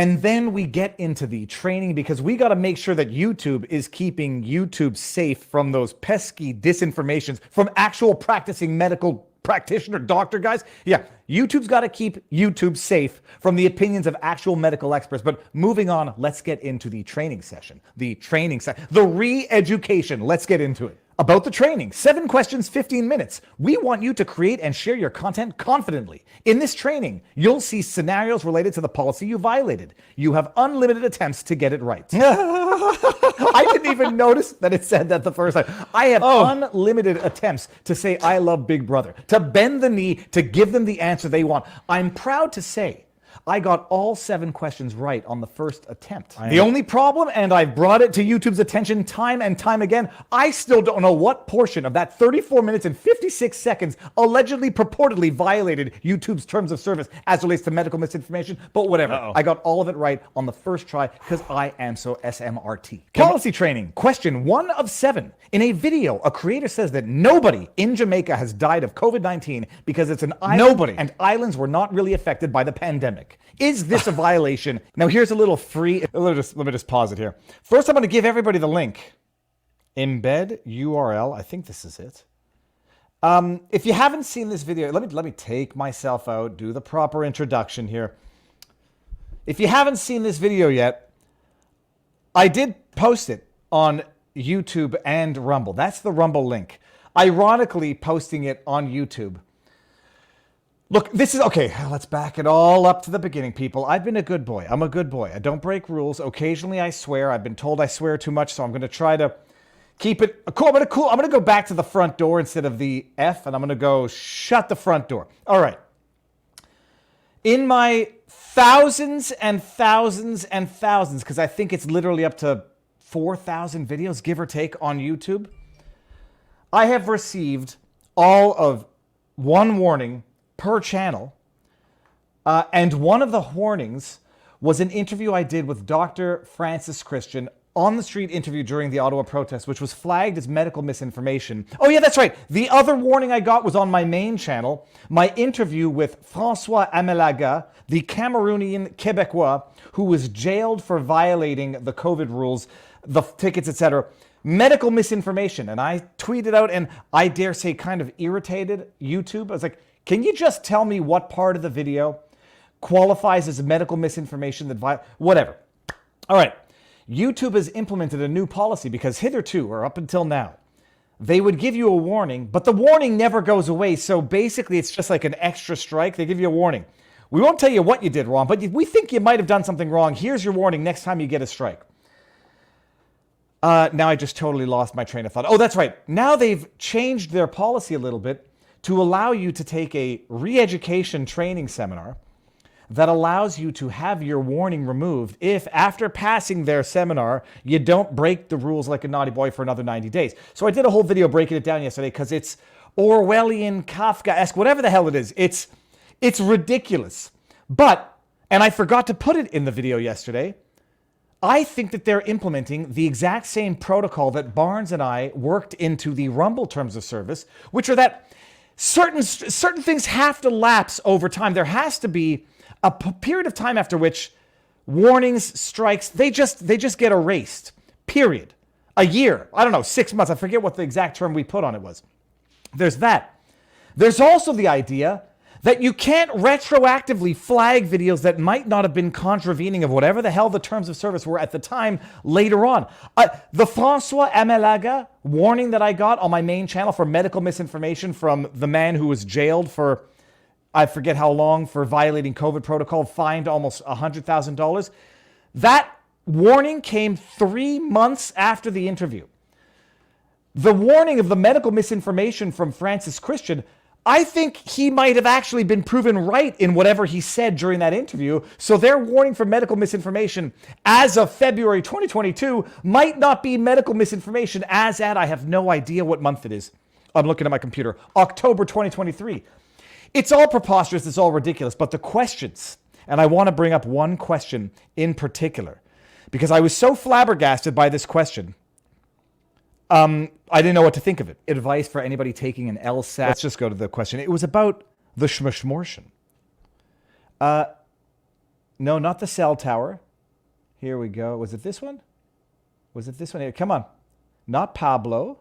And then we get into the training because we got to make sure that YouTube is keeping YouTube safe from those pesky disinformations from actual practicing medical practitioner doctor guys. Yeah, YouTube's got to keep YouTube safe from the opinions of actual medical experts. But moving on, let's get into the training session. The re-education. Let's get into it. About the training, 7 questions, 15 minutes. We want you to create and share your content confidently. In this training, you'll see scenarios related to the policy you violated. You have unlimited attempts to get it right. I didn't even notice that it said that the first time. I have unlimited attempts to say I love Big Brother, to bend the knee, to give them the answer they want. I'm proud to say I got all 7 questions right on the first attempt. The only problem, and I've brought it to YouTube's attention time and time again, I still don't know what portion of that 34 minutes and 56 seconds allegedly purportedly violated YouTube's terms of service as relates to medical misinformation, but whatever. I got all of it right on the first try because I am so SMRT. Policy training, question 1 of 7. In a video, a creator says that nobody in Jamaica has died of COVID-19 because it's an island and islands were not really affected by the pandemic. Is this a violation? Now here's a little free, let me just pause it here. First, I'm going to give everybody the link. Embed URL, I think this is it. If you haven't seen this video, let me take myself out, do the proper introduction here. If you haven't seen this video yet, I did post it on YouTube and Rumble. That's the Rumble link. Ironically, posting it on YouTube. Look, this is, okay, let's back it all up to the beginning, people. I've been a good boy. I'm a good boy. I don't break rules. Occasionally I swear. I've been told I swear too much, so I'm going to try to keep it cool. I'm going to go back to the front door instead of the F, and I'm going to go shut the front door. All right. In my thousands and thousands and thousands, because I think it's literally up to 4,000 videos, give or take, on YouTube, I have received all of 1 warning per channel, and one of the warnings was an interview I did with Dr. Francis Christian, on the street interview during the Ottawa protest, which was flagged as medical misinformation. Oh yeah, that's right. The other warning I got was on my main channel, my interview with François Amelaga, the Cameroonian Quebecois who was jailed for violating the COVID rules, the tickets, etc. Medical misinformation. And I tweeted out, and I dare say kind of irritated YouTube. I was like, can you just tell me what part of the video qualifies as medical misinformation that whatever. All right. YouTube has implemented a new policy because hitherto, or up until now, they would give you a warning, but the warning never goes away. So basically, it's just like an extra strike. They give you a warning. We won't tell you what you did wrong, but we think you might have done something wrong. Here's your warning next time you get a strike. Now I just totally lost my train of thought. Oh, that's right. Now they've changed their policy a little bit to allow you to take a re-education training seminar that allows you to have your warning removed if, after passing their seminar, you don't break the rules like a naughty boy for another 90 days. So I did a whole video breaking it down yesterday because it's Orwellian, Kafkaesque, whatever the hell it is. It's ridiculous. But, and I forgot to put it in the video yesterday, I think that they're implementing the exact same protocol that Barnes and I worked into the Rumble terms of service, which are that certain things have to lapse over time. There has to be a period of time after which warnings, strikes, they just get erased. Period. A year. I don't know, 6 months. I forget what the exact term we put on it was. There's that. There's also the idea that you can't retroactively flag videos that might not have been contravening of whatever the hell the terms of service were at the time later on. The François Amelaga warning that I got on my main channel for medical misinformation from the man who was jailed for, I forget how long, for violating COVID protocol, fined almost $100,000. That warning came 3 months after the interview. The warning of the medical misinformation from Francis Christian, I think he might have actually been proven right in whatever he said during that interview. So their warning for medical misinformation as of February 2022 might not be medical misinformation as at, I have no idea what month it is. I'm looking at my computer. October 2023. It's all preposterous. It's all ridiculous. But the questions, and I want to bring up one question in particular, because I was so flabbergasted by this question. I didn't know what to think of it. Advice for anybody taking an LSAT. Let's just go to the question. It was about the schmishmortion. No, not the cell tower. Here we go. Was it this one? Was it this one here? Come on. Not Pablo.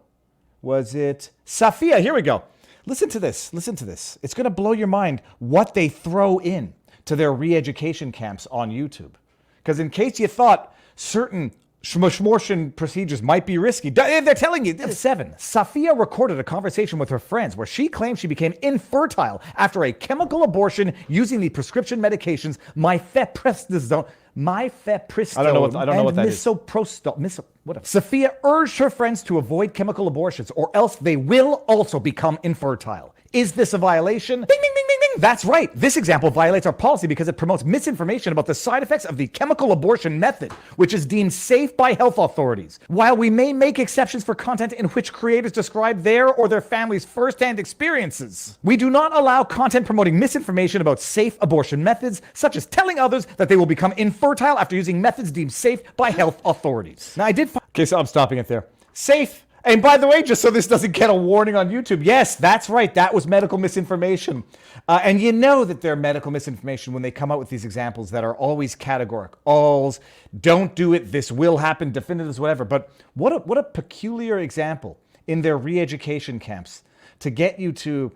Was it Safia? Here we go. Listen to this. Listen to this. It's going to blow your mind what they throw in to their re-education camps on YouTube. Because in case you thought certain schmortion procedures might be risky, they're telling you. 7. Safia recorded a conversation with her friends where she claimed she became infertile after a chemical abortion using the prescription medications mifepristone. I don't know what that is. Misoprostol. Whatever. Safia urged her friends to avoid chemical abortions or else they will also become infertile. Is this a violation? Bing, bing, bing, bing, bing. That's right. This example violates our policy because it promotes misinformation about the side effects of the chemical abortion method, which is deemed safe by health authorities. While we may make exceptions for content in which creators describe their or their family's firsthand experiences, we do not allow content promoting misinformation about safe abortion methods, such as telling others that they will become infertile after using methods deemed safe by health authorities. Now, okay, so I'm stopping it there. Safe. And by the way, just so this doesn't get a warning on YouTube, yes, that's right. That was medical misinformation. And you know that they're medical misinformation when they come out with these examples that are always categoric. Alls, don't do it, this will happen, definitives, whatever. But what a peculiar example in their re-education camps to get you to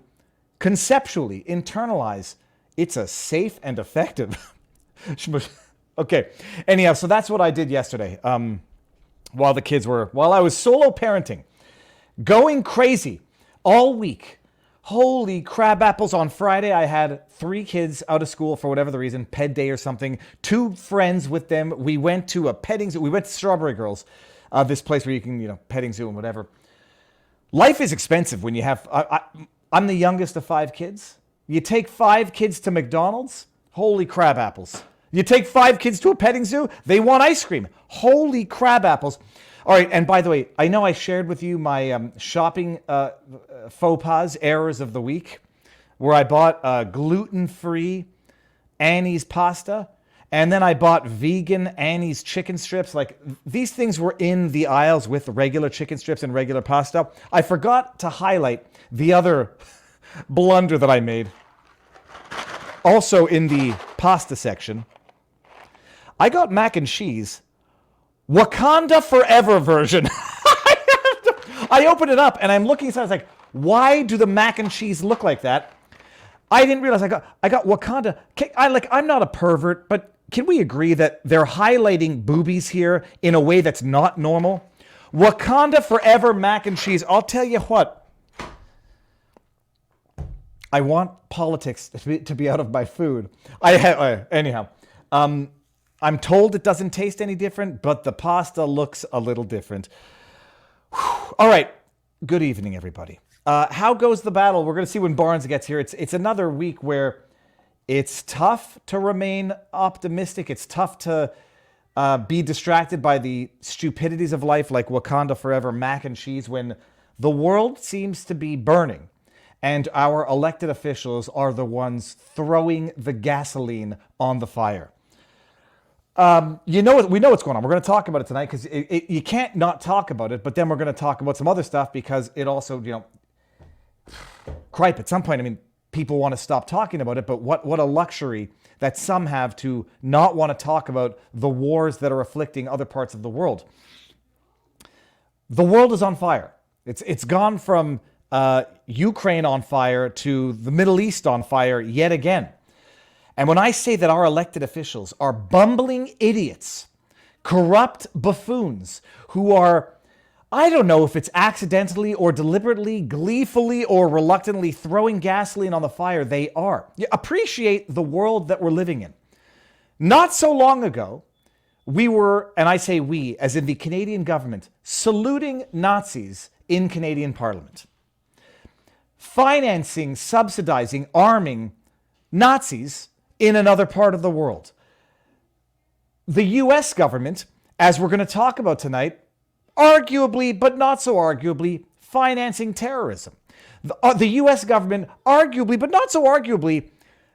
conceptually internalize it's a safe and effective. Okay, anyhow, so that's what I did yesterday. While I was solo parenting, going crazy all week. Holy crab apples. On Friday, I had 3 kids out of school for whatever the reason, ped day or something, 2 friends with them. We went to a petting zoo. We went to Strawberry Girls, this place where you can, petting zoo and whatever. Life is expensive when you have, I'm the youngest of 5 kids. You take 5 kids to McDonald's, holy crab apples. You take 5 kids to a petting zoo, they want ice cream. Holy crab apples. All right, and by the way, I know I shared with you my shopping faux pas, errors of the week, where I bought gluten-free Annie's pasta, and then I bought vegan Annie's chicken strips. Like, these things were in the aisles with regular chicken strips and regular pasta. I forgot to highlight the other blunder that I made. Also in the pasta section, I got mac and cheese, Wakanda Forever version. I opened it up and I'm looking inside. I was like, why do the mac and cheese look like that? I didn't realize I got Wakanda. I'm not a pervert, but can we agree that they're highlighting boobies here in a way that's not normal? Wakanda Forever mac and cheese. I'll tell you what. I want politics to be out of my food. Anyhow. I'm told it doesn't taste any different, but the pasta looks a little different. Whew. All right. Good evening, everybody. How goes the battle? We're going to see when Barnes gets here. It's another week where it's tough to remain optimistic. It's tough to be distracted by the stupidities of life like Wakanda Forever, mac and cheese, when the world seems to be burning and our elected officials are the ones throwing the gasoline on the fire. We know what's going on. We're going to talk about it tonight because you can't not talk about it, but then we're going to talk about some other stuff because it also, cripe at some point. People want to stop talking about it, but what a luxury that some have to not want to talk about the wars that are afflicting other parts of the world. The world is on fire. It's gone from Ukraine on fire to the Middle East on fire yet again. And when I say that our elected officials are bumbling idiots, corrupt buffoons who are, I don't know if it's accidentally or deliberately, gleefully or reluctantly throwing gasoline on the fire, they are. You appreciate the world that we're living in. Not so long ago, we were, and I say we, as in the Canadian government, saluting Nazis in Canadian Parliament. Financing, subsidizing, arming Nazis in another part of the world. The US government, as we're going to talk about tonight, arguably, but not so arguably, financing terrorism. The US government, arguably, but not so arguably,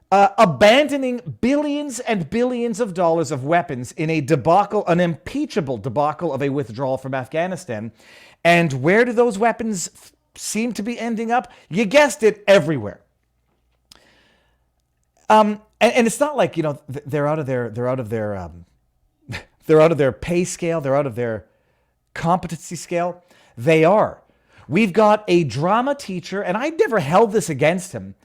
abandoning billions and billions of dollars of weapons in a debacle, an impeachable debacle of a withdrawal from Afghanistan. And where do those weapons seem to be ending up? You guessed it, everywhere. And it's not like, they're out of they're out of their pay scale, they're out of their competency scale. They are. We've got a drama teacher, and I never held this against him,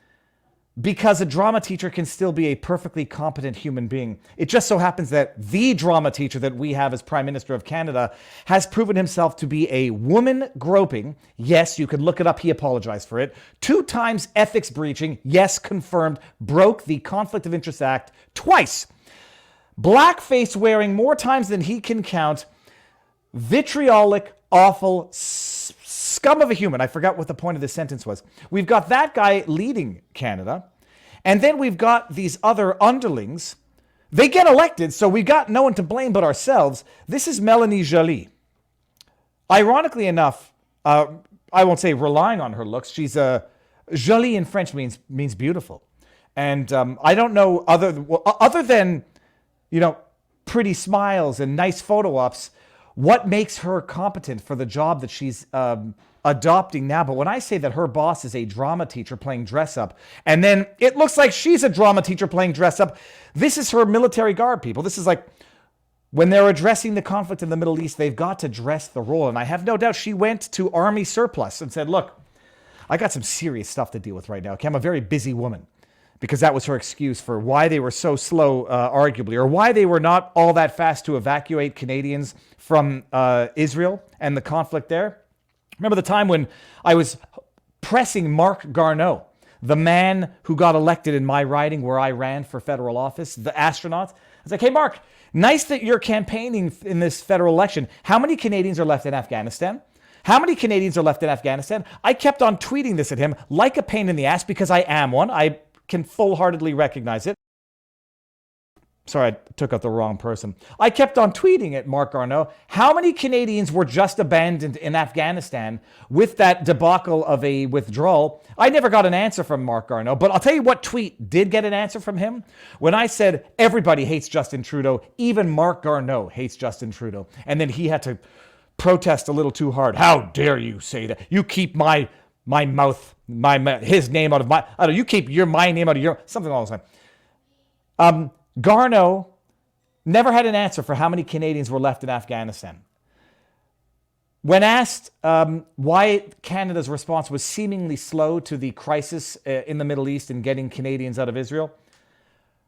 because a drama teacher can still be a perfectly competent human being. It just so happens that the drama teacher that we have as Prime Minister of Canada has proven himself to be a woman groping. Yes, you could look it up. He apologized for it. 2 times ethics breaching. Yes, confirmed. Broke the Conflict of Interest Act twice. Blackface wearing more times than he can count. Vitriolic, awful scum of a human. I forgot what the point of this sentence was. We've got that guy leading Canada. And then we've got these other underlings. They get elected, so we've got no one to blame but ourselves. This is Melanie Joly. Ironically enough, I won't say relying on her looks. She's jolie in French means beautiful. And I don't know other than, pretty smiles and nice photo ops, what makes her competent for the job that she's adopting now. But when I say that her boss is a drama teacher playing dress up, and then it looks like she's a drama teacher playing dress up, this is her military garb, people. This is like when they're addressing the conflict in the Middle East, they've got to dress the role. And I have no doubt she went to Army Surplus and said, look, I got some serious stuff to deal with right now. Okay, I'm a very busy woman. Because that was her excuse for why they were so slow, arguably, or why they were not all that fast to evacuate Canadians from Israel and the conflict there. Remember the time when I was pressing Marc Garneau, the man who got elected in my riding where I ran for federal office, the astronaut? I was like, hey, Marc, nice that you're campaigning in this federal election. How many Canadians are left in Afghanistan? How many Canadians are left in Afghanistan? I kept on tweeting this at him like a pain in the ass because I am one. I can full-heartedly recognize it. Sorry, I took out the wrong person. I kept on tweeting at Marc Garneau, how many Canadians were just abandoned in Afghanistan with that debacle of a withdrawal? I never got an answer from Marc Garneau, but I'll tell you what tweet did get an answer from him. When I said, everybody hates Justin Trudeau, even Marc Garneau hates Justin Trudeau. And then he had to protest a little too hard. How dare you say that? You keep my mouth, his name out of my, I don't know, you keep my name out of your, something along those lines. Garneau never had an answer for how many Canadians were left in Afghanistan. When asked why Canada's response was seemingly slow to the crisis in the Middle East and getting Canadians out of Israel,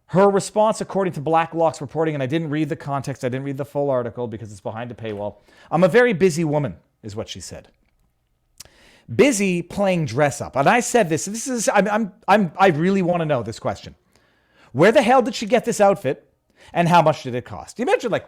her response, according to Blacklock's reporting, and I didn't read the context, I didn't read the full article because it's behind a paywall. I'm a very busy woman, is what she said. Busy playing dress up. And I said this is, I really want to know this question. Where the hell did she get this outfit and how much did it cost? You imagine, like,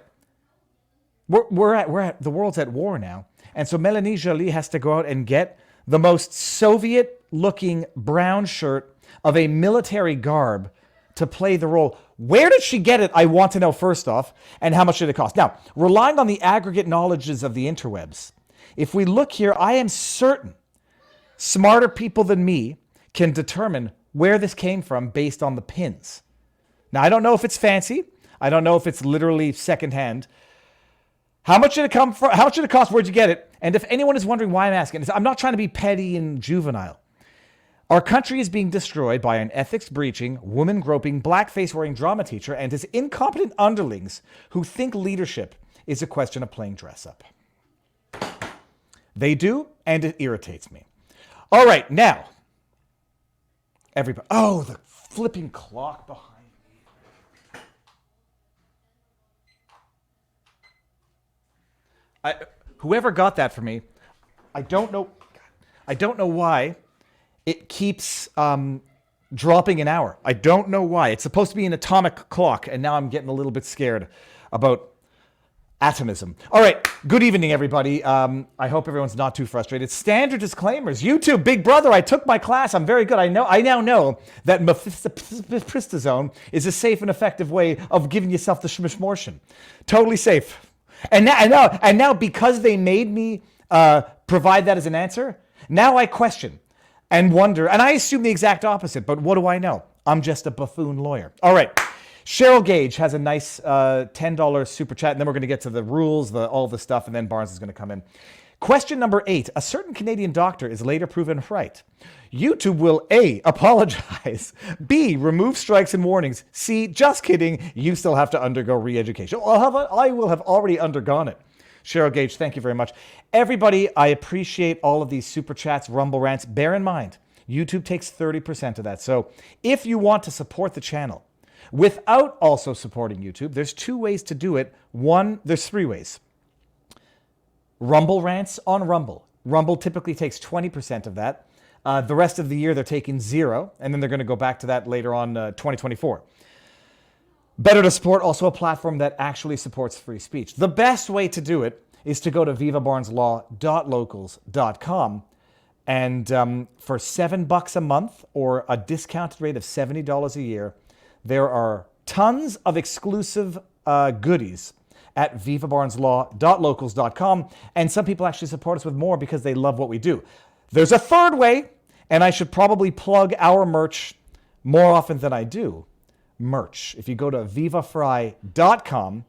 we're at the world's at war now. And so Melanie Joly has to go out and get the most Soviet looking brown shirt of a military garb to play the role. Where did she get it? I want to know first off, and how much did it cost? Now, relying on the aggregate knowledges of the interwebs, if we look here, I am certain smarter people than me can determine where this came from based on the pins. Now, I don't know if it's fancy. I don't know if it's literally secondhand. How much did it come from? How much did it cost? Where'd you get it? And if anyone is wondering why I'm asking, I'm not trying to be petty and juvenile. Our country is being destroyed by an ethics-breaching, woman-groping, blackface-wearing drama teacher and his incompetent underlings who think leadership is a question of playing dress-up. They do, and it irritates me. All right, now, everybody. Oh, the flipping clock behind me. Whoever got that for me, I don't know why it keeps dropping an hour. I don't know why. It's supposed to be an atomic clock, and now I'm getting a little bit scared about atomism. All right. Good evening, everybody. I hope everyone's not too frustrated. Standard disclaimers. YouTube, Big Brother. I took my class. I'm very good. I now know that mifepristone is a safe and effective way of giving yourself the schmishmortion. Totally safe. And now, because they made me provide that as an answer, now I question and wonder, and I assume the exact opposite. But what do I know? I'm just a buffoon lawyer. All right. Cheryl Gage has a nice $10 super chat, and then we're going to get to the rules, all the stuff, and then Barnes is going to come in. Question number 8. A certain Canadian doctor is later proven right. YouTube will A, apologize, B, remove strikes and warnings, C, just kidding, you still have to undergo re-education. I will have already undergone it. Cheryl Gage, thank you very much. Everybody, I appreciate all of these super chats, Rumble rants. Bear in mind, YouTube takes 30% of that. So if you want to support the channel without also supporting YouTube, there's 2 ways to do it. There's 3 ways. Rumble rants on Rumble. Rumble typically takes 20% of that. The rest of the year, they're taking 0, and then they're going to go back to that later on 2024. Better to support also a platform that actually supports free speech. The best way to do it is to go to vivabarneslaw.locals.com, and for $7 a month or a discounted rate of $70 a year, there are tons of exclusive goodies at vivabarneslaw.locals.com, and some people actually support us with more because they love what we do. There's a third way, and I should probably plug our merch more often than I do. Merch. If you go to vivafry.com,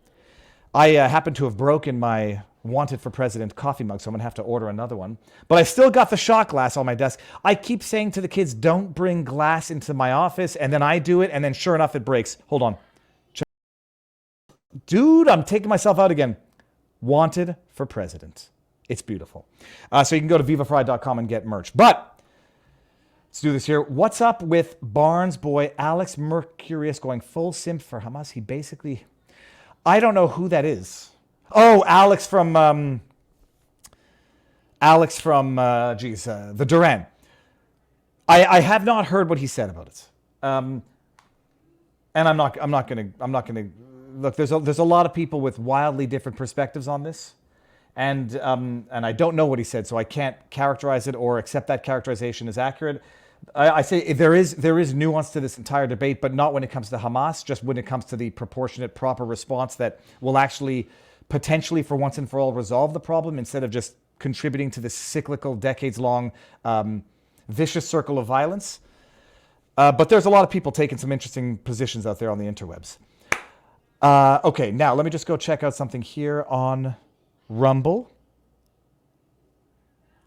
I happen to have broken my Wanted for President coffee mug, so I'm going to have to order another one. But I still got the shot glass on my desk. I keep saying to the kids, don't bring glass into my office, and then I do it, and then sure enough, it breaks. Hold on. Dude, I'm taking myself out again. Wanted for President. It's beautiful. So you can go to vivafry.com and get merch. But let's do this here. What's up with Barnes boy Alex Mercurius going full simp for Hamas? He basically, I don't know who that is. Oh, Alex from the Duran. I have not heard what he said about it. And I'm not gonna look. There's a lot of people with wildly different perspectives on this. And I don't know what he said, so I can't characterize it or accept that characterization as accurate. I say there is nuance to this entire debate, but not when it comes to Hamas, just when it comes to the proportionate, proper response that will actually potentially, for once and for all, resolve the problem instead of just contributing to this cyclical, decades-long, vicious circle of violence. But there's a lot of people taking some interesting positions out there on the interwebs. Okay, now let me just go check out something here on Rumble.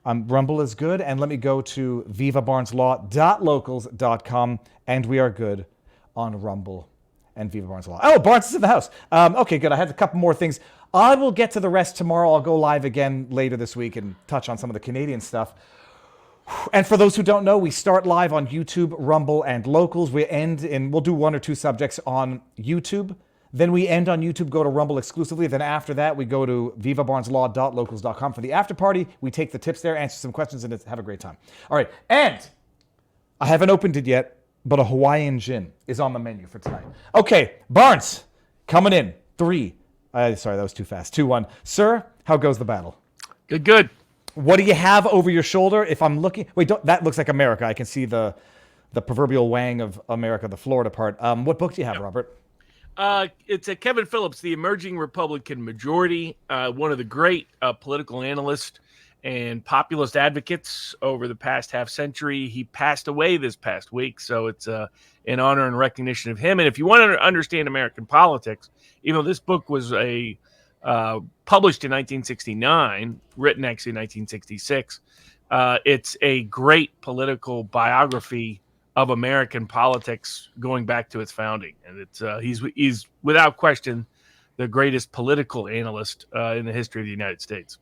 Rumble is good, and let me go to vivabarneslaw.locals.com, and we are good on Rumble and Viva Barnes Law. Oh, Barnes is in the house. Okay, good. I had a couple more things. I will get to the rest tomorrow. I'll go live again later this week and touch on some of the Canadian stuff. And for those who don't know, we start live on YouTube, Rumble, and Locals. We'll do 1 or 2 subjects on YouTube. Then we end on YouTube, go to Rumble exclusively. Then after that, we go to vivabarneslaw.locals.com for the after party. We take the tips there, answer some questions, and have a great time. All right, and I haven't opened it yet, but a Hawaiian gin is on the menu for tonight. Okay, Barnes, coming in. 3. Sorry, that was too fast. 2, 1. Sir, how goes the battle? Good. What do you have over your shoulder? If I'm looking... Wait, that looks like America. I can see the proverbial wang of America, the Florida part. What book do you have, Robert? It's a Kevin Phillips, The Emerging Republican Majority, one of the great political analysts and populist advocates over the past half century. He passed away this past week, so it's in honor and recognition of him. And if you want to understand American politics, even though this book was published in 1969, written actually in 1966, it's a great political biography of American politics going back to its founding. And it's he's without question the greatest political analyst in the history of the United States.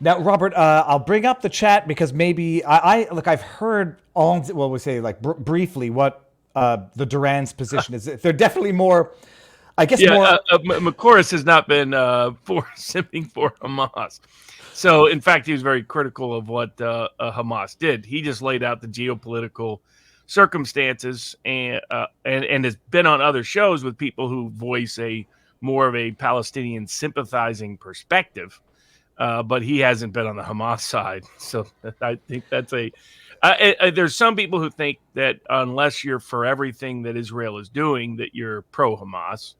Now, Robert, I'll bring up the chat because maybe I've heard briefly what the Duran's position is. They're definitely more, I guess. Yeah, McCorris has not been simping for Hamas. So, in fact, he was very critical of what Hamas did. He just laid out the geopolitical circumstances and has been on other shows with people who voice more of a Palestinian sympathizing perspective. But he hasn't been on the Hamas side. So I think that's there's some people who think that unless you're for everything that Israel is doing, that you're pro-Hamas.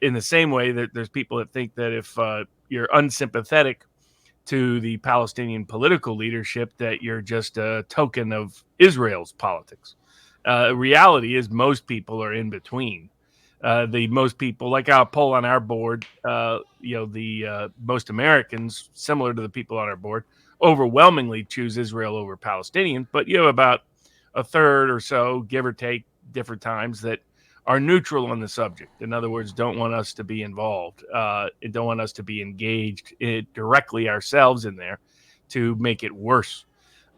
In the same way that there's people that think that if you're unsympathetic to the Palestinian political leadership, that you're just a token of Israel's politics. Reality is most people are in between. The most people, like our poll on our board, the most Americans, similar to the people on our board, overwhelmingly choose Israel over Palestinian. But you have about a third or so, give or take, different times, that are neutral on the subject. In other words, don't want us to be involved, don't want us to be engaged directly ourselves in there to make it worse.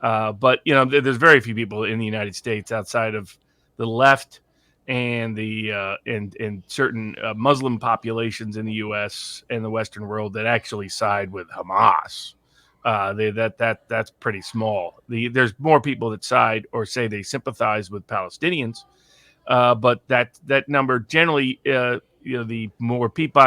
But there's very few people in the United States outside of the left and the and certain Muslim populations in the U.S. and the Western world that actually side with Hamas. That's pretty small. There's more people that side or say they sympathize with Palestinians, but that number generally, the more people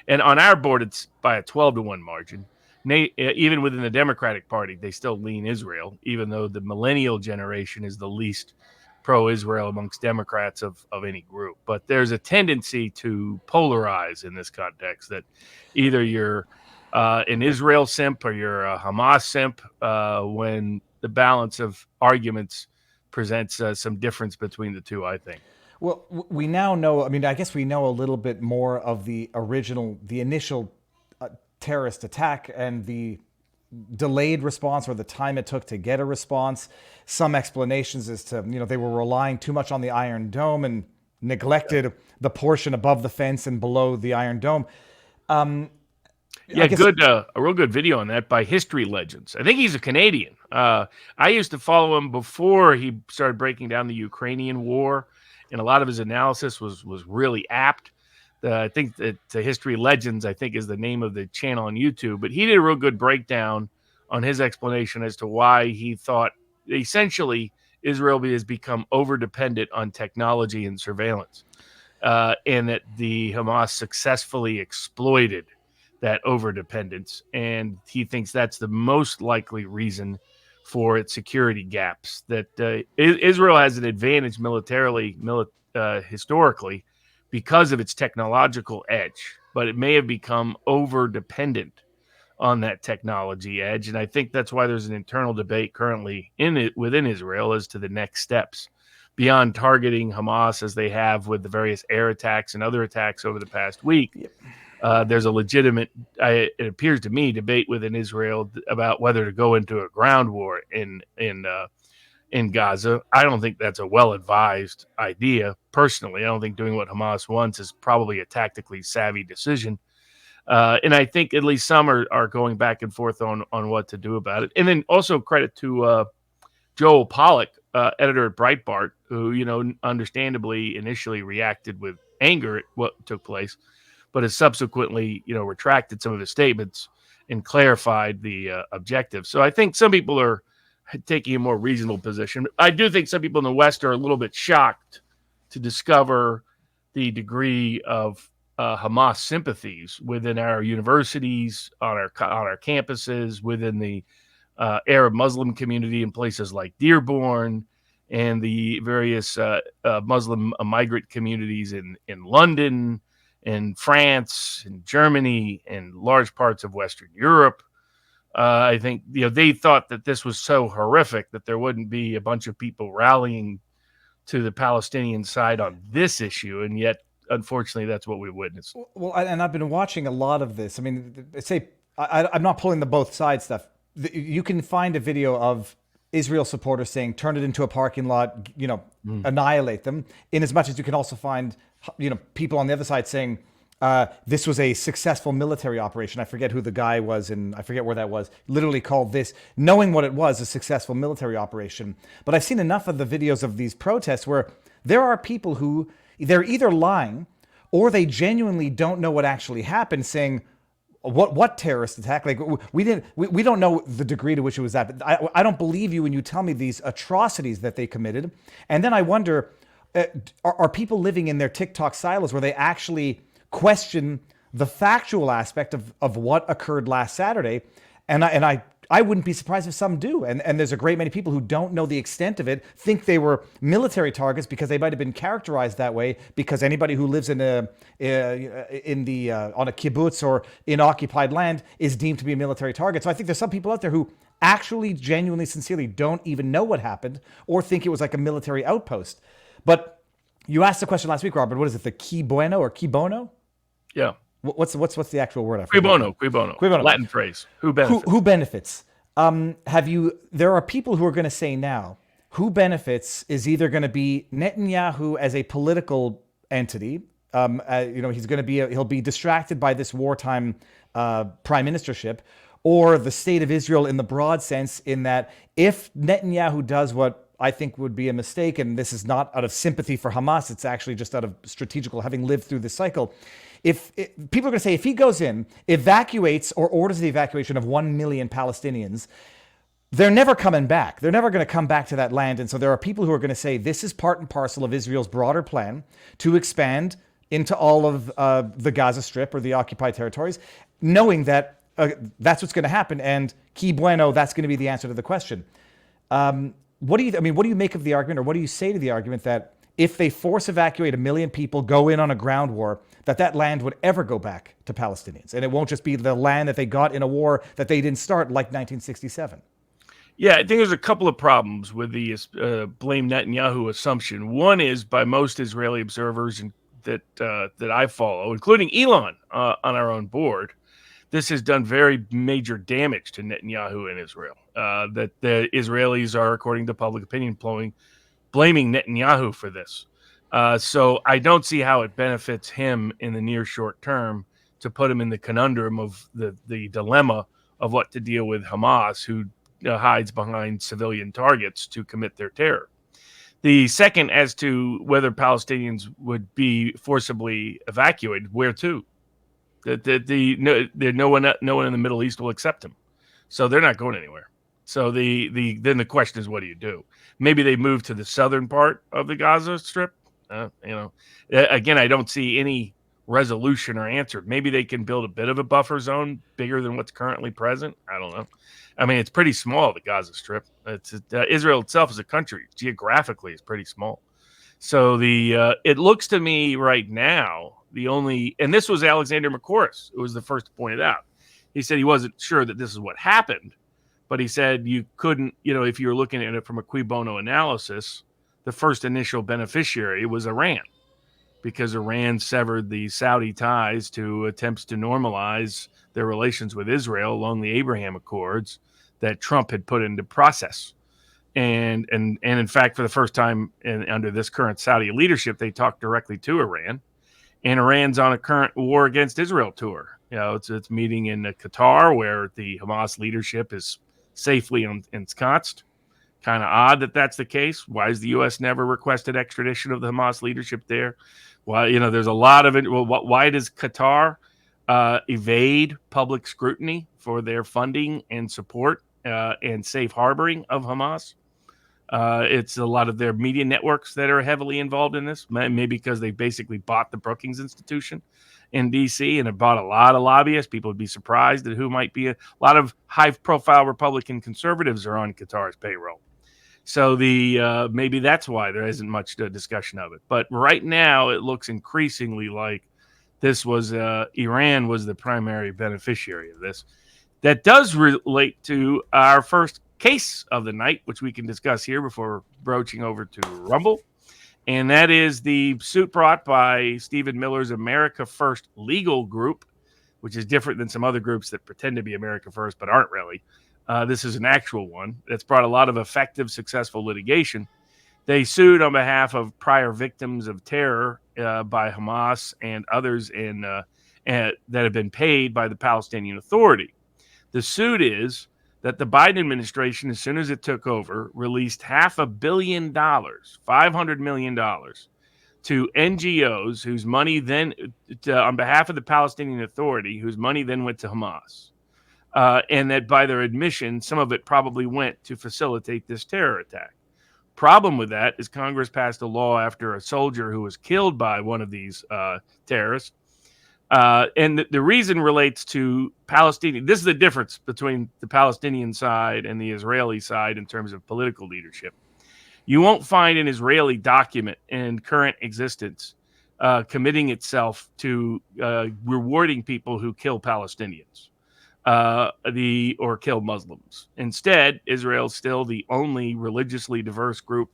and on our board it's by a 12-1 margin. Even within the Democratic Party, they still lean Israel, even though the millennial generation is the least pro-Israel amongst Democrats of any group. But there's a tendency to polarize in this context, that either you're an Israel simp or you're a Hamas simp, when the balance of arguments presents some difference between the two, I think. Well, we now know, I mean, I guess we know a little bit more of the initial terrorist attack and the delayed response, or the time it took to get a response. Some explanations as to, they were relying too much on the Iron Dome and neglected the portion above the fence and below the Iron Dome. A real good video on that by History Legends. I think he's a Canadian. I used to follow him before he started breaking down the Ukrainian war, and a lot of his analysis was really apt. I think that History Legends, I think, is the name of the channel on YouTube. But he did a real good breakdown on his explanation as to why he thought essentially Israel has become over-dependent on technology and surveillance, and that the Hamas successfully exploited that over-dependence. And he thinks that's the most likely reason for its security gaps, that Israel has an advantage militarily, historically, because of its technological edge, but it may have become over-dependent on that technology edge. And I think that's why there's an internal debate currently within Israel as to the next steps beyond targeting Hamas, as they have with the various air attacks and other attacks over the past week. Yep. There's a legitimate, it appears to me, debate within Israel about whether to go into a ground war in Gaza. I don't think that's a well-advised idea. Personally, I don't think doing what Hamas wants is probably a tactically savvy decision. And I think at least some are going back and forth on what to do about it. And then also credit to Joly, editor at Breitbart, who, understandably initially reacted with anger at what took place, but has subsequently, retracted some of his statements and clarified the objective. So I think some people are taking a more reasonable position. I do think some people in the West are a little bit shocked to discover the degree of Hamas sympathies within our universities, on our campuses, within the Arab Muslim community in places like Dearborn, and the various Muslim migrant communities in London, in France, in Germany, and large parts of Western Europe. I think they thought that this was so horrific that there wouldn't be a bunch of people rallying to the Palestinian side on this issue, and yet, unfortunately, that's what we witnessed. Well, and I've been watching a lot of this. I mean, I'm not pulling the both sides stuff. You can find a video of Israel supporters saying, "Turn it into a parking lot," annihilate them. In as much as you can also find, people on the other side saying, this was a successful military operation. I forget who the guy was, and I forget where that was. Literally called this, knowing what it was, a successful military operation. But I've seen enough of the videos of these protests where there are people who, they're either lying or they genuinely don't know what actually happened, saying, what terrorist attack? Like, we don't know the degree to which it was that. But I don't believe you when you tell me these atrocities that they committed. And then I wonder, are people living in their TikTok silos where they actually question the factual aspect of what occurred last Saturday? And I wouldn't be surprised if some do. And there's a great many people who don't know the extent of it, think they were military targets because they might have been characterized that way because anybody who lives on a kibbutz or in occupied land is deemed to be a military target. So I think there's some people out there who actually, genuinely, sincerely don't even know what happened or think it was like a military outpost. But You asked the question last week, Robert. What is it? The qui bueno or qui bono? Yeah. What's the actual word? I Qui forget. bono, qui bono. Qui bono. Latin phrase. Who benefits? Who benefits? There are people who are going to say now, who benefits is either going to be Netanyahu as a political entity. He'll be distracted by this wartime prime ministership, or the state of Israel in the broad sense, in that if Netanyahu does what I think would be a mistake, and this is not out of sympathy for Hamas, it's actually just out of strategical, having lived through this cycle. If people are going to say, if he goes in, evacuates or orders the evacuation of 1 million Palestinians, they're never coming back. They're never going to come back to that land. And so there are people who are going to say this is part and parcel of Israel's broader plan to expand into all of the Gaza Strip or the occupied territories, knowing that that's what's going to happen. And qui bueno, that's going to be the answer to the question. What do you make of the argument, or what do you say to the argument that if they force evacuate 1 million people, go in on a ground war, that land would ever go back to Palestinians, and it won't just be the land that they got in a war that they didn't start, like 1967? Yeah, I think there's a couple of problems with the blame Netanyahu assumption. One is, by most Israeli observers that I follow, including Elon on our own board, this has done very major damage to Netanyahu in Israel. That the Israelis are, according to public opinion, blaming Netanyahu for this. So I don't see how it benefits him in the near short term to put him in the conundrum of the dilemma of what to deal with Hamas, who hides behind civilian targets to commit their terror. The second, as to whether Palestinians would be forcibly evacuated, where to? No one in the Middle East will accept them, so they're not going anywhere. So then the question is, what do you do? Maybe they move to the southern part of the Gaza Strip. Again, I don't see any resolution or answer. Maybe they can build a bit of a buffer zone bigger than what's currently present. I don't know. I mean, it's pretty small, the Gaza Strip. Israel itself as a country, geographically, is pretty small. So it looks to me right now, and this was Alexander McCoris, who was the first to point it out. He said he wasn't sure that this is what happened, but he said you couldn't, if you were looking at it from a cui bono analysis, the first initial beneficiary was Iran, because Iran severed the Saudi ties to attempts to normalize their relations with Israel along the Abraham Accords that Trump had put into process. And in fact, for the first time under this current Saudi leadership, they talked directly to Iran. And Iran's on a current war against Israel tour. It's meeting in Qatar, where the Hamas leadership is safely ensconced. Kind of odd that that's the case. Why has the U.S. never requested extradition of the Hamas leadership there? Why, there's a lot of it. Well, why does Qatar evade public scrutiny for their funding and support and safe harboring of Hamas? It's a lot of their media networks that are heavily involved in this, maybe because they basically bought the Brookings Institution in D.C. and have bought a lot of lobbyists. People would be surprised at who might be. A lot of high-profile Republican conservatives are on Qatar's payroll. So maybe that's why there isn't much discussion of it. But right now, it looks increasingly like Iran was the primary beneficiary of this. That does relate to our first case of the night, which we can discuss here before broaching over to Rumble. And that is the suit brought by Stephen Miller's America First legal group, which is different than some other groups that pretend to be America First but aren't really. This is an actual one that's brought a lot of effective, successful litigation. They sued on behalf of prior victims of terror by Hamas and others that have been paid by the Palestinian Authority. The suit is that the Biden administration, as soon as it took over, released $500 million, $500 million, to NGOs whose money then, on behalf of the Palestinian Authority, whose money then went to Hamas. And that by their admission, some of it probably went to facilitate this terror attack. Problem with that is Congress passed a law after a soldier who was killed by one of these terrorists. And the reason relates to Palestinian. This is the difference between the Palestinian side and the Israeli side in terms of political leadership. You won't find an Israeli document in current existence committing itself to rewarding people who kill Palestinians or kill Muslims. Instead, Israel's still the only religiously diverse group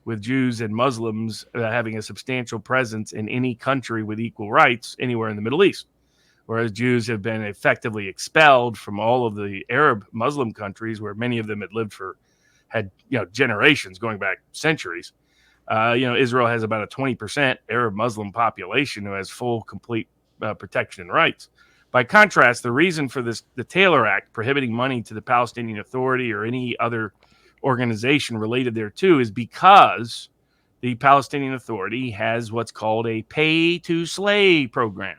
with Jews and Muslims having a substantial presence in any country with equal rights anywhere in the Middle East. Whereas Jews have been effectively expelled from all of the Arab Muslim countries where many of them had generations going back centuries. Israel has about a 20% Arab Muslim population who has full, complete protection and rights. By contrast, the reason for the Taylor Act prohibiting money to the Palestinian Authority or any other organization related thereto is because the Palestinian Authority has what's called a pay-to-slay program.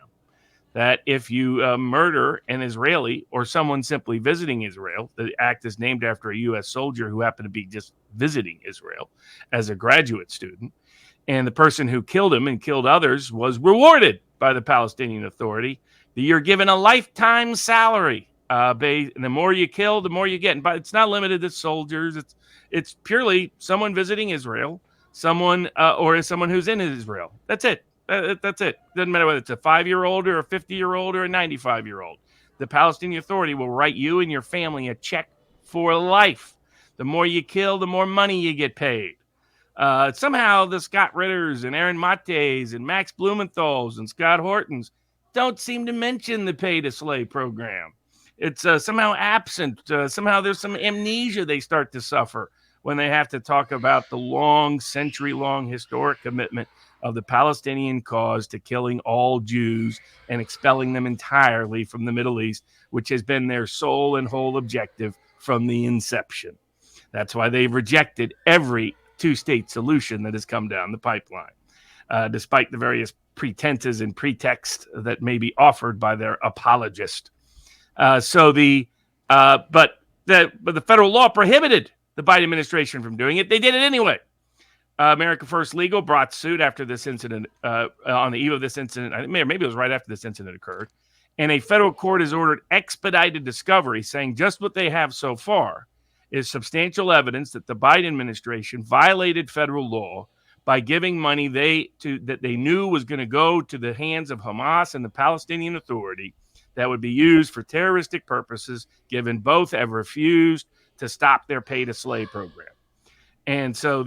That if you murder an Israeli or someone simply visiting Israel, the act is named after a U.S. soldier who happened to be just visiting Israel as a graduate student, and the person who killed him and killed others was rewarded by the Palestinian Authority. You're given a lifetime salary. And the more you kill, the more you get. But it's not limited to soldiers. It's purely someone visiting Israel, someone who's in Israel. That's it. That's it. Doesn't matter whether it's a 5-year-old or a 50-year-old or a 95-year-old. The Palestinian Authority will write you and your family a check for life. The more you kill, the more money you get paid. Somehow the Scott Ritters and Aaron Mates and Max Blumenthals and Scott Hortons don't seem to mention the pay-to-slay program. It's somehow absent. Somehow there's some amnesia they start to suffer when they have to talk about the long, century-long historic commitment of the Palestinian cause to killing all Jews and expelling them entirely from the Middle East, which has been their sole and whole objective from the inception. That's why they've rejected every two-state solution that has come down the pipeline, despite the various pretenses and pretexts that may be offered by their apologist. But the federal law prohibited the Biden administration from doing it. They did it anyway. America First Legal brought suit after this incident, on the eve of this incident. Maybe it was right after this incident occurred. And a federal court has ordered expedited discovery, saying just what they have so far is substantial evidence that the Biden administration violated federal law by giving money that they knew was going to go to the hands of Hamas and the Palestinian Authority that would be used for terroristic purposes, given both have refused to stop their pay-to-slay program. And so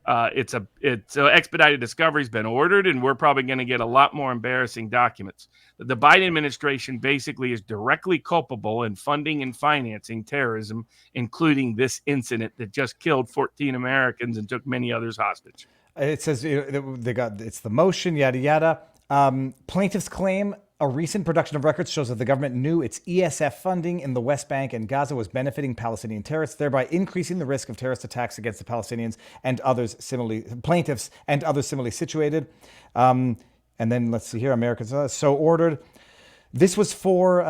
expedited discovery has been ordered, and we're probably going to get a lot more embarrassing documents. The Biden administration basically is directly culpable in funding and financing terrorism, including this incident that just killed 14 Americans and took many others hostage. It says it's the motion, yada, yada. Plaintiffs claim a recent production of records shows that the government knew its ESF funding in the West Bank and Gaza was benefiting Palestinian terrorists, thereby increasing the risk of terrorist attacks against the Palestinians and others similarly situated. And then let's see here, Americans so ordered. This was for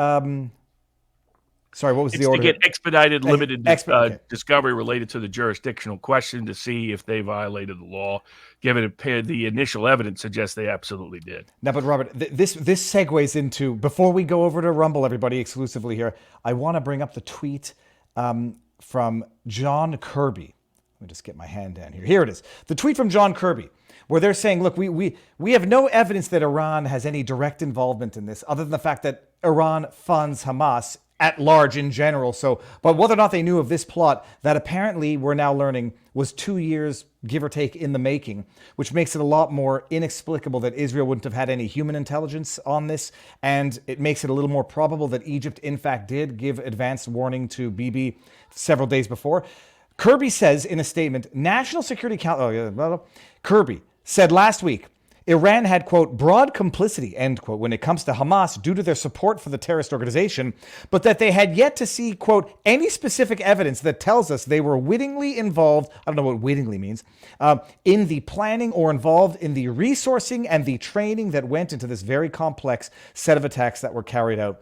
what was the order? To get expedited limited discovery related to the jurisdictional question to see if they violated the law, given the initial evidence suggests they absolutely did. Now, but Robert, this segues into, before we go over to Rumble, everybody exclusively here, I want to bring up the tweet from John Kirby. Let me just get my hand down here. Here it is. The tweet from John Kirby, where they're saying, look, we have no evidence that Iran has any direct involvement in this, other than the fact that Iran funds Hamas at large in general. So, but whether or not they knew of this plot that apparently we're now learning was 2 years, give or take, in the making, which makes it a lot more inexplicable that Israel wouldn't have had any human intelligence on this. And it makes it a little more probable that Egypt, in fact, did give advanced warning to Bibi several days before. Kirby says in a statement, National Security Council, Kirby said last week, Iran had, quote, broad complicity, end quote, when it comes to Hamas due to their support for the terrorist organization, but that they had yet to see, quote, any specific evidence that tells us they were wittingly involved, I don't know what wittingly means, in the planning or involved in the resourcing and the training that went into this very complex set of attacks that were carried out.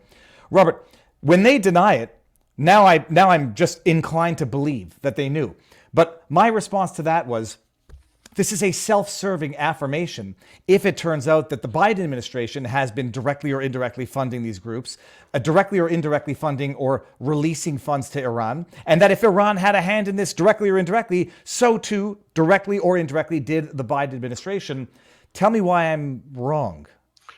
Robert, when they deny it, now I'm just inclined to believe that they knew. But my response to that was, this is a self-serving affirmation if it turns out that the Biden administration has been directly or indirectly funding these groups, directly or indirectly funding or releasing funds to Iran, and that if Iran had a hand in this directly or indirectly, so too, directly or indirectly, did the Biden administration. Tell me why I'm wrong.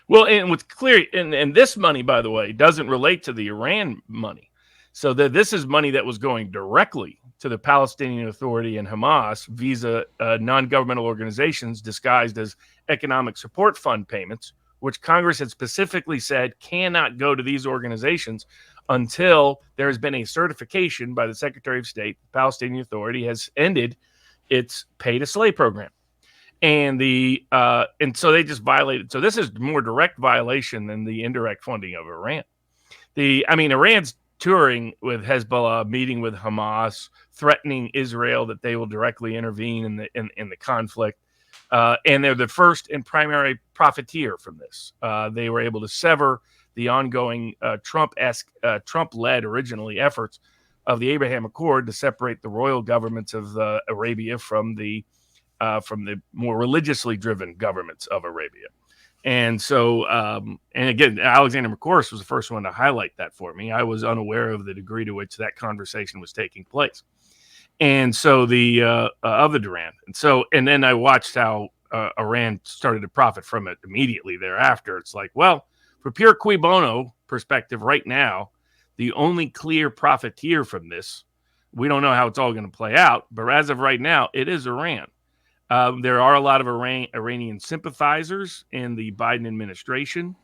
Well, and what's clear, and this money, by the way, doesn't relate to the Iran money. So this is money that was going directly to the Palestinian Authority and Hamas via non-governmental organizations disguised as economic support fund payments, which Congress had specifically said cannot go to these organizations until there has been a certification by the Secretary of State. The Palestinian Authority has ended its pay-to-slay program. And so they just violated. So this is more direct violation than the indirect funding of Iran. Iran's touring with Hezbollah, meeting with Hamas, threatening Israel that they will directly intervene in the conflict. And they're the first and primary profiteer from this. They were able to sever the ongoing Trump-led originally efforts of the Abraham Accord to separate the royal governments of Arabia from the more religiously driven governments of Arabia. And so, and again, Alexander McCourse was the first one to highlight that for me. I was unaware of the degree to which that conversation was taking place. And so of the Duran. And then I watched how Iran started to profit from it immediately thereafter. It's like, well, for pure cui bono perspective right now, the only clear profiteer from this, we don't know how it's all going to play out, but as of right now, it is Iran. There are a lot of Iranian sympathizers in the Biden administration.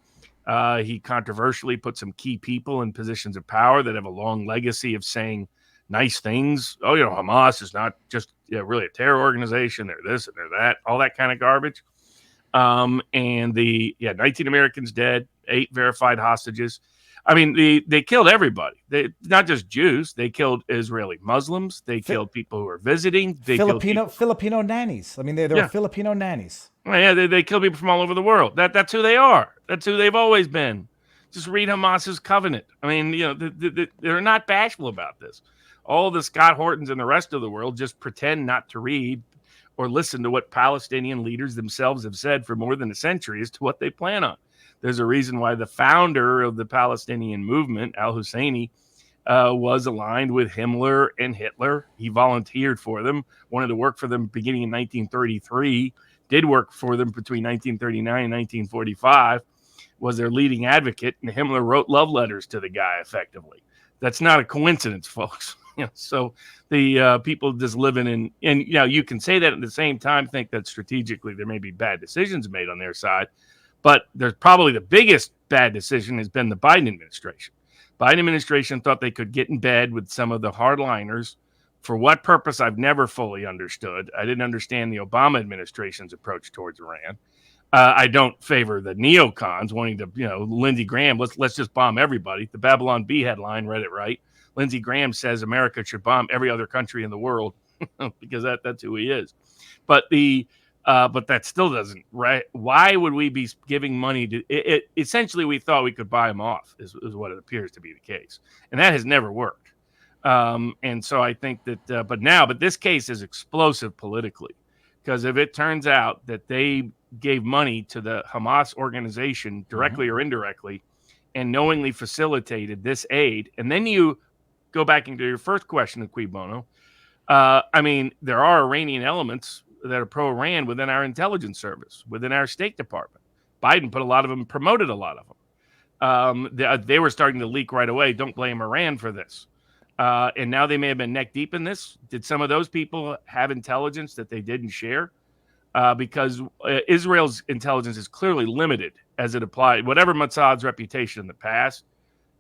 He controversially put some key people in positions of power that have a long legacy of saying nice things. Oh, Hamas is not just really a terror organization. They're this and they're that, all that kind of garbage. 19 Americans dead, 8 verified hostages. I mean, they killed everybody. Not just Jews. They killed Israeli Muslims. They killed people who were visiting. They Filipino nannies. I mean, they were Filipino nannies. Yeah, they kill people from all over the world. That's who they are. That's who they've always been. Just read Hamas's covenant. I mean, they're not bashful about this. All the Scott Hortons and the rest of the world just pretend not to read or listen to what Palestinian leaders themselves have said for more than a century as to what they plan on. There's a reason why the founder of the Palestinian movement, al-Husseini, was aligned with Himmler and Hitler. He volunteered for them, wanted to work for them beginning in 1933, did work for them between 1939 and 1945, was their leading advocate, and Himmler wrote love letters to the guy effectively. That's not a coincidence, folks. So the people just living in, and you can say that at the same time, think that strategically there may be bad decisions made on their side. But there's probably the biggest bad decision has been the Biden administration. Biden administration thought they could get in bed with some of the hardliners. For what purpose, I've never fully understood. I didn't understand the Obama administration's approach towards Iran. I don't favor the neocons wanting to, Lindsey Graham, let's just bomb everybody. The Babylon Bee headline read it right. Lindsey Graham says America should bomb every other country in the world because that's who he is. But that still doesn't, right? Why would we be giving money to it? Essentially, we thought we could buy them off is what it appears to be the case. And that has never worked. And so I think that, but this case is explosive politically, because if it turns out that they gave money to the Hamas organization directly or indirectly and knowingly facilitated this aid, and then you go back into your first question of cui bono, there are Iranian elements that are pro-Iran within our intelligence service, within our State Department. Biden put a lot of them, promoted a lot of them. They were starting to leak right away. Don't blame Iran for this. And now they may have been neck deep in this. Did some of those people have intelligence that they didn't share? Because Israel's intelligence is clearly limited as it applies. Whatever Mossad's reputation in the past,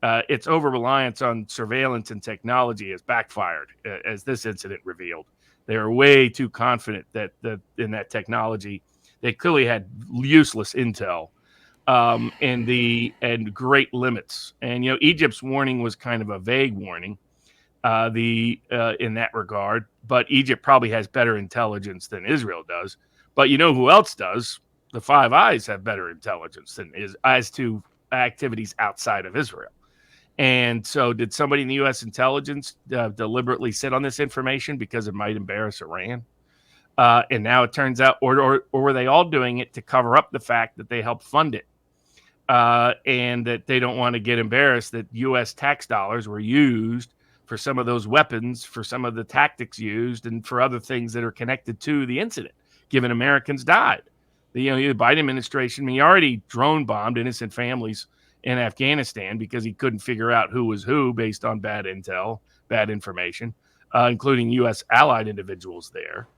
its over-reliance on surveillance and technology has backfired, as this incident revealed. They are way too confident that in that technology. They clearly had useless intel and great limits. And Egypt's warning was kind of a vague warning in that regard. But Egypt probably has better intelligence than Israel does. But who else does? The Five Eyes have better intelligence than as to activities outside of Israel. And so did somebody in the U.S. intelligence deliberately sit on this information because it might embarrass Iran? And now it turns out, or were they all doing it to cover up the fact that they helped fund it? And that they don't want to get embarrassed that U.S. tax dollars were used for some of those weapons, for some of the tactics used, and for other things that are connected to the incident, given Americans died. The Biden administration, he already drone bombed innocent families in Afghanistan because he couldn't figure out who was who based on bad intel, bad information, including U.S. allied individuals there.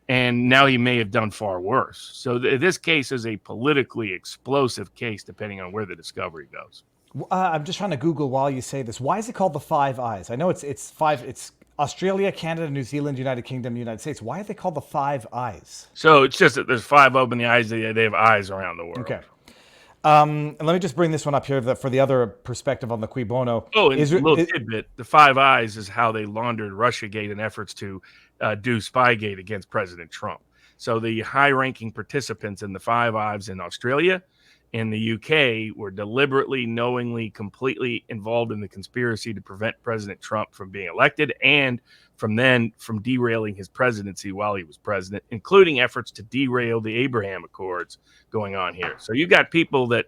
And now he may have done far worse. So this case is a politically explosive case, depending on where the discovery goes. I'm just trying to Google while you say this. Why is it called the Five Eyes? I know it's five. It's Australia, Canada, New Zealand, United Kingdom, United States. Why are they called the Five Eyes? So it's just that there's five open the eyes. They have eyes around the world. Okay. And let me just bring this one up here for the other perspective on the cui bono. Oh, and a little tidbit. The Five Eyes is how they laundered Russiagate in efforts to do Spygate against President Trump. So the high-ranking participants in the Five Eyes in Australia and the UK were deliberately, knowingly, completely involved in the conspiracy to prevent President Trump from being elected and from derailing his presidency while he was president, including efforts to derail the Abraham Accords going on here. So you've got people that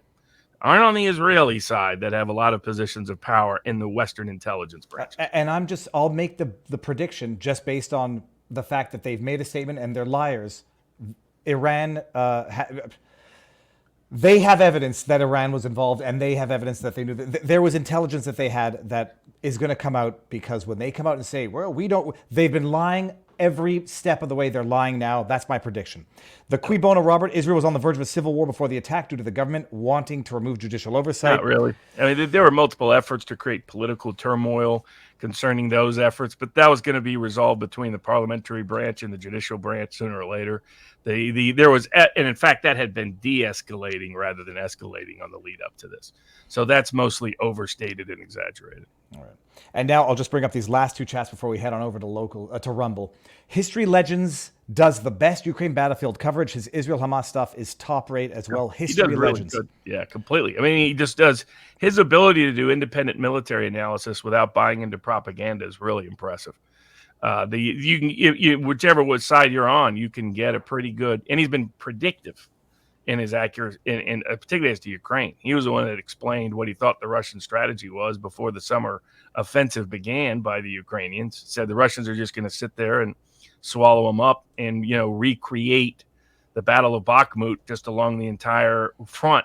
aren't on the Israeli side that have a lot of positions of power in the Western intelligence branch. And I'll make the prediction just based on the fact that they've made a statement and they're liars. Iran, they have evidence that Iran was involved, and they have evidence that they knew that there was intelligence that they had that is going to come out, because when they come out and say, well, they've been lying every step of the way. They're lying now. That's my prediction. The cui bono, Robert, Israel was on the verge of a civil war before the attack due to the government wanting to remove judicial oversight. Not really. I mean, there were multiple efforts to create political turmoil concerning those efforts, but that was going to be resolved between the parliamentary branch and the judicial branch sooner or later. There was, and in fact, that had been de-escalating rather than escalating on the lead up to this. So that's mostly overstated and exaggerated. All right. And now I'll just bring up these last two chats before we head on over to Rumble. History Legends does the best Ukraine battlefield coverage. His Israel-Hamas stuff is top rate as well. History Legends. Really good. Yeah, completely. I mean, he just does. His ability to do independent military analysis without buying into propaganda is really impressive. Whichever side you're on, you can get a pretty good, and he's been predictive in his accuracy, and particularly as to Ukraine. He was the one that explained what he thought the Russian strategy was before the summer offensive began by the Ukrainians. Said the Russians are just going to sit there and swallow them up and, recreate the Battle of Bakhmut just along the entire front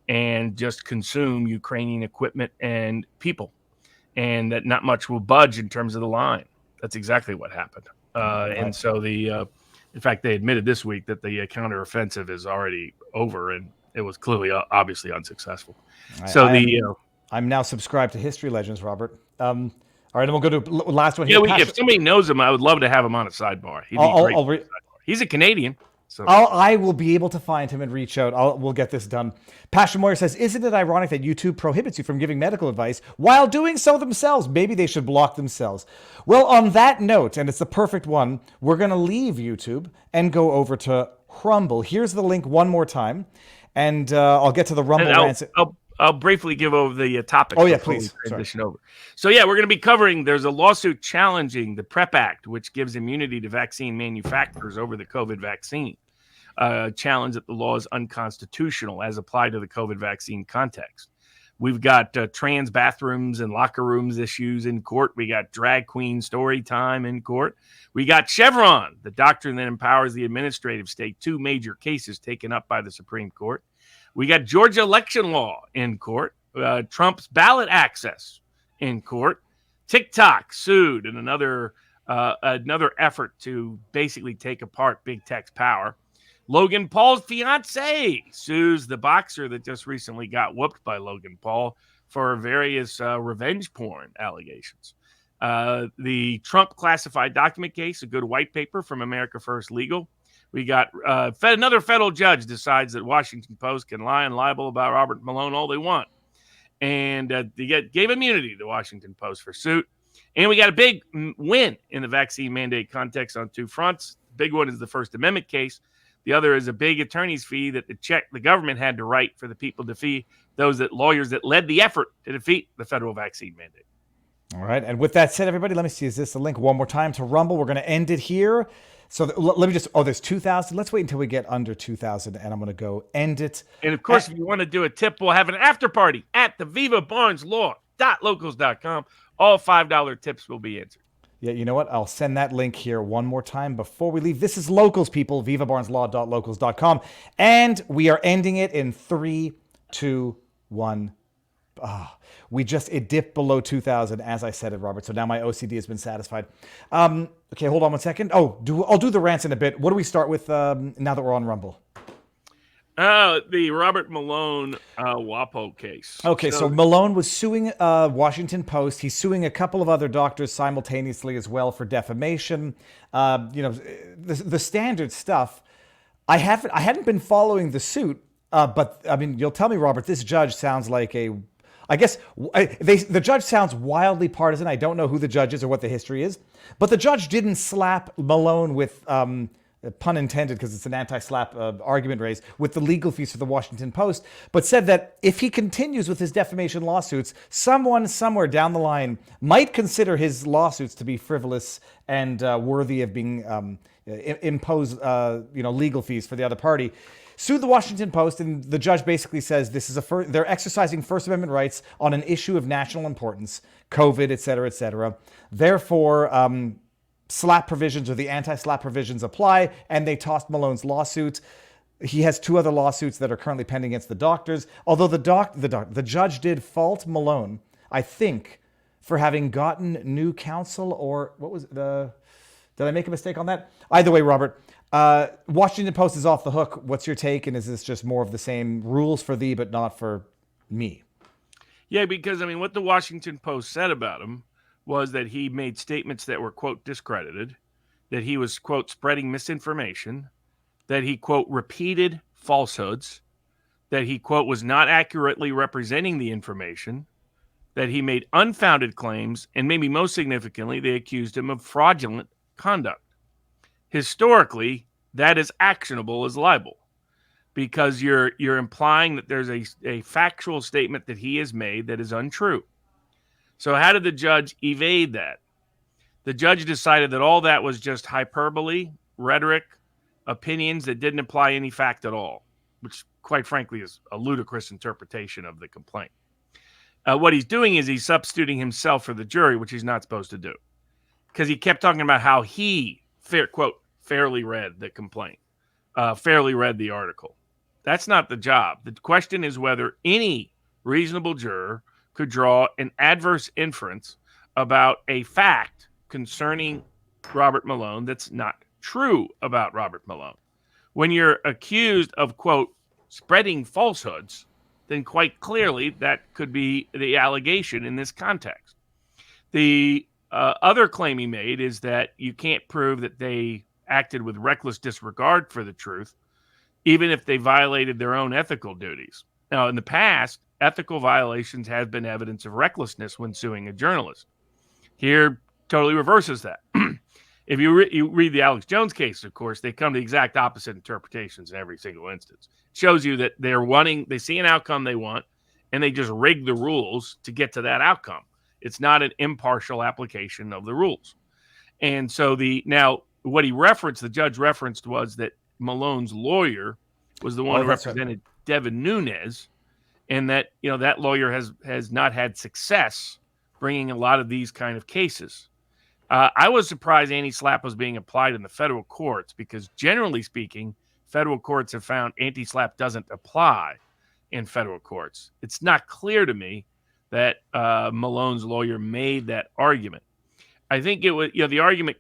and just consume Ukrainian equipment and people, and that not much will budge in terms of the line. That's exactly what happened. And so in fact, they admitted this week that the counteroffensive is already over, and it was clearly, obviously unsuccessful. I'm now subscribed to History Legends, Robert. All right, and we'll go to last one here. Yeah, if somebody knows him, I would love to have him on a sidebar. He'd be great. He's a Canadian. So I will be able to find him and reach out. We'll get this done. Pastor Moyer says, isn't it ironic that YouTube prohibits you from giving medical advice while doing so themselves? Maybe they should block themselves. Well, on that note, and it's the perfect one, we're going to leave YouTube and go over to Rumble. Here's the link one more time, and I'll get to the Rumble rants. I'll briefly give over the topic. Oh, yeah, please. Transition over. So, we're going to be covering, there's a lawsuit challenging the PrEP Act, which gives immunity to vaccine manufacturers over the COVID vaccine. Challenge that the law is unconstitutional as applied to the COVID vaccine context. We've got trans bathrooms and locker rooms issues in court. We got drag queen story time in court. We got Chevron, the doctrine that empowers the administrative state, two major cases taken up by the Supreme Court. We got Georgia election law in court, Trump's ballot access in court, TikTok sued in another effort to basically take apart big tech's power. Logan Paul's fiance sues the boxer that just recently got whooped by Logan Paul for various revenge porn allegations. The Trump classified document case, a good white paper from America First Legal. We got another federal judge decides that Washington Post can lie and libel about Robert Malone all they want. And they gave immunity to the Washington Post for suit. And we got a big win in the vaccine mandate context on two fronts. The big one is the First Amendment case. The other is a big attorney's fee that the government had to write for the people to fee lawyers that led the effort to defeat the federal vaccine mandate. All right. And with that said, everybody, let me see. Is this the link one more time to Rumble? We're going to end it here. So let me just, there's 2,000. Let's wait until we get under 2,000, and I'm going to go end it. And of course, if you want to do a tip, we'll have an after party at the vivabarneslaw.locals.com. All $5 tips will be answered. Yeah, you know what? I'll send that link here one more time before we leave. This is Locals, people, vivabarneslaw.locals.com. And we are ending it in 3, 2, 1. It dipped below 2,000 as I said it, Robert. So now my OCD has been satisfied. Okay, hold on one second. I'll do the rants in a bit. What do we start with now that we're on Rumble? The Robert Malone WaPo case. Okay, so Malone was suing Washington Post. He's suing a couple of other doctors simultaneously as well for defamation. The standard stuff. I hadn't been following the suit, but I mean, you'll tell me, Robert. This judge sounds like the judge sounds wildly partisan. I don't know who the judge is or what the history is, but the judge didn't slap Malone with. Pun intended, because it's an anti-slap argument raised, with the legal fees for the Washington Post, but said that if he continues with his defamation lawsuits, someone somewhere down the line might consider his lawsuits to be frivolous and worthy of being impose legal fees for the other party. Sued the Washington Post, and the judge basically says this is they're exercising First Amendment rights on an issue of national importance, COVID, et cetera, et cetera. Therefore, slap provisions or the anti-slap provisions apply, and they tossed Malone's lawsuit. He has two other lawsuits that are currently pending against the doctors. Although the judge did fault Malone, I think, for having gotten new counsel, or what was the? Did I make a mistake on that? Either way, Robert, Washington Post is off the hook. What's your take? And is this just more of the same rules for thee, but not for me? Yeah, because I mean, what the Washington Post said about him was that he made statements that were, quote, discredited, that he was, quote, spreading misinformation, that he, quote, repeated falsehoods, that he, quote, was not accurately representing the information, that he made unfounded claims, and maybe most significantly, they accused him of fraudulent conduct. Historically, that is actionable as libel, because you're implying that there's a factual statement that he has made that is untrue. So how did the judge evade that? The judge decided that all that was just hyperbole, rhetoric, opinions that didn't imply any fact at all, which quite frankly is a ludicrous interpretation of the complaint. What he's doing is he's substituting himself for the jury, which he's not supposed to do, because he kept talking about how he, quote, fairly read the complaint, fairly read the article. That's not the job. The question is whether any reasonable juror could draw an adverse inference about a fact concerning Robert Malone that's not true about Robert Malone. When you're accused of, quote, spreading falsehoods, then quite clearly that could be the allegation in this context. The other claim he made is that you can't prove that they acted with reckless disregard for the truth, even if they violated their own ethical duties. Now, in the past, ethical violations have been evidence of recklessness when suing a journalist. Here, totally reverses that. If you read the Alex Jones case, of course, they come to the exact opposite interpretations in every single instance. It shows you that they see an outcome they want, and they just rig the rules to get to that outcome. It's not an impartial application of the rules. And so what the judge referenced was that Malone's lawyer was the one who represented Devin Nunes, and that that lawyer has not had success bringing a lot of these kind of cases. I was surprised anti-SLAPP was being applied in the federal courts, because generally speaking, federal courts have found anti-SLAPP doesn't apply in federal courts. It's not clear to me that Malone's lawyer made that argument. I think it was, the argument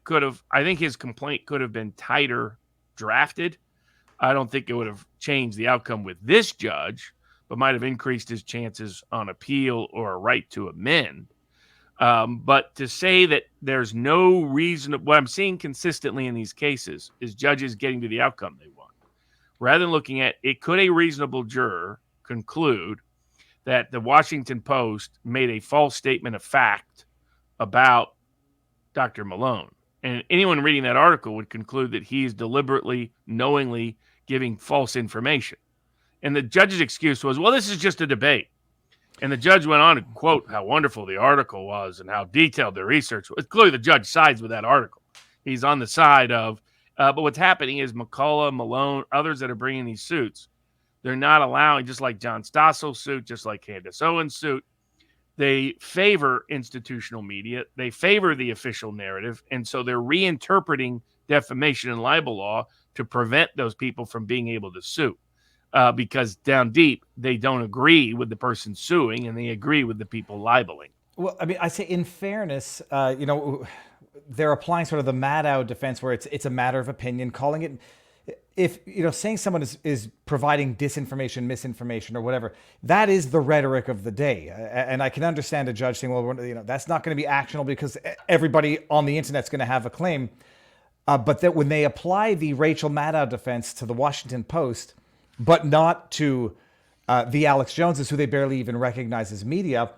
I think his complaint could have been tighter drafted. I don't think it would have changed the outcome with this judge, but might have increased his chances on appeal or a right to amend. But to say that there's no reason, what I'm seeing consistently in these cases is judges getting to the outcome they want. Rather than looking at it, could a reasonable juror conclude that the Washington Post made a false statement of fact about Dr. Malone? And anyone reading that article would conclude that he is deliberately, knowingly giving false information. And the judge's excuse was, well, this is just a debate. And the judge went on to quote how wonderful the article was and how detailed the research was. Clearly, the judge sides with that article. He's on the side of, but what's happening is McCullough, Malone, others that are bringing these suits, they're not allowing, just like John Stossel's suit, just like Candace Owens' suit, they favor institutional media. They favor the official narrative. And so they're reinterpreting defamation and libel law to prevent those people from being able to sue. because down deep, they don't agree with the person suing and they agree with the people libeling. Well, I mean, I say in fairness, they're applying sort of the Maddow defense where it's a matter of opinion, calling it, if, saying someone is providing disinformation, misinformation, or whatever, that is the rhetoric of the day. And I can understand a judge saying, well, that's not going to be actionable because everybody on the internet's going to have a claim. But that when they apply the Rachel Maddow defense to the Washington Post, but not to the Alex Joneses, who they barely even recognize as media,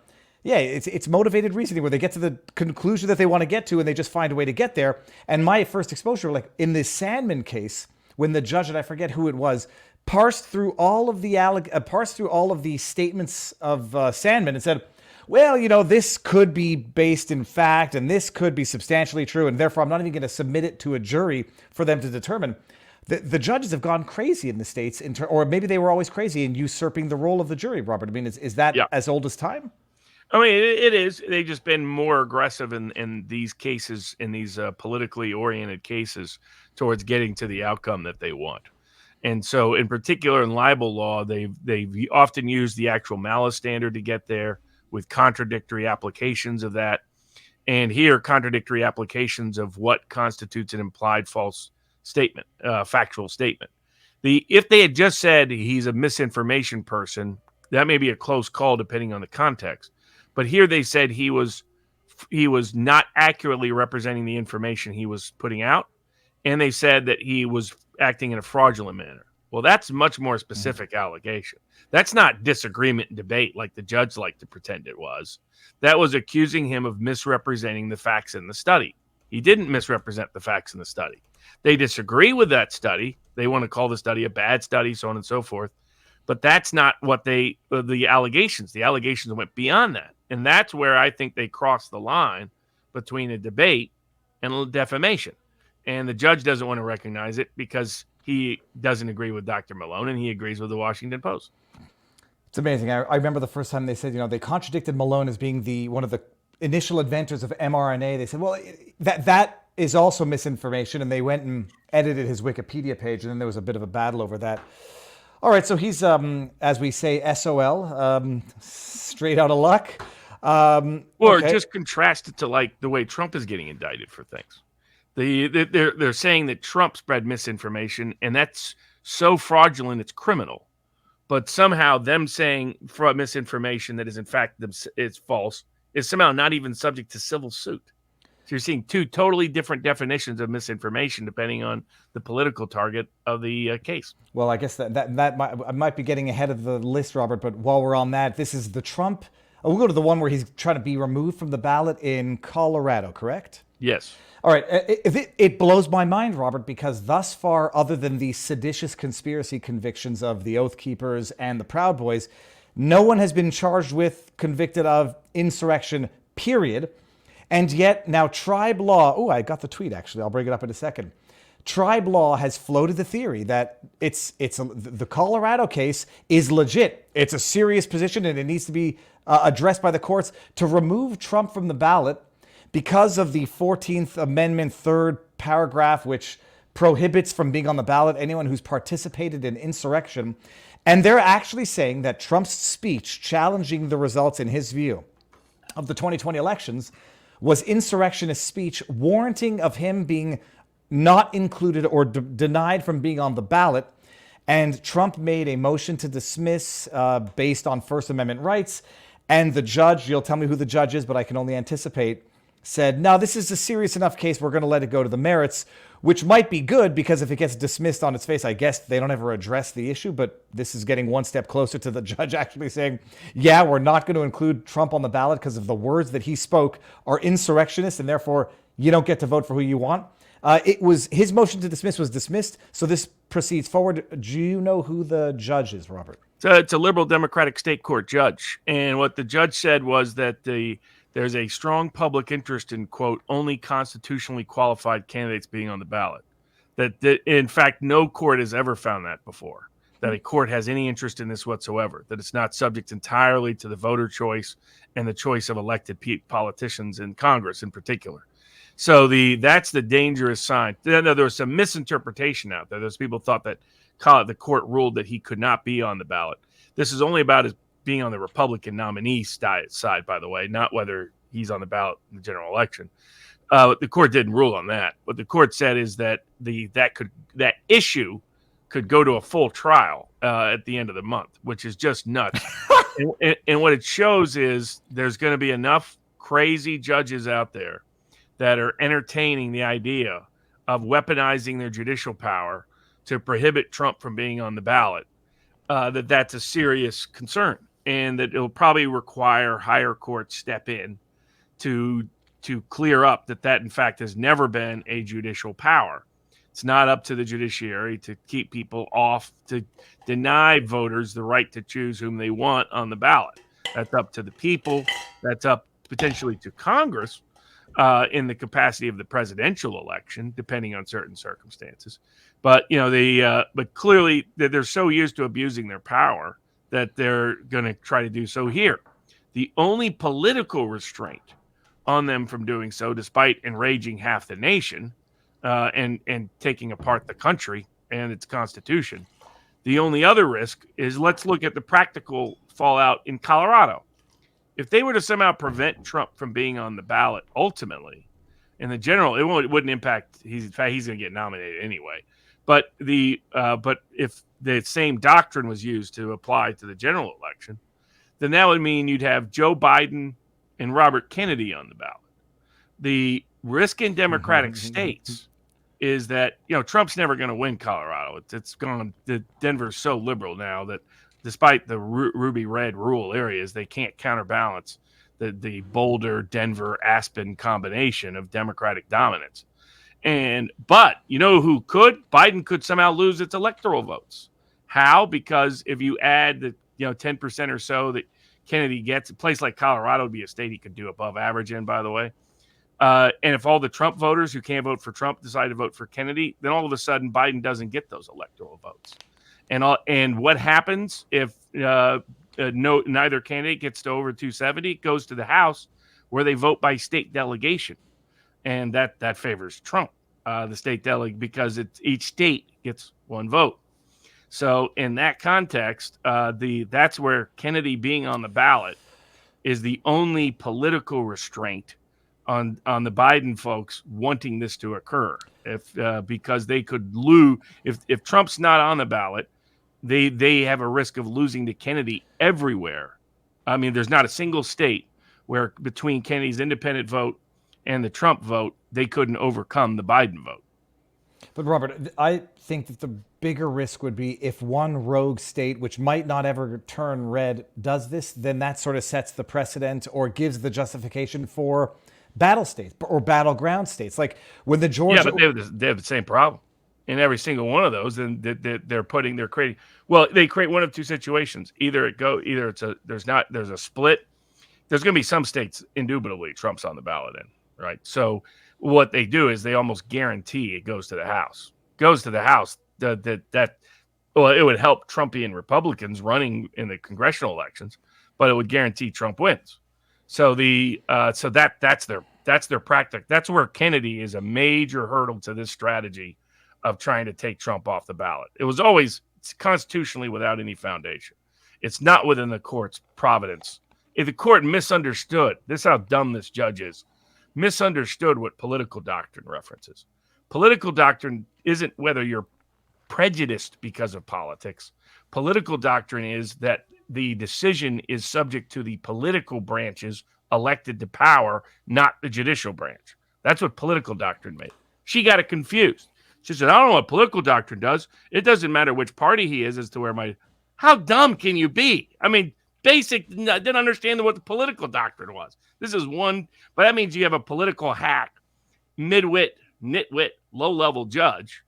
yeah, it's motivated reasoning where they get to the conclusion that they want to get to and they just find a way to get there. And my first exposure, like in the Sandman case, when the judge, and I forget who it was, parsed through all of the statements of Sandman and said, well, this could be based in fact, and this could be substantially true, and therefore I'm not even going to submit it to a jury for them to determine. The judges have gone crazy in the States, or maybe they were always crazy in usurping the role of the jury, Robert. I mean, is that as old as time? I mean, it is. They've just been more aggressive in these cases, in these politically oriented cases, towards getting to the outcome that they want. And so, in particular, in libel law, they've often used the actual malice standard to get there, with contradictory applications of that. And here, contradictory applications of what constitutes an implied false statement, factual statement. If they had just said he's a misinformation person, that may be a close call depending on the context. But here they said he was not accurately representing the information he was putting out, and they said that he was acting in a fraudulent manner. Well, that's a much more specific allegation. That's not disagreement and debate like the judge liked to pretend it was. That was accusing him of misrepresenting the facts in the study. He didn't misrepresent the facts in the study. They disagree with that study. They want to call the study a bad study, so on and so forth. But that's not what the allegations. The allegations went beyond that. And that's where I think they crossed the line between a debate and defamation. And the judge doesn't want to recognize it because he doesn't agree with Dr. Malone and he agrees with the Washington Post. It's amazing. I remember the first time they said, they contradicted Malone as being one of the initial inventors of mRNA. They said, well, that is also misinformation. And they went and edited his Wikipedia page. And then there was a bit of a battle over that. All right. So he's, as we say, SOL, straight out of luck. Or just contrast it to like the way Trump is getting indicted for things. They're saying that Trump spread misinformation, and that's so fraudulent it's criminal. But somehow them saying misinformation that is in fact it's false is somehow not even subject to civil suit. So you're seeing two totally different definitions of misinformation depending on the political target of the case. Well, I guess I might be getting ahead of the list, Robert. But while we're on that, this is the Trump. We'll go to the one where he's trying to be removed from the ballot in Colorado, correct? Yes. All right. It blows my mind, Robert, because thus far, other than the seditious conspiracy convictions of the Oath Keepers and the Proud Boys, no one has been charged with, convicted of insurrection, period. And yet now tribe law, I got the tweet actually, I'll bring it up in a second. Tribe law has floated the theory that the Colorado case is legit. It's a serious position and it needs to be addressed by the courts to remove Trump from the ballot because of the 14th Amendment, third paragraph, which prohibits from being on the ballot anyone who's participated in insurrection. And they're actually saying that Trump's speech challenging the results, in his view, of the 2020 elections was insurrectionist speech, warranting of him being not included or denied from being on the ballot. And Trump made a motion to dismiss based on First Amendment rights. And the judge, you'll tell me who the judge is, but I can only anticipate, said, no, this is a serious enough case. We're going to let it go to the merits, which might be good because if it gets dismissed on its face, I guess they don't ever address the issue. But this is getting one step closer to the judge actually saying, yeah, we're not going to include Trump on the ballot because of the words that he spoke are insurrectionist and therefore you don't get to vote for who you want. His motion to dismiss was dismissed. So this proceeds forward. Do you know who the judge is, Robert? So it's a liberal Democratic state court judge. And what the judge said was that there's a strong public interest in, quote, only constitutionally qualified candidates being on the ballot. That in fact, no court has ever found that before, that a court has any interest in this whatsoever, that it's not subject entirely to the voter choice and the choice of elected politicians in Congress in particular. So that's the dangerous sign. There was some misinterpretation out there. Those people thought that the court ruled that he could not be on the ballot. This is only about his being on the Republican nominee side, by the way, not whether he's on the ballot in the general election. The court didn't rule on that. What the court said is that that issue could go to a full trial at the end of the month, which is just nuts. and what it shows is there's going to be enough crazy judges out there that are entertaining the idea of weaponizing their judicial power to prohibit Trump from being on the ballot, that's a serious concern, and that it'll probably require higher courts step in to clear up that in fact has never been a judicial power. It's not up to the judiciary to keep people off, to deny voters the right to choose whom they want on the ballot. That's up to the people. That's up potentially to Congress in the capacity of the presidential election, depending on certain circumstances. But but clearly they're so used to abusing their power that they're going to try to do so here. The only political restraint on them from doing so, despite enraging half the nation and taking apart the country and its constitution, the only other risk is, let's look at the practical fallout in Colorado. If they were to somehow prevent Trump from being on the ballot ultimately, in the general, it wouldn't impact. He's going to get nominated anyway. But if the same doctrine was used to apply to the general election, then that would mean you'd have Joe Biden and Robert Kennedy on the ballot. The risk in Democratic states is that Trump's never going to win Colorado. It's gone. Denver's so liberal now that despite the ruby red rural areas, they can't counterbalance the Boulder, Denver, Aspen combination of Democratic dominance. But who could? Biden could somehow lose its electoral votes. How? Because if you add the 10% or so that Kennedy gets, a place like Colorado would be a state he could do above average in, by the way. And if all the Trump voters who can't vote for Trump decide to vote for Kennedy, then all of a sudden Biden doesn't get those electoral votes. And what happens if neither candidate gets to over 270? It goes to the House, where they vote by state delegation, and that favors Trump, the state delegate, because each state gets one vote. So in that context, that's where Kennedy being on the ballot is the only political restraint on the Biden folks wanting this to occur. Because they could lose if Trump's not on the ballot, they have a risk of losing to Kennedy everywhere. I mean, there's not a single state where between Kennedy's independent vote and the Trump vote, they couldn't overcome the Biden vote. But Robert, I think that the bigger risk would be if one rogue state, which might not ever turn red, does this, then that sort of sets the precedent or gives the justification for battle states or battleground states. Like when the Georgia... Yeah, but they have the same problem. In every single one of those, then they're creating... Well, they create one of two situations. Either there's a split. There's going to be some states, indubitably, Trump's on the ballot in, right? So what they do is they almost guarantee it goes to the House. Well, it would help Trumpian Republicans running in the congressional elections, but it would guarantee Trump wins. So that's their practice. That's where Kennedy is a major hurdle to this strategy of trying to take Trump off the ballot. It was always constitutionally without any foundation. It's not within the court's providence. If the court misunderstood, this is how dumb this judge is, misunderstood what political doctrine references. Political doctrine isn't whether you're prejudiced because of politics. Political doctrine is that the decision is subject to the political branches elected to power, not the judicial branch. That's what political doctrine made. She got it confused. She said, I don't know what political doctrine does. It doesn't matter which party he is as to where my... How dumb can you be? I mean, didn't understand what the political doctrine was. This is one... But that means you have a political hack, nitwit, low-level judge,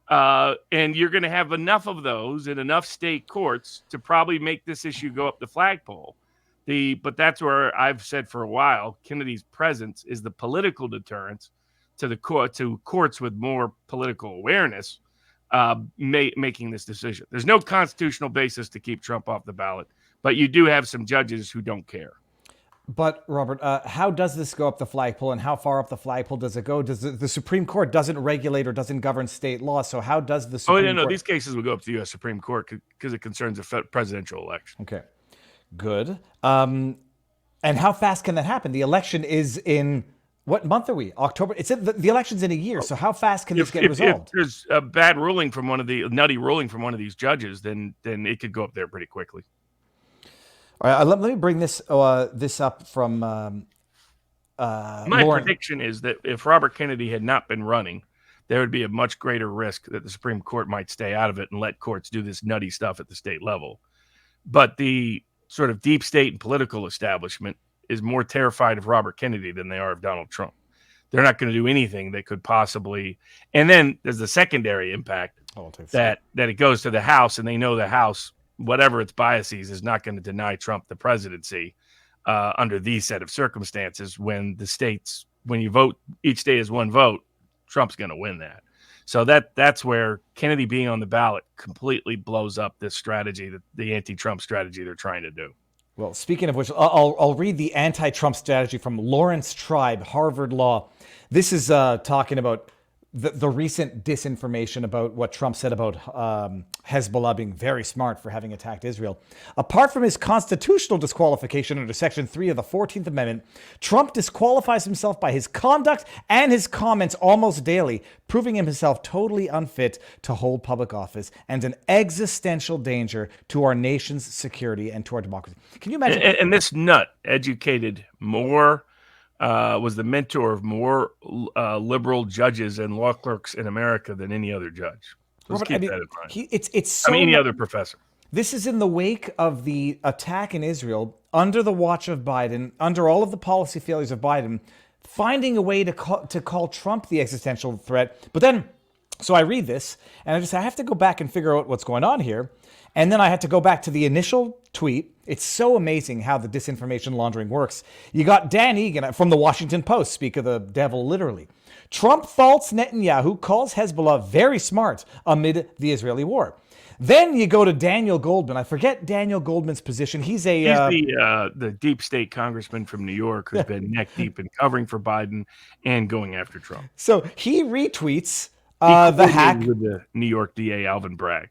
and you're going to have enough of those in enough state courts to probably make this issue go up the flagpole. But that's where I've said for a while, Kennedy's presence is the political deterrence to courts with more political awareness making this decision. There's no constitutional basis to keep Trump off the ballot, but you do have some judges who don't care. But Robert, how does this go up the flagpole, and how far up the flagpole does it go? Does the Supreme Court doesn't regulate or doesn't govern state law? So how does the Oh, yeah, Supreme no, Court? these cases will go up to the U.S. Supreme Court because it concerns a presidential election. Okay, good. And how fast can that happen? The election is in what month are we? October. It's the election's in a year. So how fast can this get If resolved? there's a bad ruling from nutty ruling from one of these judges, then it could go up there pretty quickly. All right, let me bring this up from My Lauren. prediction is that if Robert Kennedy had not been running, there would be a much greater risk that the Supreme Court might stay out of it and let courts do this nutty stuff at the state level. But the sort of deep state and political establishment is more terrified of Robert Kennedy than they are of Donald Trump. They're not going to do anything that could possibly. And then there's the secondary impact that it goes to the House, and they know the House, whatever its biases, is not going to deny Trump the presidency under these set of circumstances. When you vote, each state is one vote, Trump's going to win that. So that's where Kennedy being on the ballot completely blows up this strategy, the anti-Trump strategy they're trying to do. Well, speaking of which, I'll read the anti-Trump strategy from Lawrence Tribe, Harvard Law. This is talking about the recent disinformation about what Trump said about Hezbollah being very smart for having attacked Israel. Apart from his constitutional disqualification under Section 3 of the 14th Amendment, Trump disqualifies himself by his conduct and his comments almost daily, proving himself totally unfit to hold public office and an existential danger to our nation's security and to our democracy. Can you imagine? And this nut educated more, was the mentor of more liberal judges and law clerks in America than any other judge. So let's keep that in mind. It's so, any other professor. This is in the wake of the attack in Israel, under the watch of Biden, under all of the policy failures of Biden, finding a way to call Trump the existential threat. But then, so I read this, and I have to go back and figure out what's going on here. And then I had to go back to the initial tweet. It's so amazing how the disinformation laundering works. You got Dan Egan from the Washington Post, speak of the devil literally. Trump faults Netanyahu, calls Hezbollah very smart amid the Israeli war. Then you go to Daniel Goldman. I forget Daniel Goldman's position. He's the deep state congressman from New York who's been neck deep in covering for Biden and going after Trump. So he retweets the hack with the New York DA Alvin Bragg.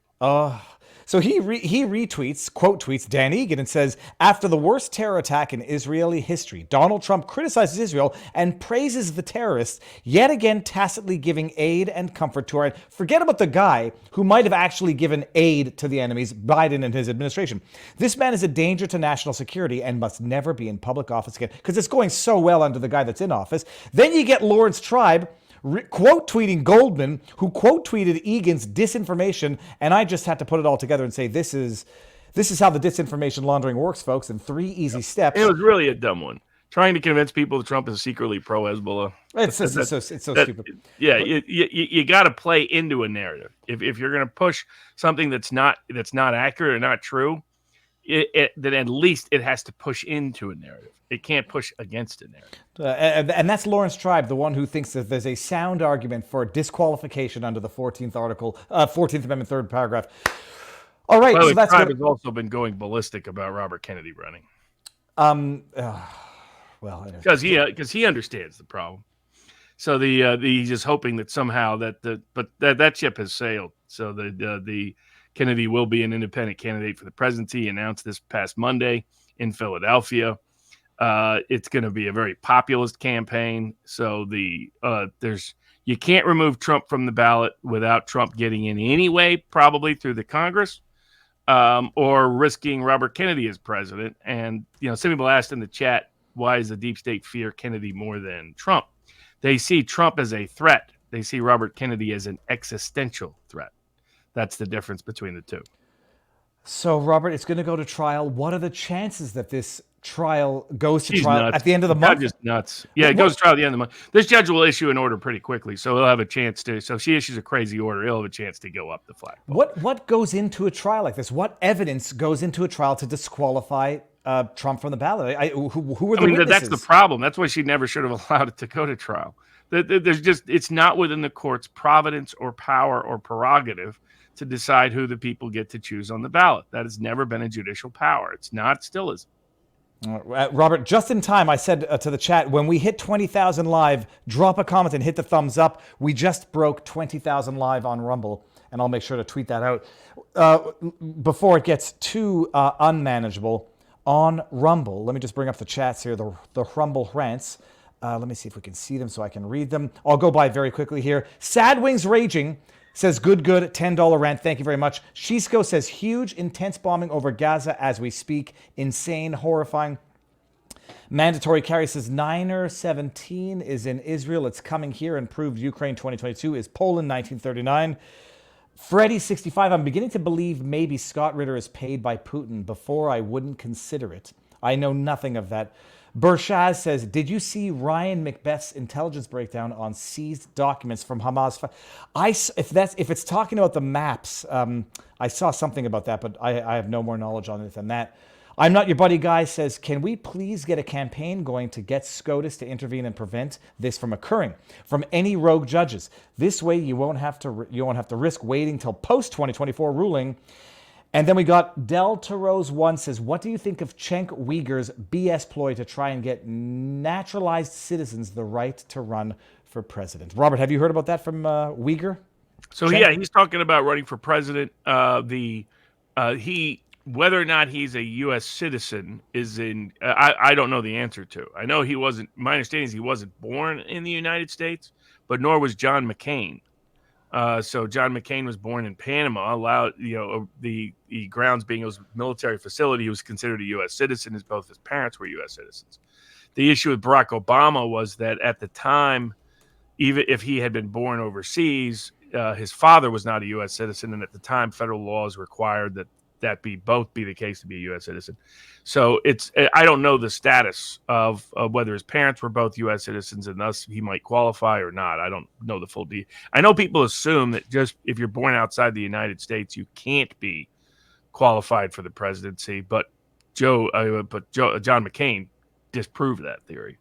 So he retweets, quote tweets Dan Egan and says, after the worst terror attack in Israeli history, Donald Trump criticizes Israel and praises the terrorists, yet again tacitly giving aid and comfort to our... Forget about the guy who might have actually given aid to the enemies, Biden and his administration. This man is a danger to national security and must never be in public office again, because it's going so well under the guy that's in office. Then you get Lawrence Tribe quote tweeting Goldman, who quote tweeted Egan's disinformation, and I just had to put it all together and say this is how the disinformation laundering works, folks, in 3 easy steps. It was really a dumb one, trying to convince people that Trump is secretly pro Hezbollah. It's so stupid. Yeah, you got to play into a narrative. If you're going to push something that's not accurate or not true, then at least it has to push into a narrative. It can't push against a narrative. And that's Lawrence Tribe, the one who thinks that there's a sound argument for disqualification under the 14th Amendment, third paragraph. All right, so that's Tribe has also been going ballistic about Robert Kennedy running. Because he understands the problem. So he's just hoping that somehow that ship has sailed. So the Kennedy will be an independent candidate for the presidency. He announced this past Monday in Philadelphia. It's going to be a very populist campaign. So you can't remove Trump from the ballot without Trump getting in anyway, probably through the Congress, or risking Robert Kennedy as president. And some people asked in the chat, why does the deep state fear Kennedy more than Trump? They see Trump as a threat. They see Robert Kennedy as an existential threat. That's the difference between the two. So, Robert, it's going to go to trial. What are the chances that this trial goes to trial nuts. at the end of the month? Judge is nuts. Yeah, it goes to trial at the end of the month. This judge will issue an order pretty quickly, so he'll have a chance to. So if she issues a crazy order, he'll have a chance to go up the flagpole. What goes into a trial like this? What evidence goes into a trial to disqualify Trump from the ballot? Who are the witnesses? That's the problem. That's why she never should have allowed it to go to trial. It's not within the court's providence or power or prerogative to decide who the people get to choose on the ballot. That has never been a judicial power. It's not, still isn't. Robert, just in time, I said to the chat, when we hit 20,000 live, drop a comment and hit the thumbs up. We just broke 20,000 live on Rumble, and I'll make sure to tweet that out. Before it gets too unmanageable, on Rumble, let me just bring up the chats here, the Rumble rants. Let me see if we can see them so I can read them. I'll go by very quickly here. Sad Wings Raging says, good, $10 rant. Thank you very much. Shisco says, huge, intense bombing over Gaza as we speak. Insane, horrifying. Mandatory carry says, Niner 17 is in Israel. It's coming here and proved Ukraine 2022 is Poland 1939. Freddy 65, I'm beginning to believe maybe Scott Ritter is paid by Putin. Before, I wouldn't consider it. I know nothing of that. Burshaz says, did you see Ryan Macbeth's intelligence breakdown on seized documents from Hamas? If it's talking about the maps, I saw something about that, but I have no more knowledge on it than that. I'm Not Your Buddy Guy says, can we please get a campaign going to get SCOTUS to intervene and prevent this from occurring from any rogue judges? This way you won't have to risk waiting till post-2024 ruling. And then we got Delta Rose 1 says, what do you think of Cenk Uyghur's BS ploy to try and get naturalized citizens the right to run for president? Robert, have you heard about that from Uyghur? So Cenk? yeah, he's talking about running for president. Whether or not he's a U.S. citizen is I don't know the answer to. I know he wasn't. My understanding is he wasn't born in the United States, but nor was John McCain. So John McCain was born in Panama. Allowed, the grounds being it was a military facility, he was considered a U.S. citizen, as both his parents were U.S. citizens. The issue with Barack Obama was that at the time, even if he had been born overseas, his father was not a U.S. citizen, and at the time, federal laws required that both be the case to be a U.S. citizen. So I don't know the status of whether his parents were both U.S. citizens and thus he might qualify or not. I don't know the full deal. I know people assume that just if you're born outside the United States, you can't be qualified for the presidency. But John McCain disproved that theory.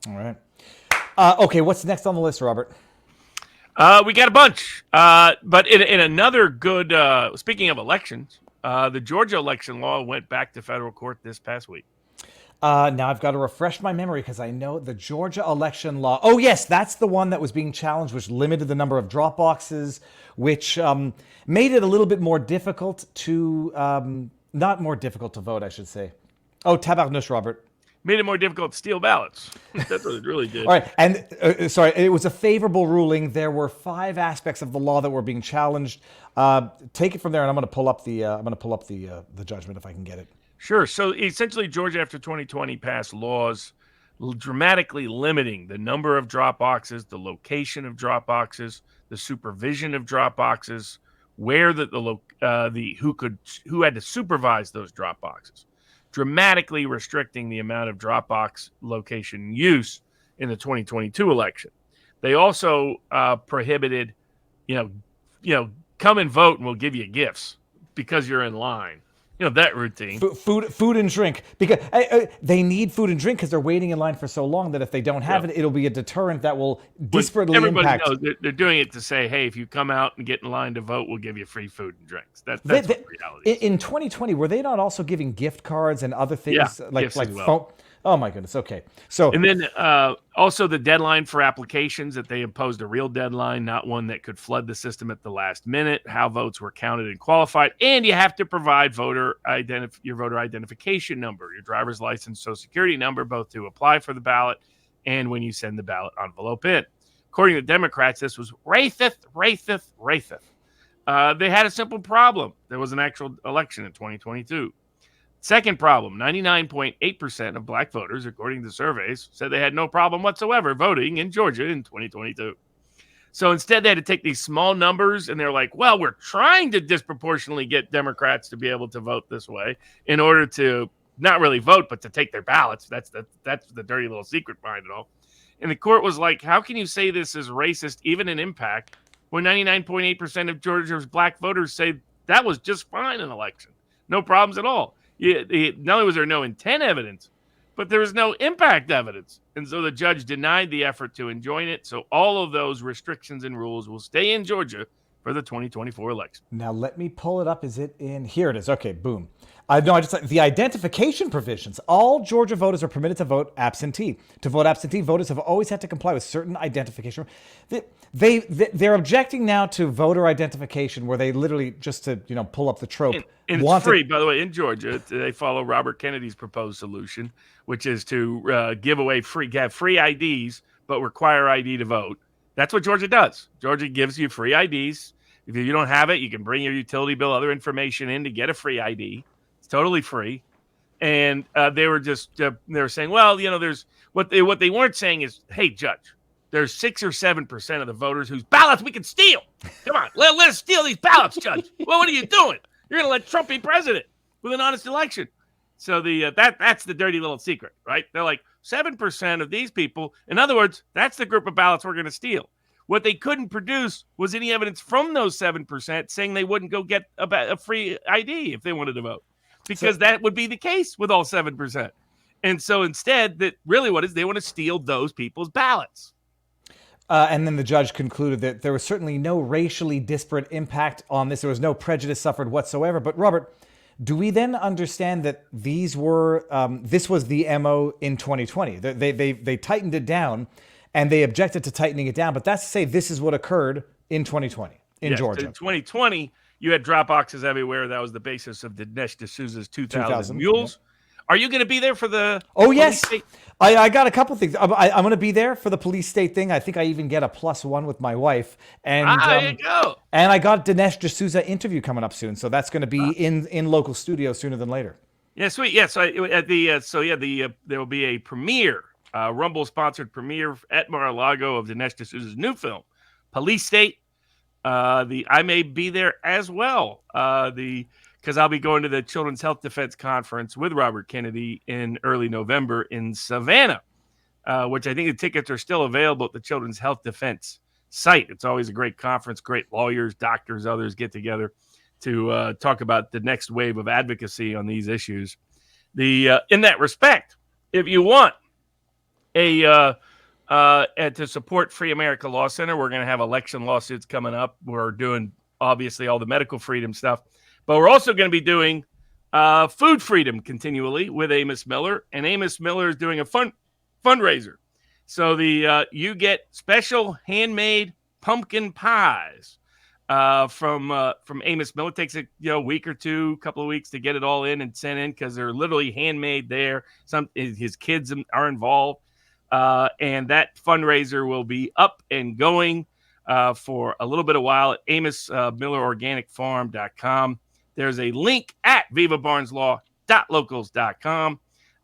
All right. Okay, what's next on the list, Robert? We got a bunch. But in another good, speaking of elections, the Georgia election law went back to federal court this past week. Now I've got to refresh my memory because I know the Georgia election law. Oh, yes, that's the one that was being challenged, which limited the number of drop boxes, which made it a little bit more difficult to, not more difficult to vote, I should say. Oh, tabarnouche, Robert. Made it more difficult to steal ballots. That's what it really did. All right, and sorry, it was a favorable ruling. There were 5 aspects of the law that were being challenged. Take it from there, and I'm going to pull up the judgment if I can get it. Sure. So essentially, Georgia after 2020 passed laws dramatically limiting the number of drop boxes, the location of drop boxes, the supervision of drop boxes, where who had to supervise those drop boxes, dramatically restricting the amount of Dropbox location use in the 2022 election. They also prohibited, come and vote and we'll give you gifts because you're in line. That routine. Food and drink, because they need food and drink because they're waiting in line for so long that if they don't have it, it'll be a deterrent that will disparately impact. Everybody knows they're doing it to say, hey, if you come out and get in line to vote, we'll give you free food and drinks. That's what reality is. In 2020, were they not also giving gift cards and other things like phone? Oh my goodness. Okay. So and then also the deadline for applications, that they imposed a real deadline, not one that could flood the system at the last minute. How votes were counted and qualified, and you have to provide your voter identification number, your driver's license, social security number, both to apply for the ballot and when you send the ballot envelope in. According to Democrats, this was racist. They had a simple problem. There was an actual election in 2022. Second problem, 99.8% of black voters, according to surveys, said they had no problem whatsoever voting in Georgia in 2022. So instead, they had to take these small numbers, and they're like, well, we're trying to disproportionately get Democrats to be able to vote this way in order to not really vote, but to take their ballots. That's the dirty little secret behind it all. And the court was like, how can you say this is racist, even in impact, when 99.8% of Georgia's black voters say that was just fine in election? No problems at all. Not only was there no intent evidence, but there was no impact evidence. And so the judge denied the effort to enjoin it. So all of those restrictions and rules will stay in Georgia for the 2024 election. Now let me pull it up. Is it in? Here it is. Okay, boom. No, I just the identification provisions. All Georgia voters are permitted to vote absentee. To vote absentee, voters have always had to comply with certain identification. They're objecting now to voter identification, where they literally just to pull up the trope. And it's free, by the way, in Georgia. They follow Robert Kennedy's proposed solution, which is to give away free IDs, but require ID to vote. That's what Georgia does. Georgia gives you free IDs. If you don't have it, you can bring your utility bill, other information in to get a free ID. It's totally free. And they were saying, well, there's what they weren't saying is, hey, Judge, there's 6 or 7% of the voters whose ballots we can steal. Come on, let us steal these ballots, Judge. Well, what are you doing? You're going to let Trump be president with an honest election. So that's the dirty little secret, right? They're like 7% of these people. In other words, that's the group of ballots we're going to steal. What they couldn't produce was any evidence from those 7% saying they wouldn't go get a free ID if they wanted to vote, because that would be the case with all 7%. And so instead, that really what is they want to steal those people's ballots. And then the judge concluded that there was certainly no racially disparate impact on this. There was no prejudice suffered whatsoever. But Robert, do we then understand that this was the MO in 2020? They tightened it down, and they objected to tightening it down. But that's to say this is what occurred in 2020 in Georgia. In 2020, you had drop boxes everywhere. That was the basis of Dinesh D'Souza's 2,000 Mules. Yeah. Are you going to be there for the? Oh, yes. I got a couple things. I'm going to be there for the police state thing. I think I even get a +1 with my wife. And there you go. And I got Dinesh D'Souza interview coming up soon, so that's going to be in local studio sooner than later. Yeah, sweet. Yeah, so there will be a premiere, Rumble sponsored premiere at Mar-a-Lago of Dinesh D'Souza's new film, Police State. I may be there as well. Because I'll be going to the Children's Health Defense Conference with Robert Kennedy in early November in Savannah, which I think the tickets are still available at the Children's Health Defense site. It's always a great conference. Great lawyers, doctors, others get together to talk about the next wave of advocacy on these issues. In that respect, if you want to support Free America Law Center, we're going to have election lawsuits coming up. We're doing, obviously, all the medical freedom stuff. But we're also going to be doing food freedom continually with Amos Miller. And Amos Miller is doing a fundraiser. So you get special handmade pumpkin pies from Amos Miller. It takes a week or two, couple of weeks to get it all in and sent in because they're literally handmade there. His kids are involved. And that fundraiser will be up and going for a little bit of while at AmosMillerOrganicFarm.com. There's a link at vivabarneslaw.locals.com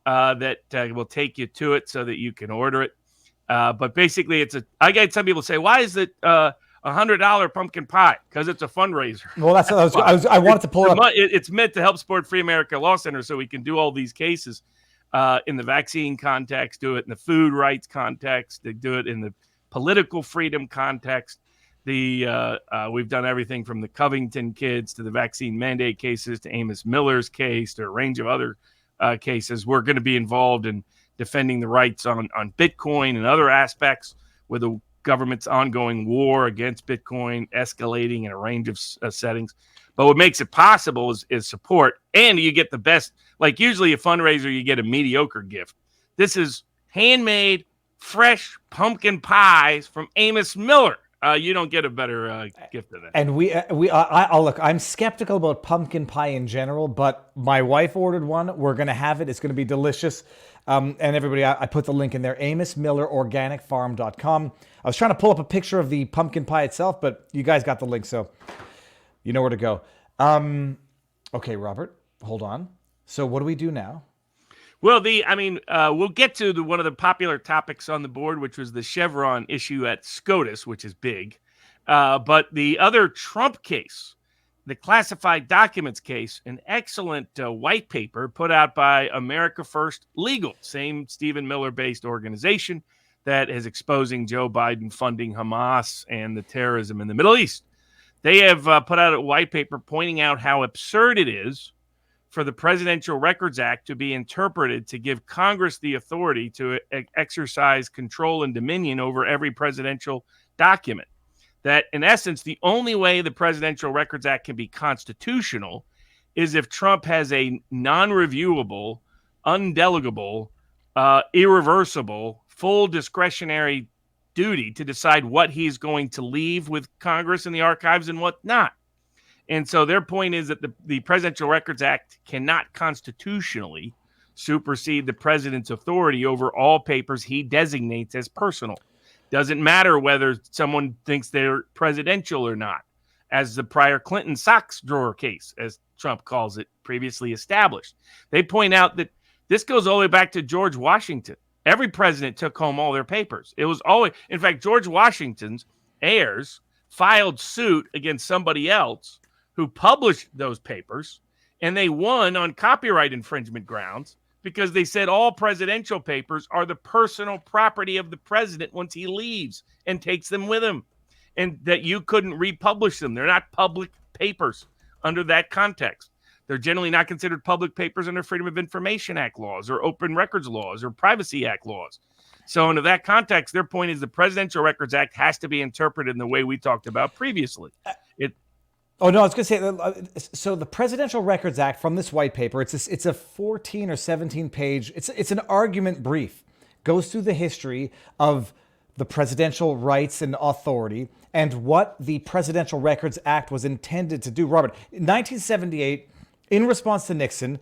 that will take you to it so that you can order it. But basically, I get some people say, why is it $100 pumpkin pie? Because it's a fundraiser. Well, that's what I wanted to pull it up. It's meant to help support Free America Law Center so we can do all these cases in the vaccine context, do it in the food rights context, they do it in the political freedom context. We've done everything from the Covington kids to the vaccine mandate cases to Amos Miller's case to a range of other cases. We're going to be involved in defending the rights on Bitcoin and other aspects with the government's ongoing war against Bitcoin escalating in a range of settings. But what makes it possible is support, and you get the best. Like usually a fundraiser, you get a mediocre gift. This is handmade, fresh pumpkin pies from Amos Miller. You don't get a better gift than that. And look, I'm skeptical about pumpkin pie in general, but my wife ordered one. We're going to have it. It's going to be delicious. And everybody, I put the link in there, AmosMillerOrganicFarm.com. I was trying to pull up a picture of the pumpkin pie itself, but you guys got the link, so you know where to go. Okay, Robert, hold on. So what do we do now? Well, we'll get to one of the popular topics on the board, which was the Chevron issue at SCOTUS, which is big. But the other Trump case, the classified documents case, an excellent white paper put out by America First Legal, same Stephen Miller-based organization that is exposing Joe Biden funding Hamas and the terrorism in the Middle East. They have put out a white paper pointing out how absurd it is for the Presidential Records Act to be interpreted to give Congress the authority to exercise control and dominion over every presidential document. That, in essence, the only way the Presidential Records Act can be constitutional is if Trump has a non-reviewable, undelegable, irreversible, full discretionary duty to decide what he's going to leave with Congress and the archives and what not. And so their point is that the Presidential Records Act cannot constitutionally supersede the president's authority over all papers he designates as personal. Doesn't matter whether someone thinks they're presidential or not, as the prior Clinton socks drawer case, as Trump calls it, previously established. They point out that this goes all the way back to George Washington. Every president took home all their papers. It was always, in fact, George Washington's heirs filed suit against somebody else who published those papers, and they won on copyright infringement grounds because they said all presidential papers are the personal property of the president once he leaves and takes them with him, and that you couldn't republish them. They're not public papers under that context. They're generally not considered public papers under Freedom of Information Act laws or Open Records laws or Privacy Act laws. So under that context, their point is the Presidential Records Act has to be interpreted in the way we talked about previously. Oh, no, I was going to say, so the Presidential Records Act from this white paper, it's a 14 or 17 page, it's an argument brief, goes through the history of the presidential rights and authority and what the Presidential Records Act was intended to do. Robert, in 1978, in response to Nixon,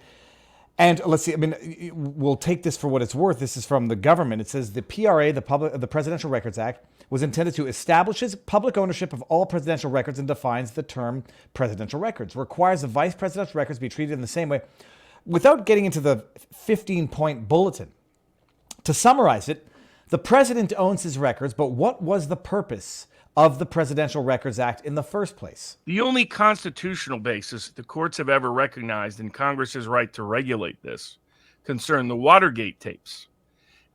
and let's see, I mean, we'll take this for what it's worth. This is from the government. It says the PRA, the Presidential Records Act, was intended to establish public ownership of all presidential records and defines the term presidential records, requires the vice presidential records be treated in the same way. Without getting into the 15-point bulletin, to summarize it, the president owns his records, but what was the purpose of the Presidential Records Act in the first place? The only constitutional basis the courts have ever recognized in Congress's right to regulate this concerned the Watergate tapes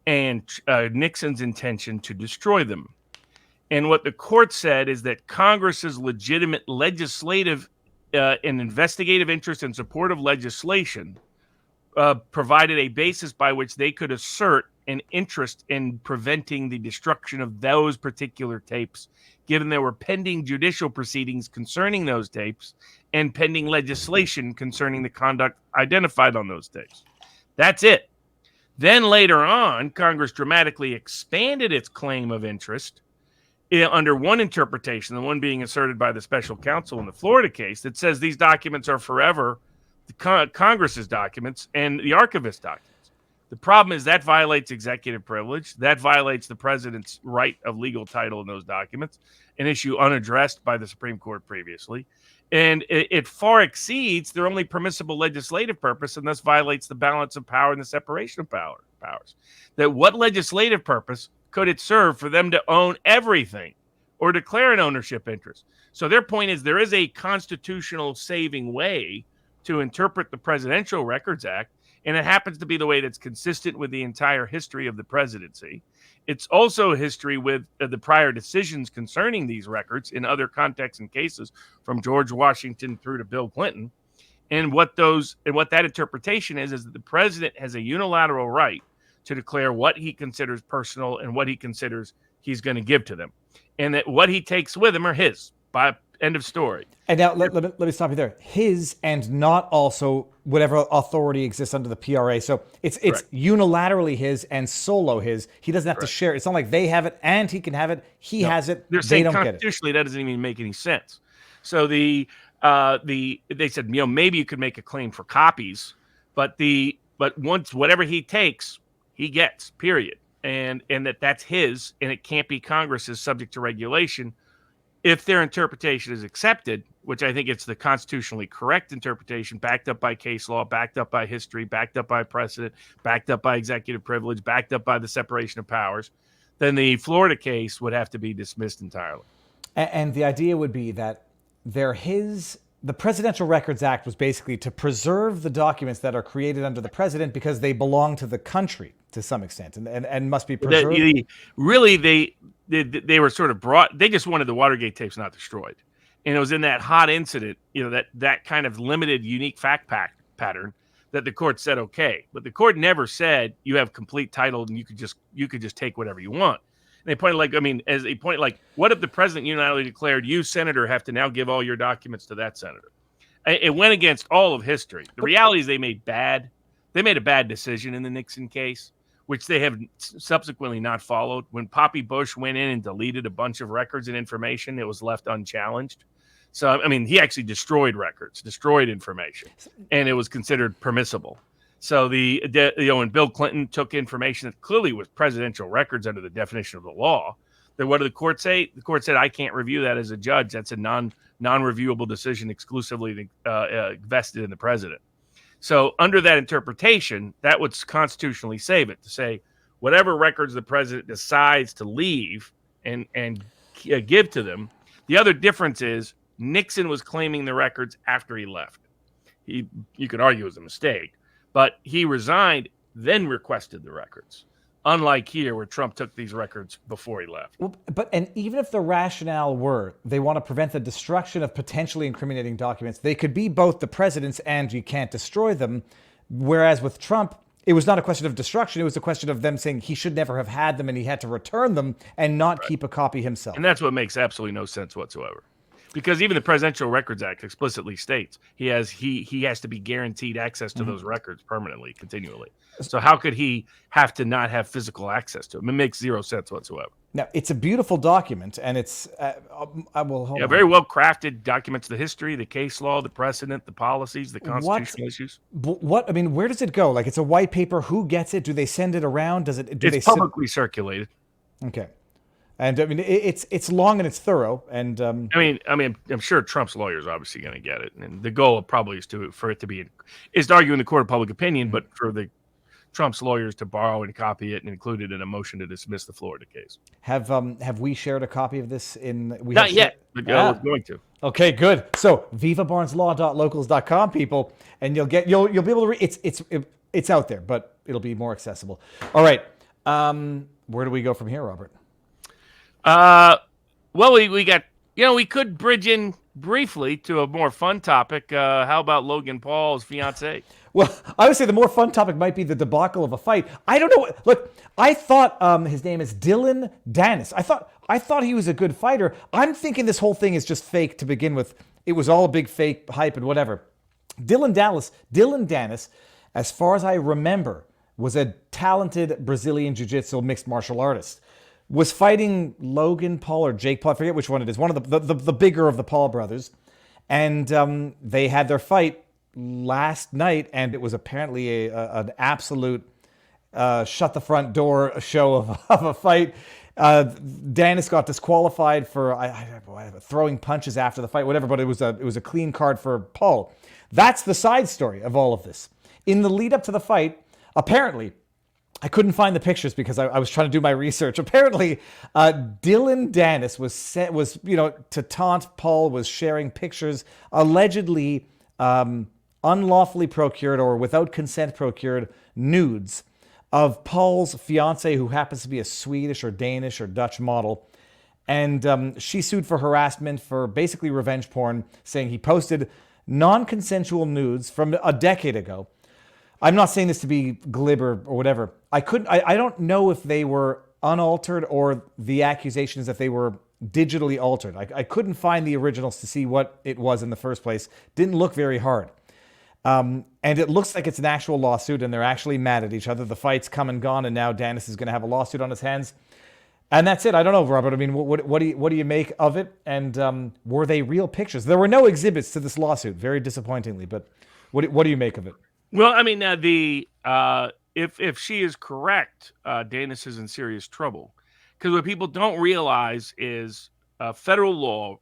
and Nixon's intention to destroy them. And what the court said is that Congress's legitimate legislative and investigative interest in support of legislation provided a basis by which they could assert an interest in preventing the destruction of those particular tapes, given there were pending judicial proceedings concerning those tapes and pending legislation concerning the conduct identified on those tapes. That's it. Then later on, Congress dramatically expanded its claim of interest under one interpretation, the one being asserted by the special counsel in the Florida case, that says these documents are forever the Congress's documents and the archivist's documents. The problem is that violates executive privilege. That violates the president's right of legal title in those documents, an issue unaddressed by the Supreme Court previously. And it far exceeds their only permissible legislative purpose and thus violates the balance of power and the separation of powers. That what legislative purpose could it serve for them to own everything or declare an ownership interest? So their point is there is a constitutional saving way to interpret the Presidential Records Act, and it happens to be the way that's consistent with the entire history of the presidency. It's also a history with the prior decisions concerning these records in other contexts and cases, from George Washington through to Bill Clinton. And what that interpretation is that the president has a unilateral right to declare what he considers personal and what he considers he's going to give to them, and that what he takes with him are his. By end of story. And now let me stop you there. His and not also whatever authority exists under the PRA. So it's unilaterally his and solo his. He doesn't have to share. It's not like they have it and he can have it. He has it. They're saying don't constitutionally get it. That doesn't even make any sense. So they said, maybe you could make a claim for copies, but once whatever he takes, he gets, period. And that's his, and it can't be Congress's, subject to regulation. If their interpretation is accepted, which I think it's the constitutionally correct interpretation, backed up by case law, backed up by history, backed up by precedent, backed up by executive privilege, backed up by the separation of powers, then the Florida case would have to be dismissed entirely. And the idea would be that the Presidential Records Act was basically to preserve the documents that are created under the president because they belong to the country to some extent and must be preserved. They were sort of brought. They just wanted the Watergate tapes not destroyed, and it was in that hot incident, that kind of limited, unique fact pattern that the court said okay. But the court never said you have complete title and you could just take whatever you want. And they pointed what if the president unilaterally declared you, senator, have to now give all your documents to that senator? It went against all of history. The reality is they made a bad decision in the Nixon case, which they have subsequently not followed. When Poppy Bush went in and deleted a bunch of records and information, it was left unchallenged. So, I mean, he actually destroyed records, destroyed information, and it was considered permissible. So when Bill Clinton took information that clearly was presidential records under the definition of the law, then what did the court say? The court said, I can't review that as a judge. That's a non-reviewable decision exclusively vested in the president. So under that interpretation, that would constitutionally save it, to say whatever records the president decides to leave and give to them. The other difference is Nixon was claiming the records after he left. You could argue it was a mistake, but he resigned, then requested the records. Unlike here, where Trump took these records before he left. Well, and even if the rationale were they want to prevent the destruction of potentially incriminating documents, they could be both the president's and you can't destroy them. Whereas with Trump, it was not a question of destruction. It was a question of them saying he should never have had them and he had to return them and not keep a copy himself. And that's what makes absolutely no sense whatsoever. Because even the Presidential Records Act explicitly states he has to be guaranteed access to those records permanently, continually. So how could he have to not have physical access to them? It makes zero sense whatsoever. Now, it's a beautiful document, and it's hold on. Very well crafted, documents the history, the case law, the precedent, the policies, the constitutional issues. What I mean, where does it go? Like, it's a white paper. Who gets it? Do they send it around? It's publicly circulated. Okay. And I mean, it's long and it's thorough. And I mean, I'm sure Trump's lawyer is obviously going to get it, and the goal probably is to argue in the court of public opinion, but for the Trump's lawyers to borrow and copy it and include it in a motion to dismiss the Florida case. Have we shared a copy of this Not yet, but we're going to. Okay, good. So vivabarneslaw.locals.com, people, and you'll be able to read. It's out there, but it'll be more accessible. All right, where do we go from here, Robert? Well, we got, we could bridge in briefly to a more fun topic. How about Logan Paul's fiance? Well, I would say the more fun topic might be the debacle of a fight. I don't know. Look, I thought his name is Dylan Dennis. I thought he was a good fighter. I'm thinking this whole thing is just fake to begin with. It was all a big fake hype and whatever. Dylan Dennis, as far as I remember, was a talented Brazilian jiu-jitsu mixed martial artist. Was fighting Logan Paul or Jake Paul, I forget which one it is, one of the bigger of the Paul brothers. And they had their fight last night, and it was apparently an absolute shut the front door show of a fight. Dennis got disqualified for throwing punches after the fight, whatever, but it was a clean card for Paul. That's the side story of all of this. In the lead up to the fight, apparently, I couldn't find the pictures because I was trying to do my research. Apparently, Dylan Dennis was to taunt Paul, was sharing pictures, allegedly unlawfully procured or without consent procured nudes of Paul's fiance, who happens to be a Swedish or Danish or Dutch model. And she sued for harassment, for basically revenge porn, saying he posted non-consensual nudes from a decade ago. I'm not saying this to be glib or whatever. I don't know if they were unaltered or the accusation is that they were digitally altered. I couldn't find the originals to see what it was in the first place. Didn't look very hard. And it looks like it's an actual lawsuit and they're actually mad at each other. The fight's come and gone, and now Dennis is going to have a lawsuit on his hands. And that's it. I don't know, Robert. I mean, what do you make of it? And were they real pictures? There were no exhibits to this lawsuit, very disappointingly. But what do you make of it? Well, I mean, if she is correct, Dennis is in serious trouble, because what people don't realize is federal law.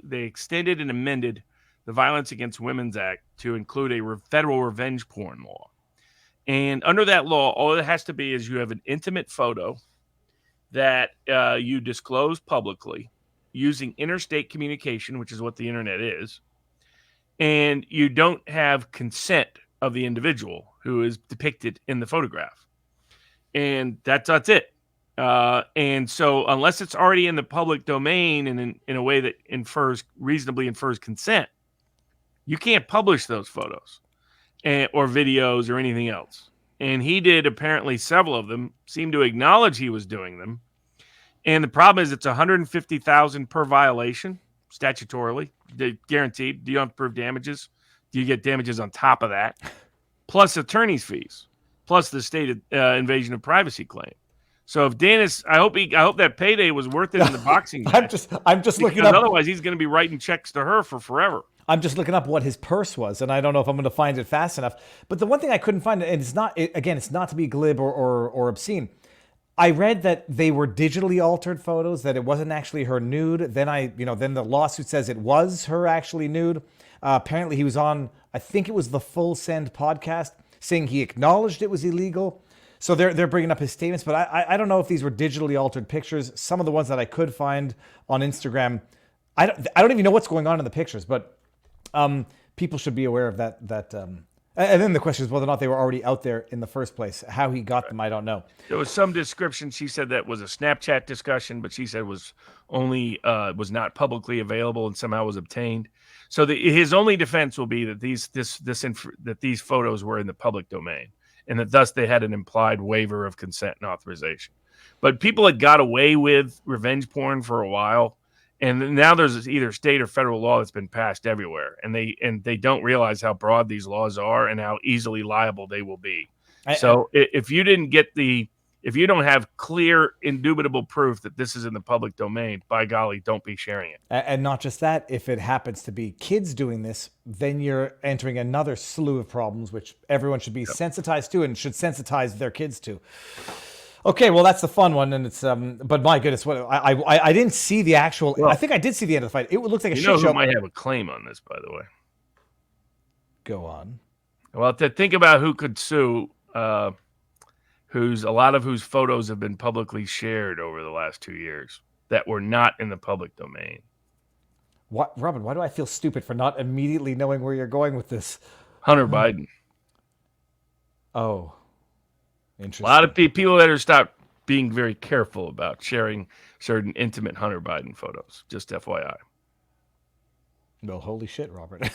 They extended and amended the Violence Against Women's Act to include a federal revenge porn law, and under that law, all it has to be is you have an intimate photo that you disclose publicly using interstate communication, which is what the internet is, and you don't have consent of the individual who is depicted in the photograph. And that's it. And so unless it's already in the public domain and in a way that reasonably infers consent, you can't publish those photos or videos or anything else. And he did apparently several of them, seemed to acknowledge he was doing them. And the problem is it's $150,000 per violation statutorily, guaranteed. Do you have to prove damages? Do you get damages on top of that? Plus attorney's fees, plus the state invasion of privacy claim. So if Dennis, I hope that payday was worth it in the boxing match. I'm just looking up. Otherwise, he's going to be writing checks to her for forever. I'm just looking up what his purse was, and I don't know if I'm going to find it fast enough. But the one thing I couldn't find, and it's not, it's not to be glib or obscene. I read that they were digitally altered photos, that it wasn't actually her nude. Then then the lawsuit says it was her actually nude. Apparently he was on, I think it was the Full Send podcast, saying he acknowledged it was illegal. So they're bringing up his statements, but I don't know if these were digitally altered pictures. Some of the ones that I could find on Instagram, I don't even know what's going on in the pictures, but people should be aware of that. And then the question is whether or not they were already out there in the first place. How he got them, I don't know. There was some description. She said that was a Snapchat discussion, but she said was only was not publicly available and somehow was obtained. So his only defense will be that these photos were in the public domain, and that thus they had an implied waiver of consent and authorization. But people had got away with revenge porn for a while. And now there's either state or federal law that's been passed everywhere, and they don't realize how broad these laws are and how easily liable they will be. If you don't have clear, indubitable proof that this is in the public domain, by golly, don't be sharing it. And not just that, if it happens to be kids doing this, then you're entering another slew of problems, which everyone should be sensitized to and should sensitize their kids to. Okay, well that's the fun one, and it's but my goodness, what I didn't see the actual. Well, I think I did see the end of the fight. It looks like a shit show. You know who might have a claim on this, by the way? Go on. Well, to think about who could sue, a lot of whose photos have been publicly shared over the last 2 years that were not in the public domain. What, Robin? Why do I feel stupid for not immediately knowing where you're going with this? Hunter Biden. Oh. Interesting. A lot of people better stop being very careful about sharing certain intimate Hunter Biden photos. Just FYI. Well, holy shit, Robert.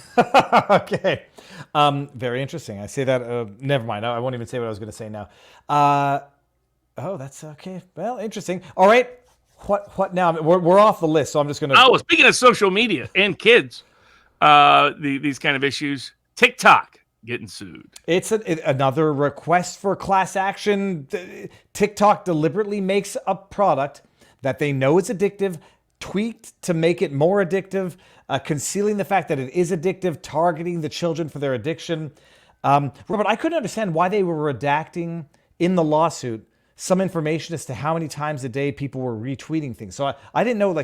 Okay. Very interesting. I say that. Never mind. I won't even say what I was going to say now. Oh, that's okay. Well, interesting. All right. What now? We're off the list, so I'm just going to. Oh, speaking of social media and kids, these kind of issues, TikTok getting sued. It's another request for class action. TikTok deliberately makes a product that they know is addictive, tweaked to make it more addictive, concealing the fact that it is addictive, targeting the children for their addiction. Robert, I couldn't understand why they were redacting in the lawsuit some information as to how many times a day people were retweeting things. So I didn't know,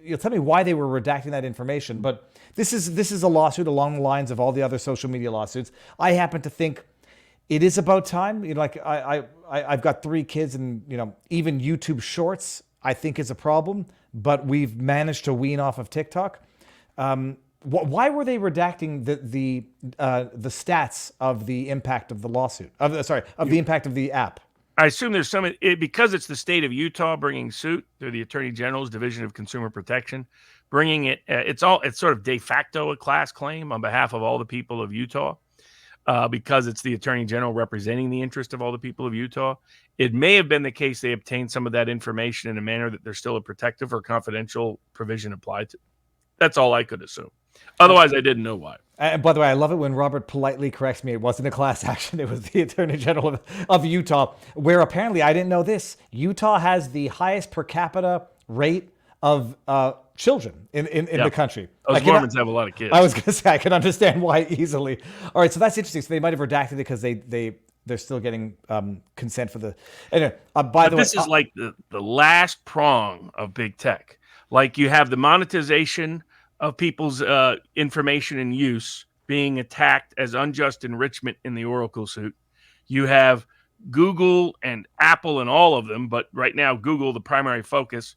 you'll tell me why they were redacting that information, but this is a lawsuit along the lines of all the other social media lawsuits. I happen to think it is about time. I've got 3 kids, and even YouTube Shorts I think is a problem, but we've managed to wean off of TikTok. Why were they redacting the stats of the impact of the lawsuit? Of the impact of the app? I assume there's because it's the state of Utah bringing suit through the Attorney General's Division of Consumer Protection, bringing it. It's sort of de facto a class claim on behalf of all the people of Utah, because it's the Attorney General representing the interest of all the people of Utah. It may have been the case they obtained some of that information in a manner that there's still a protective or confidential provision applied to. That's all I could assume. Otherwise, I didn't know why. And by the way, I love it when Robert politely corrects me. It wasn't a class action. It was the Attorney General of Utah, where apparently, I didn't know this, Utah has the highest per capita rate of children in the country. Those Mormons have a lot of kids. I was going to say, I can understand why easily. All right, so that's interesting. So they might have redacted it because they're still getting consent for the... Anyway, by the way... This is like the last prong of big tech. Like you have the monetization of people's information and use being attacked as unjust enrichment in the Oracle suit. You have Google and Apple and all of them, but right now Google, the primary focus,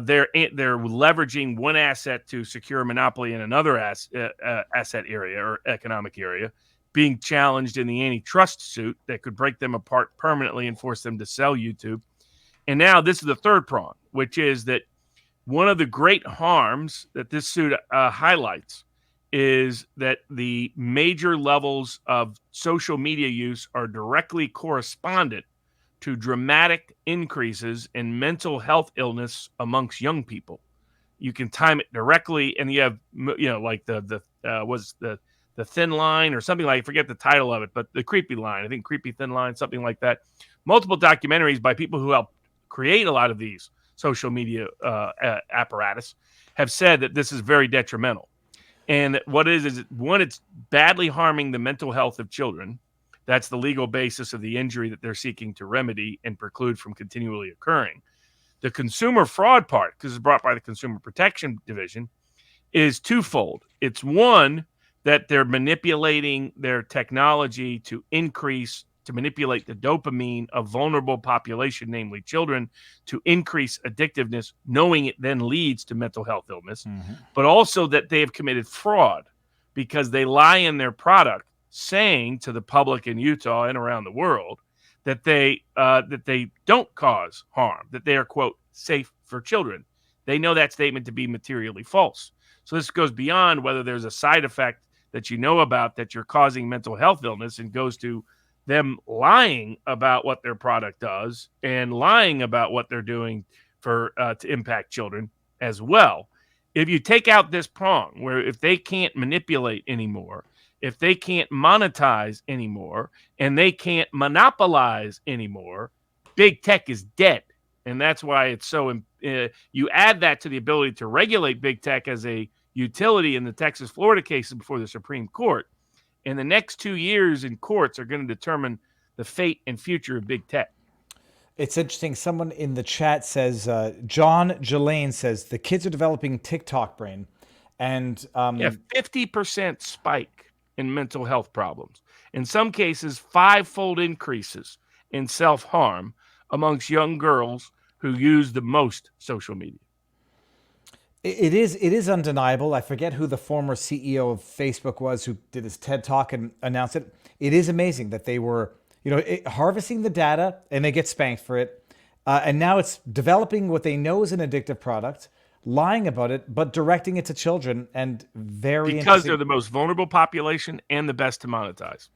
they're leveraging one asset to secure a monopoly in another asset area or economic area, being challenged in the antitrust suit that could break them apart permanently and force them to sell YouTube. And now this is the third prong, which is that one of the great harms that this suit highlights is that the major levels of social media use are directly correspondent to dramatic increases in mental health illness amongst young people. You can time it directly, and you have like the thin line or something like, I forget the title of it, but the creepy line. I think creepy thin line, something like that. Multiple documentaries by people who helped create a lot of these social media apparatus have said that this is very detrimental. And what it is one, it's badly harming the mental health of children. That's the legal basis of the injury that they're seeking to remedy and preclude from continually occurring. The consumer fraud part, because it's brought by the Consumer Protection Division, is twofold. It's one, that they're manipulating their technology to manipulate the dopamine of vulnerable population, namely children, to increase addictiveness, knowing it then leads to mental health illness, but also that they have committed fraud because they lie in their product, saying to the public in Utah and around the world that they don't cause harm, that they are, quote, safe for children. They know that statement to be materially false. So this goes beyond whether there's a side effect that you know about that you're causing mental health illness, and goes to them lying about what their product does and lying about what they're doing for to impact children as well. If you take out this prong, where if they can't manipulate anymore, if they can't monetize anymore, and they can't monopolize anymore, big tech is dead. And that's why it's so you add that to the ability to regulate big tech as a utility in the Texas, Florida cases before the Supreme Court. And the next 2 years in courts are going to determine the fate and future of big tech. It's interesting. Someone in the chat says, John Jelaine says, the kids are developing TikTok brain. And 50% spike in mental health problems. In some cases, 5-fold increases in self-harm amongst young girls who use the most social media. It is undeniable. I forget who the former CEO of Facebook was who did his TED Talk and announced it. It is amazing that they were, harvesting the data, and they get spanked for it. And now it's developing what they know is an addictive product, lying about it, but directing it to children, and because they're the most vulnerable population and the best to monetize.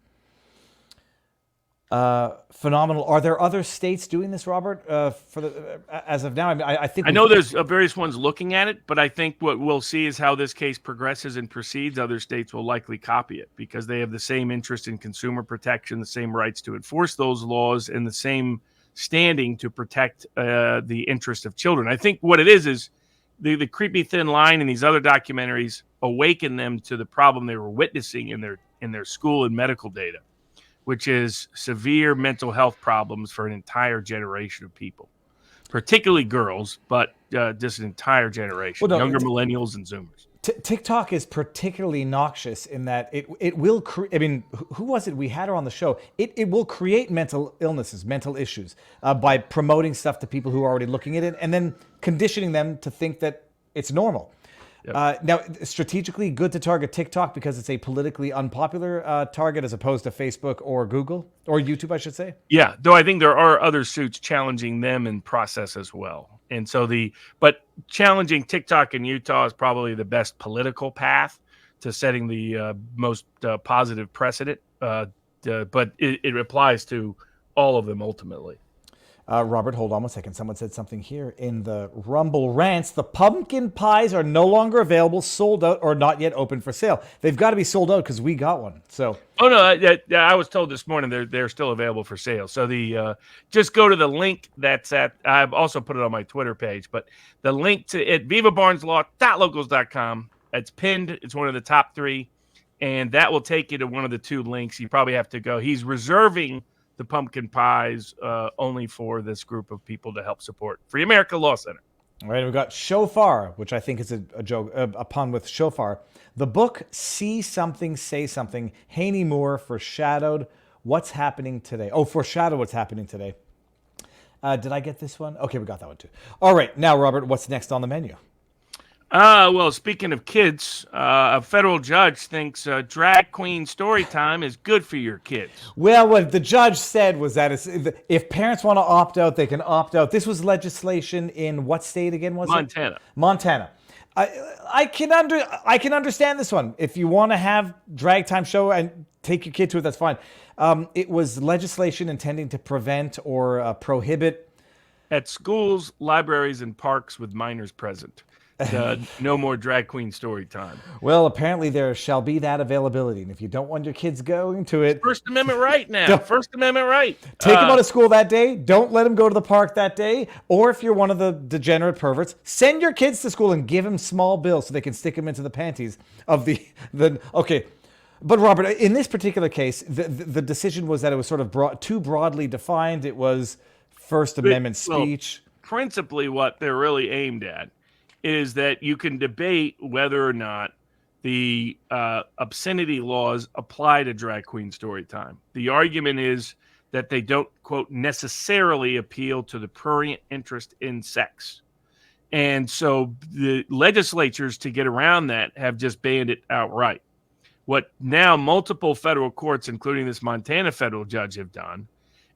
Phenomenal. Are there other states doing this, Robert? As of now, I think I know there's various ones looking at it, but I think what we'll see is how this case progresses and proceeds. Other states will likely copy it because they have the same interest in consumer protection, the same rights to enforce those laws, and the same standing to protect the interest of children. I think what it is the creepy thin line in these other documentaries awaken them to the problem they were witnessing in their school and medical data, which is severe mental health problems for an entire generation of people, particularly girls, but just an entire generation, younger millennials and Zoomers. TikTok is particularly noxious in that it will create. I mean, who was it? We had her on the show. It will create mental illnesses, mental issues by promoting stuff to people who are already looking at it, and then conditioning them to think that it's normal. Yep. Now, strategically good to target TikTok because it's a politically unpopular target as opposed to Facebook or Google or YouTube, I should say. Yeah, though I think there are other suits challenging them in process as well. And so but challenging TikTok in Utah is probably the best political path to setting the most positive precedent. But it applies to all of them ultimately. Robert, hold on one second. Someone said something here in the Rumble rants. The pumpkin pies are no longer available, sold out, or not yet open for sale. They've got to be sold out because we got one. So. Oh no! I was told this morning they're still available for sale. So just go to the link that's at. I've also put it on my Twitter page, but the link to it vivabarneslaw.locals.com. It's pinned. It's one of the top 3, and that will take you to one of the 2 links. You probably have to go. He's reserving the pumpkin pies only for this group of people to help support Free America Law Center. All right, we've got shofar, which I think is a joke, a pun with shofar. The book See Something, Say Something. Haney Moore foreshadowed what's happening today. Foreshadowed what's happening today. Did I get this one? Okay, we got that one too. All right, now, Robert, what's next on the menu? Well, speaking of kids, a federal judge thinks drag queen story time is good for your kids. Well, what the judge said was that if parents want to opt out, they can opt out. This was legislation in what state again was Montana. it? Montana. I can understand this one. If you want to have drag time show and take your kid to it, that's fine. It was legislation intending to prevent or prohibit at schools, libraries, and parks with minors present. no more drag queen story time. Well, apparently there shall be that availability. And if you don't want your kids going to it, First Amendment right now. First Amendment right. take them out of school that day. Don't let them go to the park that day. Or if you're one of the degenerate perverts, send your kids to school and give them small bills so they can stick them into the panties of the okay. But Robert, in this particular case, the decision was that it was sort of too broadly defined. It was First Amendment speech. Principally, what they're really aimed at is that you can debate whether or not the obscenity laws apply to drag queen story time. The argument is that they don't, quote, necessarily appeal to the prurient interest in sex. And so the legislatures, to get around that, have just banned it outright. What now multiple federal courts, including this Montana federal judge, have done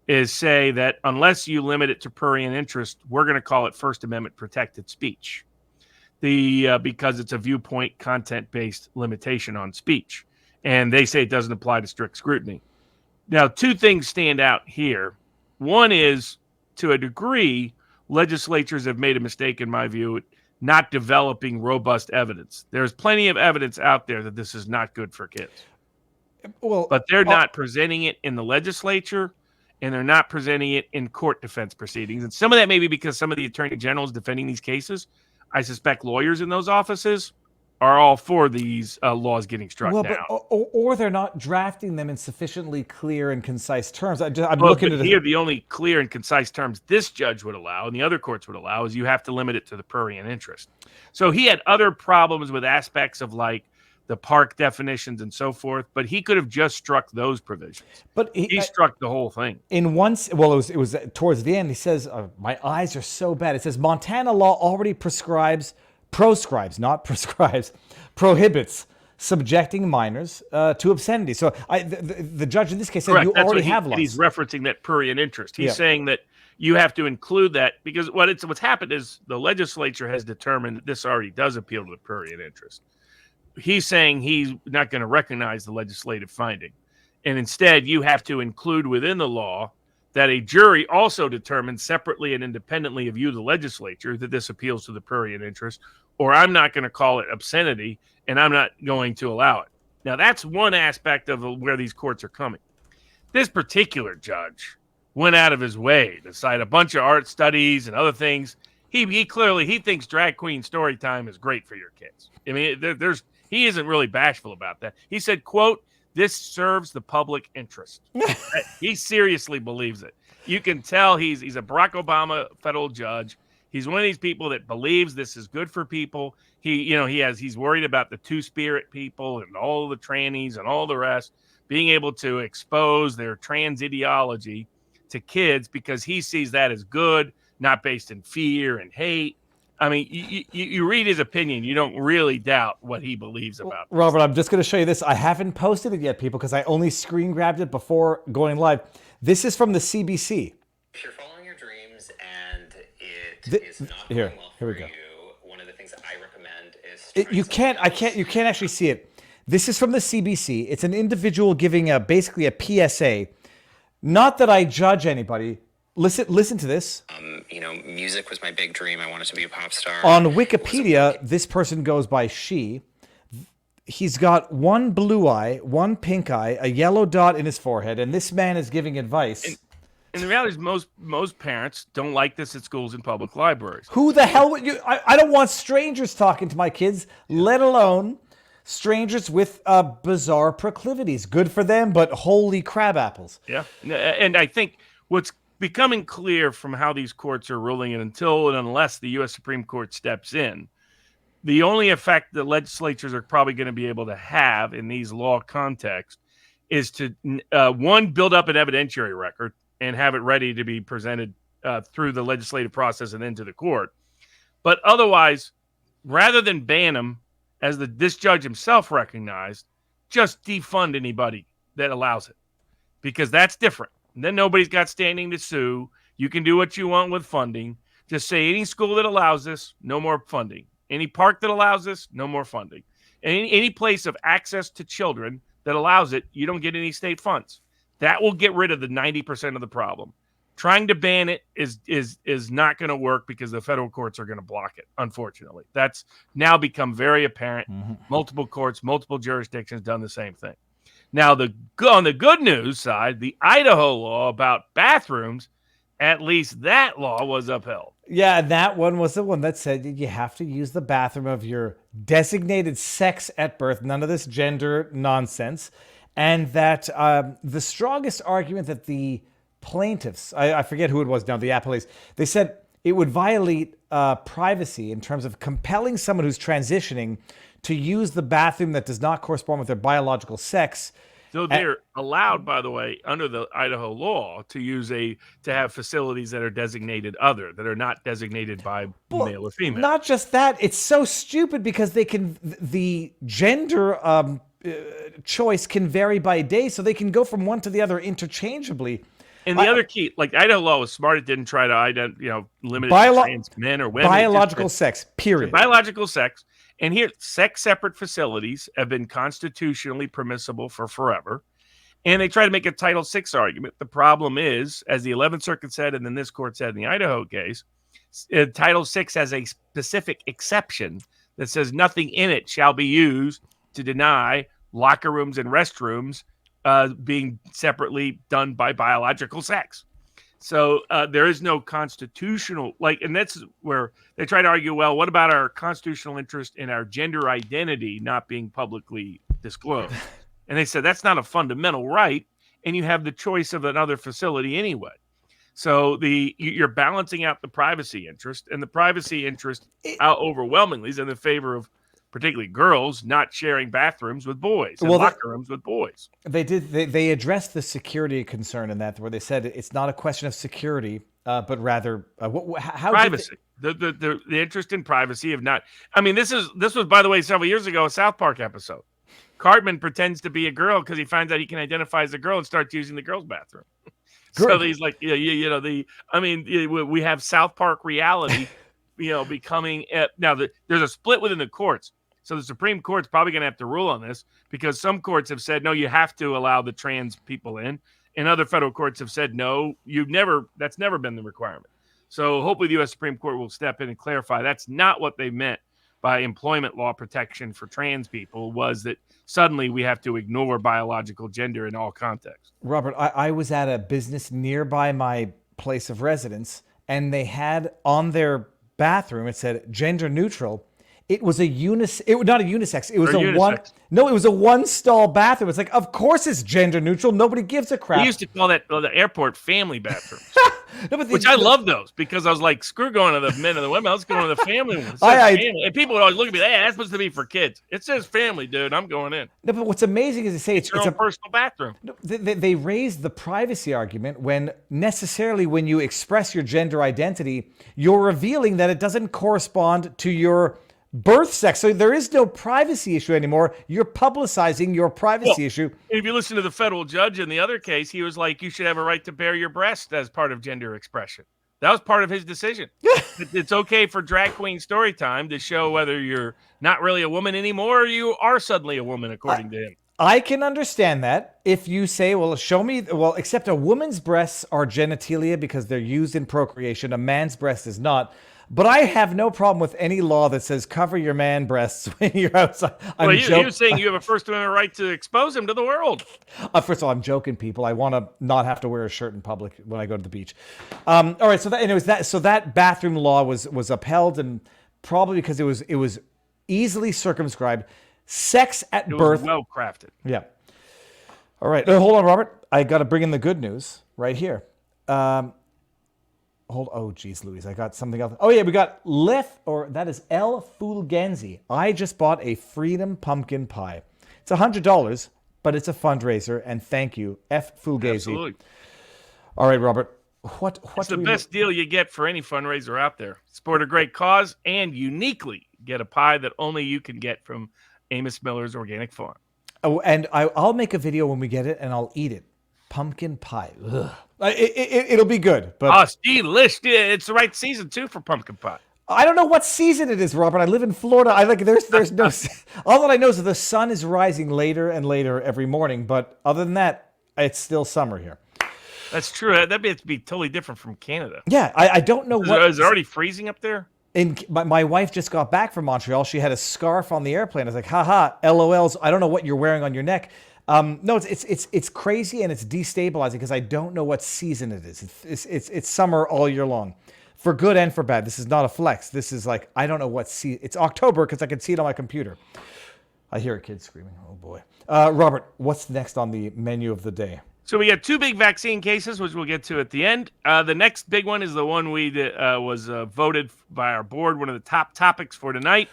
is say that unless you limit it to prurient interest, we're going to call it First Amendment protected speech. Because it's a viewpoint content-based limitation on speech. And they say it doesn't apply to strict scrutiny. Now, two things stand out here. One is, to a degree, legislatures have made a mistake, in my view, not developing robust evidence. There's plenty of evidence out there that this is not good for kids. Well, but they're not presenting it in the legislature, and they're not presenting it in court defense proceedings. And some of that may be because some of the attorney generals defending these cases, I suspect lawyers in those offices, are all for these laws getting struck down. Or they're not drafting them in sufficiently clear and concise terms. I'm looking at here. The only clear and concise terms this judge would allow and the other courts would allow is you have to limit it to the prurient interest. So he had other problems with aspects of like the park definitions and so forth, but he could have just struck those provisions. But he struck the whole thing. It was towards the end. He says, "My eyes are so bad." It says Montana law already prohibits subjecting minors to obscenity. So the judge in this case said, correct. You That's already have laws. He's referencing that prurient interest. He's saying that you have to include that because what's happened is the legislature has determined that this already does appeal to the prurient interest. He's saying he's not going to recognize the legislative finding. And instead, you have to include within the law that a jury also determines separately and independently of you, the legislature, that this appeals to the prurient interest, or I'm not going to call it obscenity, and I'm not going to allow it. Now, that's one aspect of where these courts are coming. This particular judge went out of his way to cite a bunch of art studies and other things. He clearly thinks drag queen story time is great for your kids. I mean, he isn't really bashful about that. He said, quote, "This serves the public interest." He seriously believes it. You can tell he's a Barack Obama federal judge. He's one of these people that believes this is good for people. He's worried about the two-spirit people and all the trannies and all the rest being able to expose their trans ideology to kids because he sees that as good, not based in fear and hate. I mean, you read his opinion, you don't really doubt what he believes about this. Robert, I'm just going to show you this. I haven't posted it yet, people, because I only screen grabbed it before going live. This is from the CBC. If you're following your dreams and it is not going well for you, one of the things that I recommend is... You can't actually see it. This is from the CBC. It's an individual giving basically a PSA. Not that I judge anybody. Listen to this. Music was my big dream. I wanted to be a pop star. On Wikipedia, this person goes by she. He's got one blue eye, one pink eye, a yellow dot in his forehead, and this man is giving advice. And the reality is most parents don't like this at schools and public libraries. Who the hell would you... I don't want strangers talking to my kids, let alone strangers with bizarre proclivities. Good for them, but holy crab apples. Yeah, and I think what's becoming clear from how these courts are ruling it until and unless the U.S. Supreme Court steps in, the only effect that legislatures are probably going to be able to have in these law contexts is to, one, build up an evidentiary record and have it ready to be presented through the legislative process and into the court. But otherwise, rather than ban them, as this judge himself recognized, just defund anybody that allows it, because that's different. And then nobody's got standing to sue. You can do what you want with funding. Just say any school that allows this, no more funding. Any park that allows this, no more funding. And any place of access to children that allows it, you don't get any state funds. That will get rid of the 90% of the problem. Trying to ban it is not going to work because the federal courts are going to block it. Unfortunately, that's now become very apparent. Multiple courts, multiple jurisdictions done the same thing. Now, on the good news side, the Idaho law about bathrooms, at least that law was upheld. Yeah, that one was the one that said that you have to use the bathroom of your designated sex at birth. None of this gender nonsense. And that the strongest argument that the plaintiffs, I forget who it was now, the appellees, they said it would violate privacy in terms of compelling someone who's transitioning to use the bathroom that does not correspond with their biological sex. So they're allowed, by the way, under the Idaho law to have facilities that are designated other, that are not designated by male or female. Not just that, it's so stupid because the gender choice can vary by day, so they can go from one to the other interchangeably. And the other key, like Idaho law was smart; it didn't try to limit it to trans men or women. Biological sex, period. Biological sex, and here, sex-separate facilities have been constitutionally permissible for forever, and they try to make a Title VI argument. The problem is, as the 11th Circuit said, and then this court said in the Idaho case, Title VI has a specific exception that says nothing in it shall be used to deny locker rooms and restrooms being separately done by biological sex. So there is no constitutional, and that's where they try to argue, well, what about our constitutional interest in our gender identity not being publicly disclosed? And they said that's not a fundamental right, and you have the choice of another facility anyway. So you're balancing out the privacy interest, and the privacy interest overwhelmingly is in the favor of particularly girls not sharing bathrooms with boys and locker rooms with boys. They addressed the security concern in that, where they said it's not a question of security, but rather how privacy. The interest in privacy of not. I mean, this was, by the way, several years ago, a South Park episode. Cartman pretends to be a girl because he finds out he can identify as a girl and starts using the girls' bathroom. So he's like, we have South Park reality, becoming now. There's a split within the courts. So the Supreme Court's probably going to have to rule on this because some courts have said, no, you have to allow the trans people in. And other federal courts have said, no, that's never been the requirement. So hopefully the U.S. Supreme Court will step in and clarify that's not what they meant by employment law protection for trans people, was that suddenly we have to ignore biological gender in all contexts. Robert, I was at a business nearby my place of residence, and they had on their bathroom, it said gender neutral. It was not a unisex. It was it was a one-stall bathroom. It's like, of course it's gender neutral. Nobody gives a crap. We used to call that the airport family bathrooms. Which I love those because I was like, screw going to the men and the women. Let's go to the family ones. Family. And people would always look at me, hey, that's supposed to be for kids. It says family, dude. I'm going in. No, but what's amazing is they say it's a personal bathroom. They raised the privacy argument when you express your gender identity, you're revealing that it doesn't correspond to your birth sex. So there is no privacy issue anymore. You're publicizing your privacy issue. If you listen to the federal judge in the other case, he was like, you should have a right to bare your breast as part of gender expression. That was part of his decision. It's okay for drag queen story time to show whether you're not really a woman anymore or you are suddenly a woman, according to him. I can understand that if you say, well, show me, except a woman's breasts are genitalia because they're used in procreation. A man's breast is not. But I have no problem with any law that says cover your man breasts when you're outside. You're saying you have a First Amendment right to expose them to the world. First of all, I'm joking, people. I want to not have to wear a shirt in public when I go to the beach. All right, so that bathroom law was upheld, and probably because it was easily circumscribed. Sex at birth, well crafted. Yeah. All right, hold on, Robert. I got to bring in the good news right here. Oh, geez, Louise, I got something else. Oh, yeah, we got that is El Fulgenzi. I just bought a Freedom Pumpkin Pie. It's $100, but it's a fundraiser, and thank you, F. Fulgenzi. Absolutely. All right, Robert, It's the best deal you get for any fundraiser out there. Support a great cause and uniquely get a pie that only you can get from Amos Miller's Organic Farm. Oh, and I'll make a video when we get it, and I'll eat it. Pumpkin pie. Ugh. It'll be good. But it's delicious. It's the right season, too, for pumpkin pie. I don't know what season it is, Robert. I live in Florida. There's no... All that I know is that the sun is rising later and later every morning. But other than that, it's still summer here. That's true. That'd be totally different from Canada. Yeah, I don't know what... Is it already freezing up there? My wife just got back from Montreal. She had a scarf on the airplane. I was like, haha, LOLs. I don't know what you're wearing on your neck. No, it's crazy and it's destabilizing because I don't know what season it is. It's summer all year long, for good and for bad. This is not a flex. This is like, I don't know what season. It's October because I can see it on my computer. I hear a kid screaming. Oh boy. Robert, what's next on the menu of the day? So we got two big vaccine cases, which we'll get to at the end. The next big one is the one we was voted by our board, one of the top topics for tonight,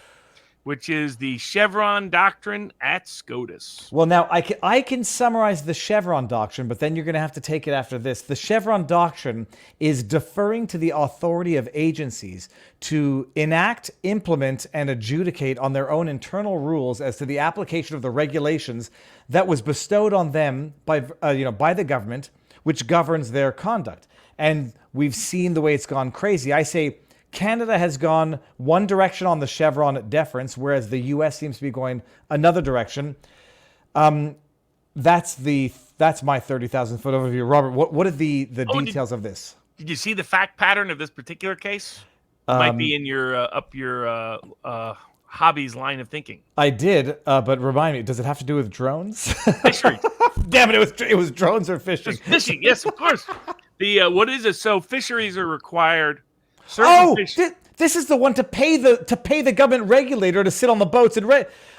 which is the Chevron doctrine at SCOTUS. Well, now I can summarize the Chevron doctrine, but then you're going to have to take it after this. The Chevron doctrine is deferring to the authority of agencies to enact, implement, and adjudicate on their own internal rules as to the application of the regulations that was bestowed on them by the government, which governs their conduct. And we've seen the way it's gone crazy. I say Canada has gone one direction on the Chevron deference, whereas the U.S. seems to be going another direction. That's my 30,000-foot overview. Robert, what are the details of this? Did you see the fact pattern of this particular case? It might be in your hobbies line of thinking. I did, but remind me, does it have to do with drones? Fishery. Damn it was drones or fishing. It's fishing, yes, of course. What is it? So fisheries are required. This is the one to pay the government regulator to sit on the boats and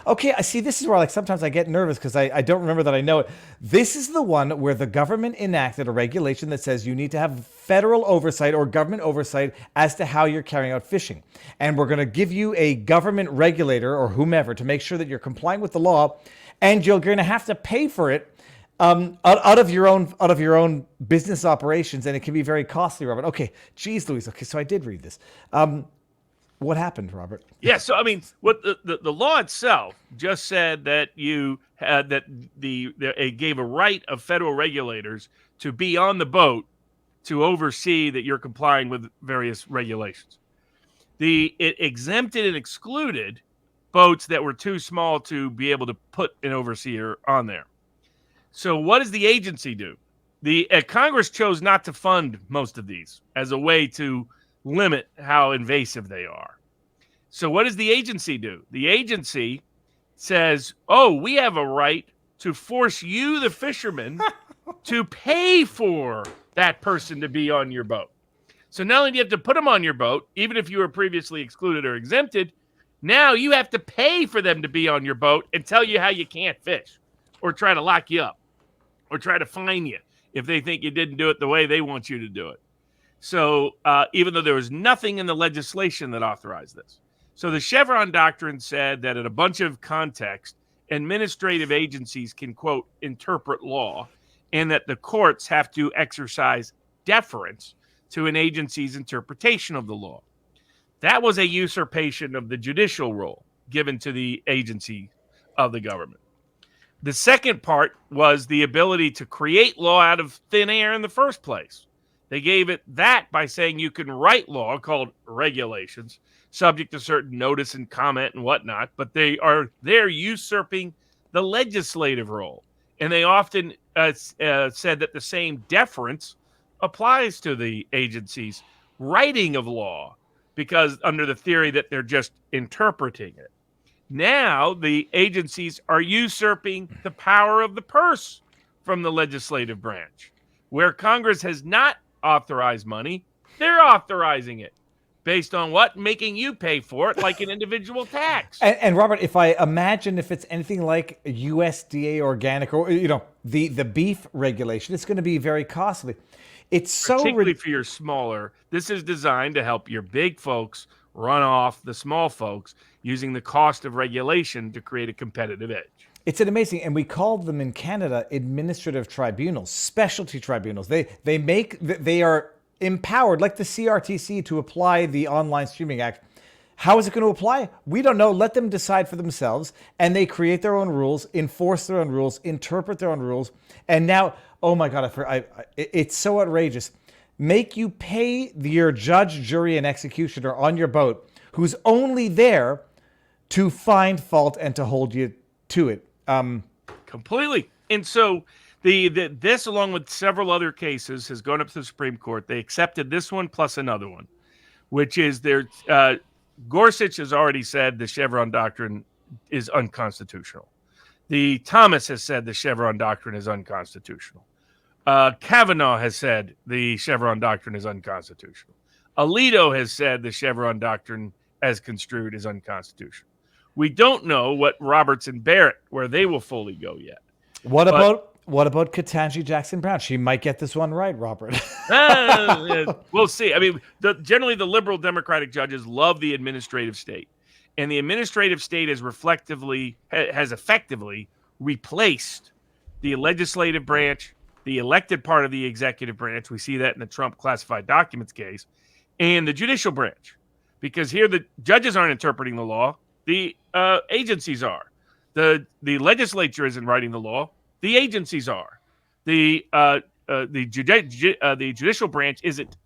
Okay, I see. This is where sometimes I get nervous because I don't remember that I know it. This is the one where the government enacted a regulation that says you need to have federal oversight or government oversight as to how you're carrying out fishing, and we're going to give you a government regulator or whomever to make sure that you're complying with the law, and you're going to have to pay for it. Out of your own business operations, and it can be very costly, Robert. Okay, geez, Louise. Okay, so I did read this. What happened, Robert? Yeah, so I mean, what the law itself just said that it gave a right of federal regulators to be on the boat to oversee that you're complying with various regulations. It exempted and excluded boats that were too small to be able to put an overseer on there. So what does the agency do? The Congress chose not to fund most of these as a way to limit how invasive they are. So what does the agency do? The agency says, oh, we have a right to force you, the fisherman, to pay for that person to be on your boat. So not only do you have to put them on your boat, even if you were previously excluded or exempted, now you have to pay for them to be on your boat and tell you how you can't fish or try to lock you up, or try to fine you if they think you didn't do it the way they want you to do it. So even though there was nothing in the legislation that authorized this. So the Chevron doctrine said that in a bunch of contexts, administrative agencies can, quote, interpret law, and that the courts have to exercise deference to an agency's interpretation of the law. That was a usurpation of the judicial role given to the agency of the government. The second part was the ability to create law out of thin air in the first place. They gave it that by saying you can write law called regulations, subject to certain notice and comment and whatnot, but they're usurping the legislative role. And they often said that the same deference applies to the agency's writing of law, because under the theory that they're just interpreting it. Now the agencies are usurping the power of the purse from the legislative branch. Where Congress has not authorized money, they're authorizing it. Based on what? Making you pay for it like an individual tax. And Robert, if I imagine if it's anything like USDA organic or the beef regulation, it's going to be very costly. It's so particularly for your smaller. This is designed to help your big folks run off the small folks using the cost of regulation to create a competitive edge. It's an amazing, and we called them in Canada administrative tribunals, specialty tribunals. They are empowered, like the CRTC, to apply the Online Streaming Act. How is it going to apply? We don't know. Let them decide for themselves, and they create their own rules, enforce their own rules, interpret their own rules, and now, oh my God, it's so outrageous. Make you pay your judge, jury, and executioner on your boat, who's only there to find fault and to hold you to it. Completely. And so This, along with several other cases, has gone up to the Supreme Court. They accepted this one plus another one, which is Gorsuch has already said the Chevron doctrine is unconstitutional. The Thomas has said the Chevron doctrine is unconstitutional. Kavanaugh has said the Chevron doctrine is unconstitutional. Alito has said the Chevron doctrine, as construed, is unconstitutional. We don't know what Roberts and Barrett, where they will fully go yet. What about Ketanji Jackson Brown? She might get this one right, Robert. We'll see. I mean, generally the liberal Democratic judges love the administrative state, and the administrative state has effectively replaced the legislative branch, the elected part of the executive branch. We see that in the Trump classified documents case, and the judicial branch, because here the judges aren't interpreting the law, the agencies are. The legislature isn't writing the law, the agencies are. The judicial branch isn't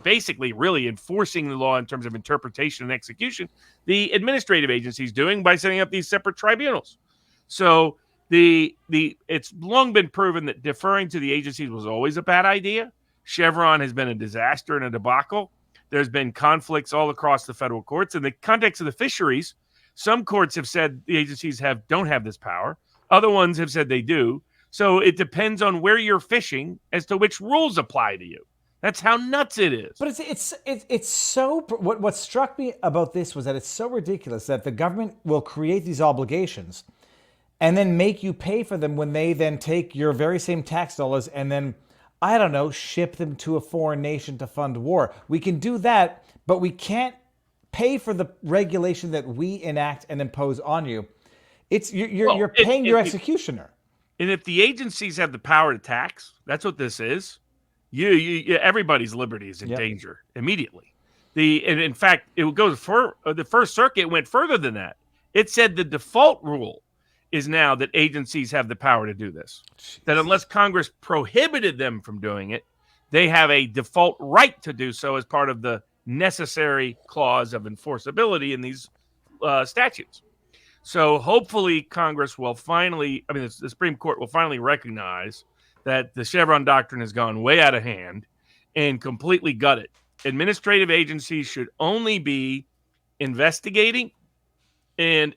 basically really enforcing the law in terms of interpretation and execution. The administrative agency is doing by setting up these separate tribunals. So it's long been proven that deferring to the agencies was always a bad idea. Chevron has been a disaster and a debacle. There's been conflicts all across the federal courts. In the context of the fisheries, some courts have said the agencies don't have this power. Other ones have said they do. So it depends on where you're fishing as to which rules apply to you. That's how nuts it is. But it's so. What struck me about this was that it's so ridiculous that the government will create these obligations and then make you pay for them when they then take your very same tax dollars and then, I don't know, ship them to a foreign nation to fund war. We can do that, but we can't pay for the regulation that we enact and impose on you. You're paying your executioner. And if the agencies have the power to tax, that's what this is. Everybody's liberty is in danger immediately. And in fact, it goes for the First Circuit went further than that. It said the default rule is now that agencies have the power to do this. Jeez. That unless Congress prohibited them from doing it, they have a default right to do so as part of the necessary clause of enforceability in these statutes. So hopefully Congress will the Supreme Court will finally recognize that the Chevron doctrine has gone way out of hand and completely gut it. Administrative agencies should only be investigating and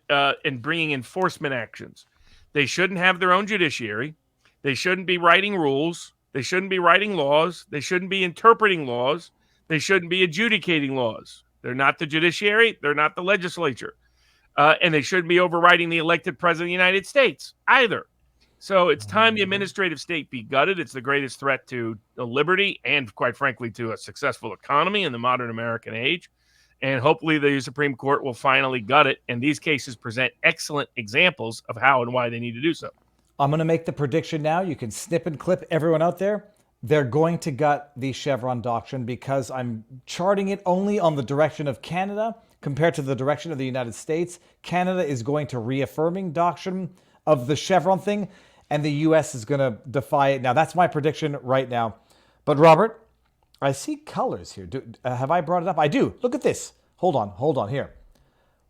bringing enforcement actions. They shouldn't have their own judiciary. They shouldn't be writing rules. They shouldn't be writing laws. They shouldn't be interpreting laws. They shouldn't be adjudicating laws. They're not the judiciary. They're not the legislature. And they shouldn't be overriding the elected president of the United States either. So it's time the administrative state be gutted. It's the greatest threat to liberty and, quite frankly, to a successful economy in the modern American age. And hopefully the Supreme Court will finally gut it. And these cases present excellent examples of how and why they need to do so. I'm going to make the prediction now. You can snip and clip everyone out there. They're going to gut the Chevron doctrine because I'm charting it only on the direction of Canada compared to the direction of the United States. Canada is going to reaffirming doctrine of the Chevron thing, and the U.S. is going to defy it. Now, that's my prediction right now. But Robert, I see colors here. Have I brought it up? I do. Look at this. Hold on here.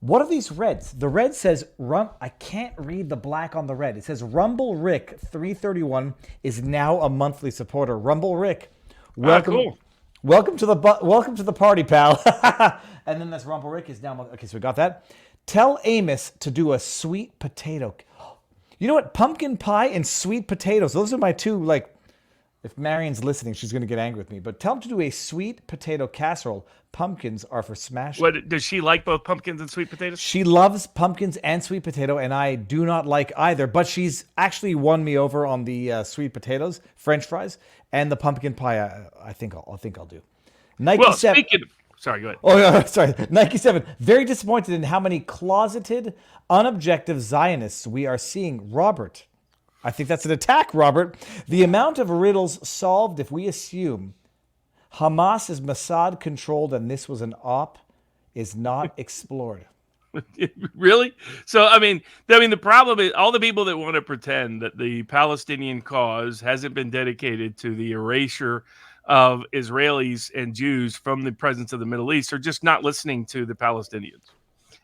What are these reds? The red says, I can't read the black on the red. It says Rumble Rick 331 is now a monthly supporter. Rumble Rick, welcome. Cool. Welcome to the party, pal. And then this Rumble Rick is now. Okay, so we got that. Tell Amos to do a sweet potato. You know what? Pumpkin pie and sweet potatoes. Those are my two, if Marion's listening, she's going to get angry with me. But tell him to do a sweet potato casserole. Pumpkins are for smashing. What, does she like both pumpkins and sweet potatoes? She loves pumpkins and sweet potato, and I do not like either. But she's actually won me over on the sweet potatoes, French fries, and the pumpkin pie. I think I'll do. Nike 7. Sorry, go ahead. Oh, yeah, sorry. Nike 7. Very disappointed in how many closeted, unobjective Zionists we are seeing. Robert, I think that's an attack, Robert. The amount of riddles solved if we assume Hamas is Mossad-controlled and this was an op is not explored. Really? So, the problem is all the people that want to pretend that the Palestinian cause hasn't been dedicated to the erasure of Israelis and Jews from the presence of the Middle East are just not listening to the Palestinians.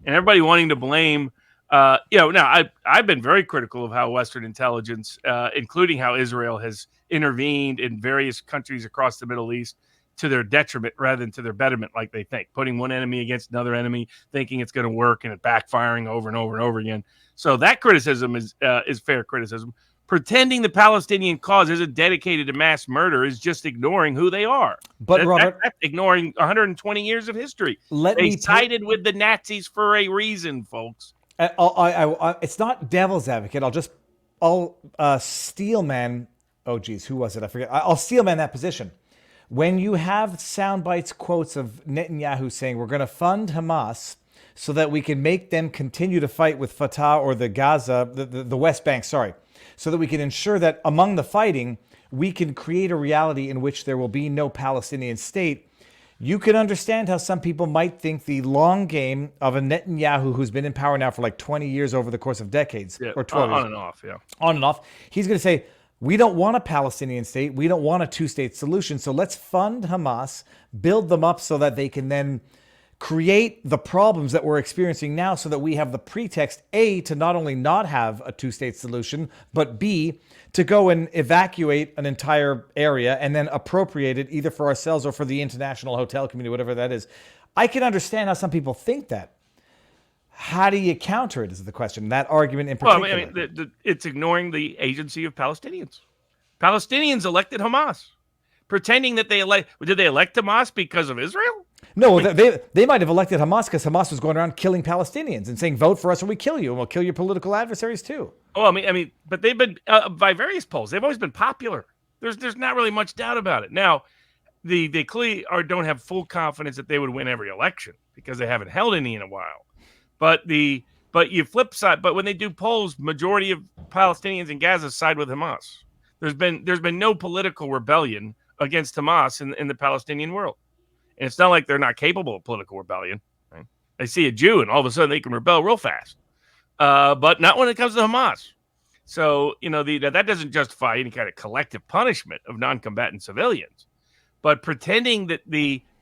And everybody wanting to blame Now I've been very critical of how Western intelligence, including how Israel has intervened in various countries across the Middle East to their detriment rather than to their betterment, like they think, putting one enemy against another enemy, thinking it's going to work, and it backfiring over and over and over again. So that criticism is fair criticism. Pretending the Palestinian cause isn't dedicated to mass murder is just ignoring who they are. But Robert, that's ignoring 120 years of history. They sided with the Nazis for a reason, folks. It's not devil's advocate. I'll steelman. Oh, geez, who was it? I forget. I'll steelman that position. When you have sound bites, quotes of Netanyahu saying we're going to fund Hamas so that we can make them continue to fight with Fatah or the Gaza, the West Bank, so that we can ensure that among the fighting, we can create a reality in which there will be no Palestinian state. You can understand how some people might think the long game of a Netanyahu who's been in power now for like 20 years over the course of decades, or 12 years. On and off, yeah. On and off. He's going to say, we don't want a Palestinian state. We don't want a two-state solution. So let's fund Hamas, build them up so that they can then create the problems that we're experiencing now so that we have the pretext, A, to not only not have a two-state solution, but B, to go and evacuate an entire area and then appropriate it either for ourselves or for the international hotel community, whatever that is. I can understand how some people think that. How do you counter it is the question. That argument in particular. Well, I mean, it's ignoring the agency of Palestinians. Palestinians elected Hamas, pretending that did they elect Hamas because of Israel? No, they might have elected Hamas because Hamas was going around killing Palestinians and saying, vote for us or we kill you, and we'll kill your political adversaries too. Oh, I mean, but they've been, by various polls, they've always been popular. There's not really much doubt about it. Now, they clearly don't have full confidence that they would win every election because they haven't held any in a while. But you flip side, but when they do polls, majority of Palestinians in Gaza side with Hamas. There's been no political rebellion against Hamas in the Palestinian world. And it's not like they're not capable of political rebellion. Right? They see a Jew and all of a sudden they can rebel real fast. But not when it comes to Hamas. So, that doesn't justify any kind of collective punishment of non-combatant civilians. But pretending that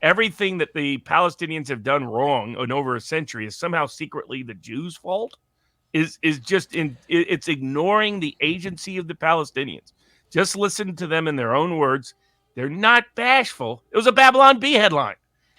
everything that the Palestinians have done wrong in over a century is somehow secretly the Jews' fault is just it's ignoring the agency of the Palestinians. Just listen to them in their own words. They're not bashful. It was a Babylon Bee headline.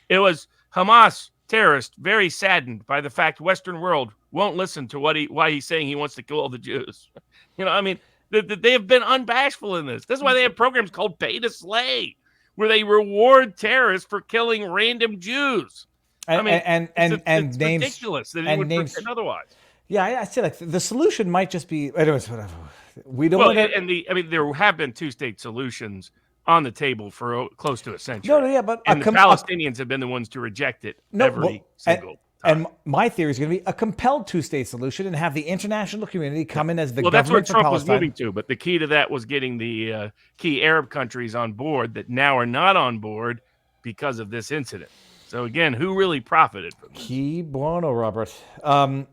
It was Hamas terrorist very saddened by the fact Western world won't listen to why he's saying he wants to kill all the Jews. They have been unbashful in this. That's why they have programs called Pay to Slay, where they reward terrorists for killing random Jews. It's names, ridiculous that it would pretend otherwise. Yeah, I say like the solution might just be. Anyways, whatever. We don't. There have been two-state solutions on the table for close to a century. But the Palestinians have been the ones to reject it every single time. And my theory is going to be a compelled two-state solution and have the international community come in as the government that's where Trump for was moving to. But the key to that was getting the key Arab countries on board that now are not on board because of this incident. So again, who really profited from this? Key bueno, Robert. All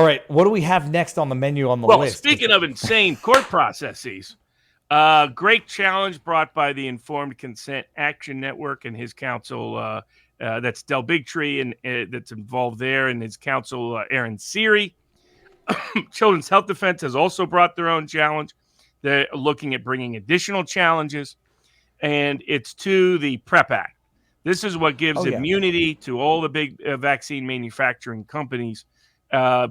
right, what do we have next on the menu on the list? Well, speaking of insane court processes, great challenge brought by the Informed Consent Action Network and his counsel, that's Del Bigtree, and that's involved there, and his counsel, Aaron Siri. Children's Health Defense has also brought their own challenge. They're looking at bringing additional challenges, and it's to the PrEP Act. This is what gives immunity to all the big vaccine manufacturing companies,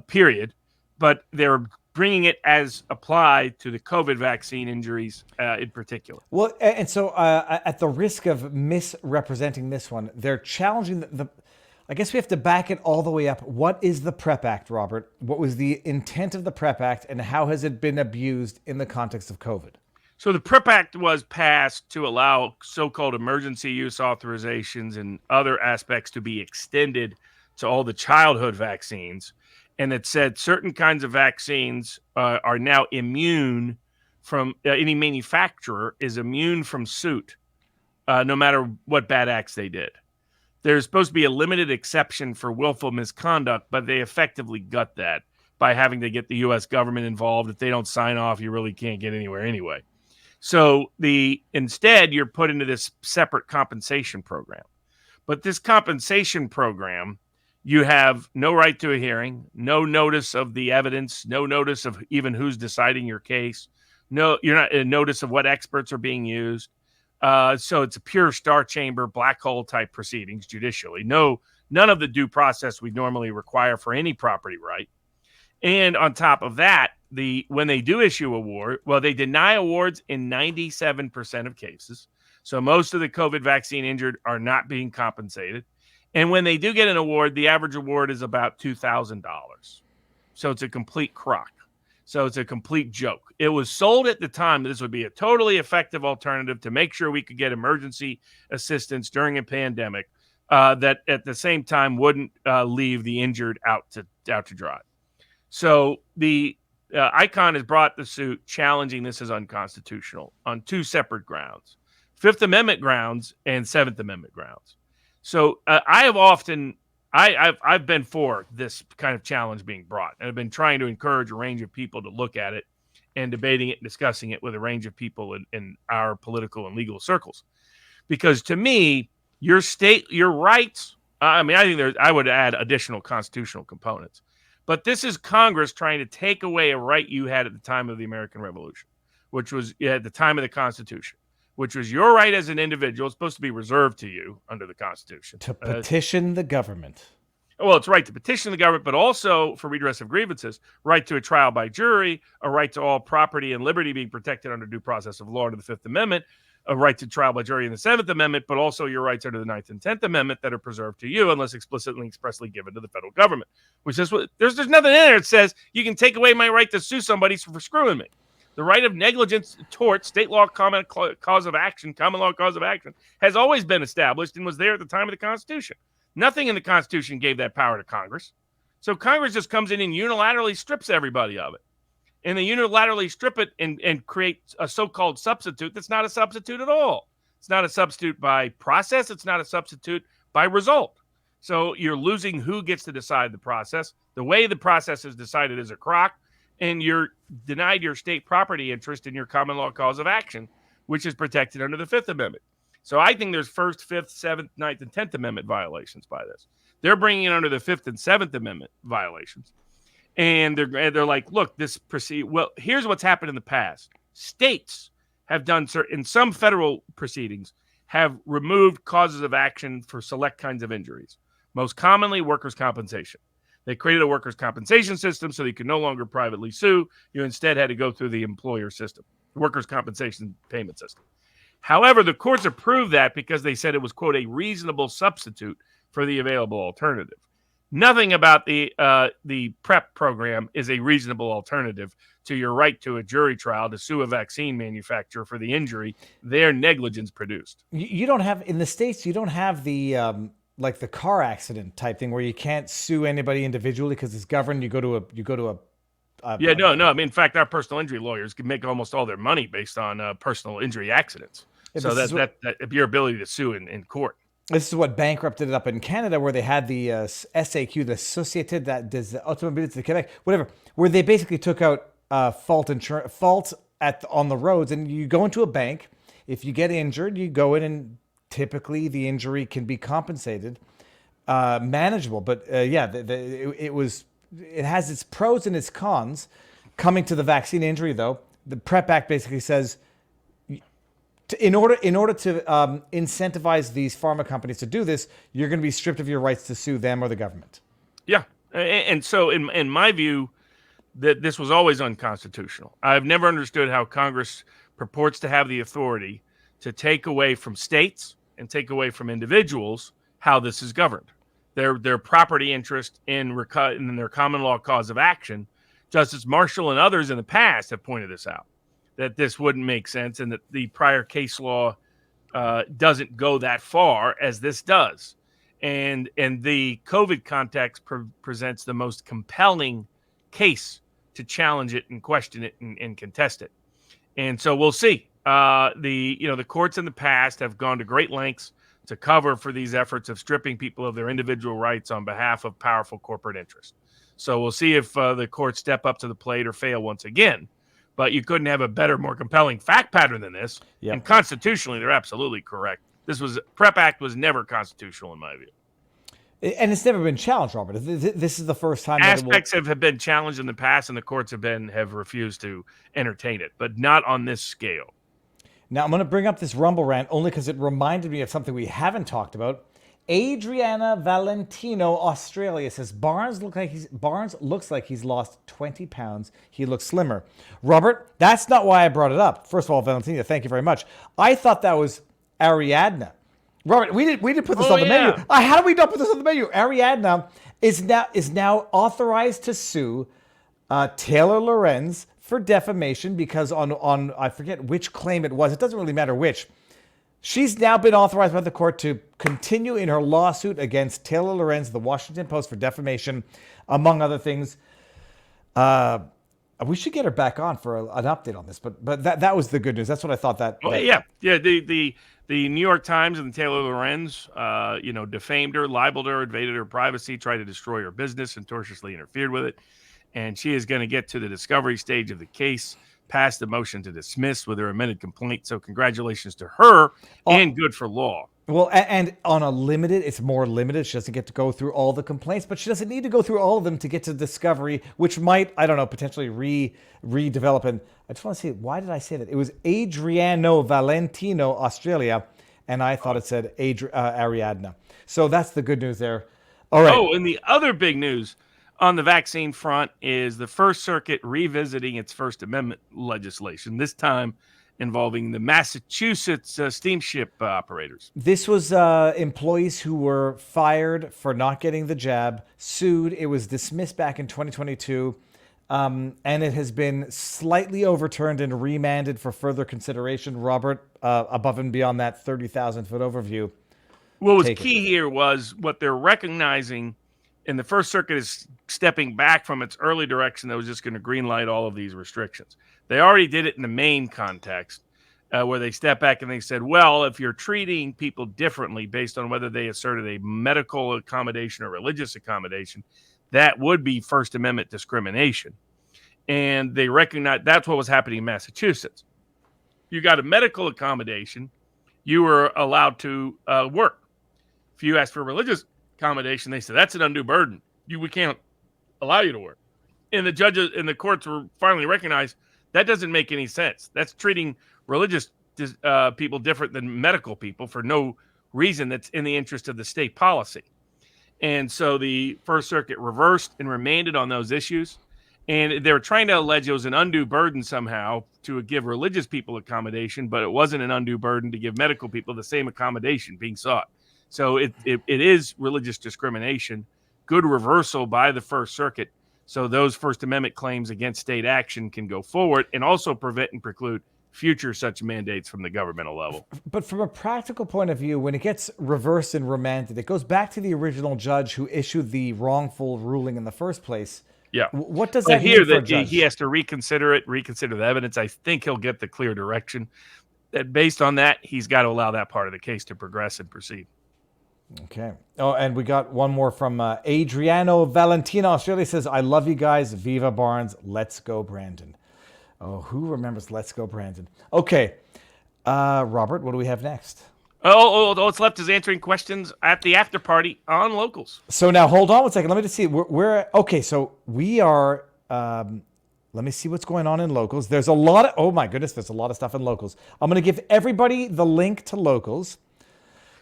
period. But they're bringing it as applied to the COVID vaccine injuries in particular. Well, and so at the risk of misrepresenting this one, they're challenging the I guess we have to back it all the way up. What is the PrEP Act, Robert? What was the intent of the PrEP Act, and how has it been abused in the context of COVID? So the PrEP Act was passed to allow so-called emergency use authorizations and other aspects to be extended to all the childhood vaccines. And it said certain kinds of vaccines are now immune from, any manufacturer is immune from suit, no matter what bad acts they did. There's supposed to be a limited exception for willful misconduct, but they effectively gut that by having to get the U.S. government involved. If they don't sign off, you really can't get anywhere anyway. So instead, you're put into this separate compensation program. But this compensation program You have no right to a hearing, no notice of the evidence, no notice of even who's deciding your case. No, you're not in notice of what experts are being used. So it's a pure star chamber, black hole type proceedings judicially. None of the due process we normally require for any property right. And on top of that, when they do issue award, well, they deny awards in 97% of cases. So most of the COVID vaccine injured are not being compensated. And when they do get an award, the average award is about $2,000. So it's a complete crock. So it's a complete joke. It was sold at the time that this would be a totally effective alternative to make sure we could get emergency assistance during a pandemic that at the same time wouldn't leave the injured out to dry. So the ICON has brought the suit challenging this as unconstitutional on two separate grounds: Fifth Amendment grounds and Seventh Amendment grounds. So I've been for this kind of challenge being brought, and I've been trying to encourage a range of people to look at it and debating it and discussing it with a range of people in our political and legal circles. Because to me, your rights, I think I would add additional constitutional components. But this is Congress trying to take away a right you had at the time of the American Revolution, which was at the time of the Constitution, which was your right as an individual. It's supposed to be reserved to you under the Constitution. To petition the government. Well, it's right to petition the government, but also for redress of grievances, right to a trial by jury, a right to all property and liberty being protected under due process of law under the Fifth Amendment, a right to trial by jury in the Seventh Amendment, but also your rights under the Ninth and Tenth Amendment that are preserved to you unless explicitly expressly given to the federal government. Which is what there's nothing in there that says you can take away my right to sue somebody for screwing me. The right of negligence, tort, state law common law cause of action, has always been established and was there at the time of the Constitution. Nothing in the Constitution gave that power to Congress. So Congress just comes in and unilaterally strips everybody of it. And they unilaterally strip it and create a so-called substitute that's not a substitute at all. It's not a substitute by process. It's not a substitute by result. So you're losing who gets to decide the process. The way the process is decided is a crock, and you're denied your state property interest in your common law cause of action, which is protected under the Fifth Amendment. So I think there's First, Fifth, Seventh, Ninth, and 10th Amendment violations by this. They're bringing it under the Fifth and Seventh Amendment violations. And they're like, look, well, here's what's happened in the past. States have done in some federal proceedings have removed causes of action for select kinds of injuries, most commonly workers' compensation. They created a workers' compensation system so you could no longer privately sue. You instead had to go through the employer system, the workers' compensation payment system. However, the courts approved that because they said it was, quote, a reasonable substitute for the available alternative. Nothing about the PrEP program is a reasonable alternative to your right to a jury trial to sue a vaccine manufacturer for the injury their negligence produced. You don't have, in the States, you don't have the like the car accident type thing where you can't sue anybody individually because it's governed. You go to a no. I mean, in fact, our personal injury lawyers can make almost all their money based on personal injury accidents. So that your ability to sue in court. This is what bankrupted it up in Canada, where they had the SAQ, the Société des Automobiles de Québec, whatever, where they basically took out fault on the roads, and you go into a bank. If you get injured, you go in, and typically the injury can be compensated, manageable. But it has its pros and its cons. Coming to the vaccine injury, though, the PrEP Act basically says, in order to incentivize these pharma companies to do this, you're going to be stripped of your rights to sue them or the government. Yeah, and so in my view, that this was always unconstitutional. I've never understood how Congress purports to have the authority to take away from states and take away from individuals how this is governed. Their property interest in their common law cause of action. Justice Marshall and others in the past have pointed this out, that this wouldn't make sense and that the prior case law doesn't go that far as this does. And the COVID context presents the most compelling case to challenge it and question it and contest it. And so we'll see. The courts in the past have gone to great lengths to cover for these efforts of stripping people of their individual rights on behalf of powerful corporate interests. So we'll see if the courts step up to the plate or fail once again. But you couldn't have a better, more compelling fact pattern than this. Yep. And constitutionally, they're absolutely correct. PrEP Act was never constitutional in my view. And it's never been challenged, Robert. This is the first time aspects have been challenged in the past, and the courts have refused to entertain it, but not on this scale. Now, I'm going to bring up this Rumble rant only because it reminded me of something we haven't talked about. Adriana Valentino, Australia, says Barnes looks like he's lost 20 pounds. He looks slimmer. Robert, that's not why I brought it up. First of all, Valentina, thank you very much. I thought that was Ariadna. Robert, we didn't put this on the menu. How did we not put this on the menu? Ariadna is now authorized to sue Taylor Lorenz for defamation because on I forget which claim it was. It doesn't really matter which. She's now been authorized by the court to continue in her lawsuit against Taylor Lorenz, the Washington Post, for defamation, among other things. We should get her back on for an update on this, but that was the good news. That's what I thought that. Yeah. The New York Times and Taylor Lorenz, defamed her, libeled her, invaded her privacy, tried to destroy her business, and tortiously interfered with it. And she is going to get to the discovery stage of the case, pass the motion to dismiss with her amended complaint. So congratulations to her, and good for law. Well, and on a limited, it's more limited. She doesn't get to go through all the complaints, but she doesn't need to go through all of them to get to discovery, which might, I don't know, potentially redevelop. And I just want to say, why did I say that? It was Adriano Valentino, Australia, and I thought it said Ariadna. So that's the good news there. All right. Oh, and the other big news on the vaccine front is the First Circuit revisiting its First Amendment legislation, this time involving the Massachusetts steamship operators. This was employees who were fired for not getting the jab, sued. It was dismissed back in 2022, and it has been slightly overturned and remanded for further consideration. Robert, above and beyond that 30,000-foot overview. What was key here was what they're recognizing, and the First Circuit is stepping back from its early direction that was just going to greenlight all of these restrictions. They already did it in the main context, where they stepped back and they said, well, if you're treating people differently based on whether they asserted a medical accommodation or religious accommodation, that would be First Amendment discrimination. And they recognize that's what was happening in Massachusetts. You got a medical accommodation, you were allowed to work. If you asked for religious accommodation, they said that's an undue burden. We can't allow you to work. And the judges and the courts were finally recognized that doesn't make any sense. That's treating religious people different than medical people for no reason that's in the interest of the state policy. And so the First Circuit reversed and remanded on those issues. And they were trying to allege it was an undue burden somehow to give religious people accommodation, but it wasn't an undue burden to give medical people the same accommodation being sought. So it is religious discrimination. Good reversal by the First Circuit. So those First Amendment claims against state action can go forward and also prevent and preclude future such mandates from the governmental level. But from a practical point of view, when it gets reversed and remanded, it goes back to the original judge who issued the wrongful ruling in the first place. Yeah. What does that mean for a judge? He has to reconsider the evidence. I think he'll get the clear direction that based on that, he's got to allow that part of the case to progress and proceed. Okay. Oh, and we got one more from Adriano Valentino, Australia, says, I love you guys. Viva Barnes. Let's go, Brandon. Oh, who remembers Let's Go, Brandon? Okay. Robert, what do we have next? What's left is answering questions at the after party on Locals. So now hold on one second. Let me just see. We're okay. So we are, let me see what's going on in Locals. There's a lot of, oh my goodness, there's a lot of stuff in Locals. I'm going to give everybody the link to Locals.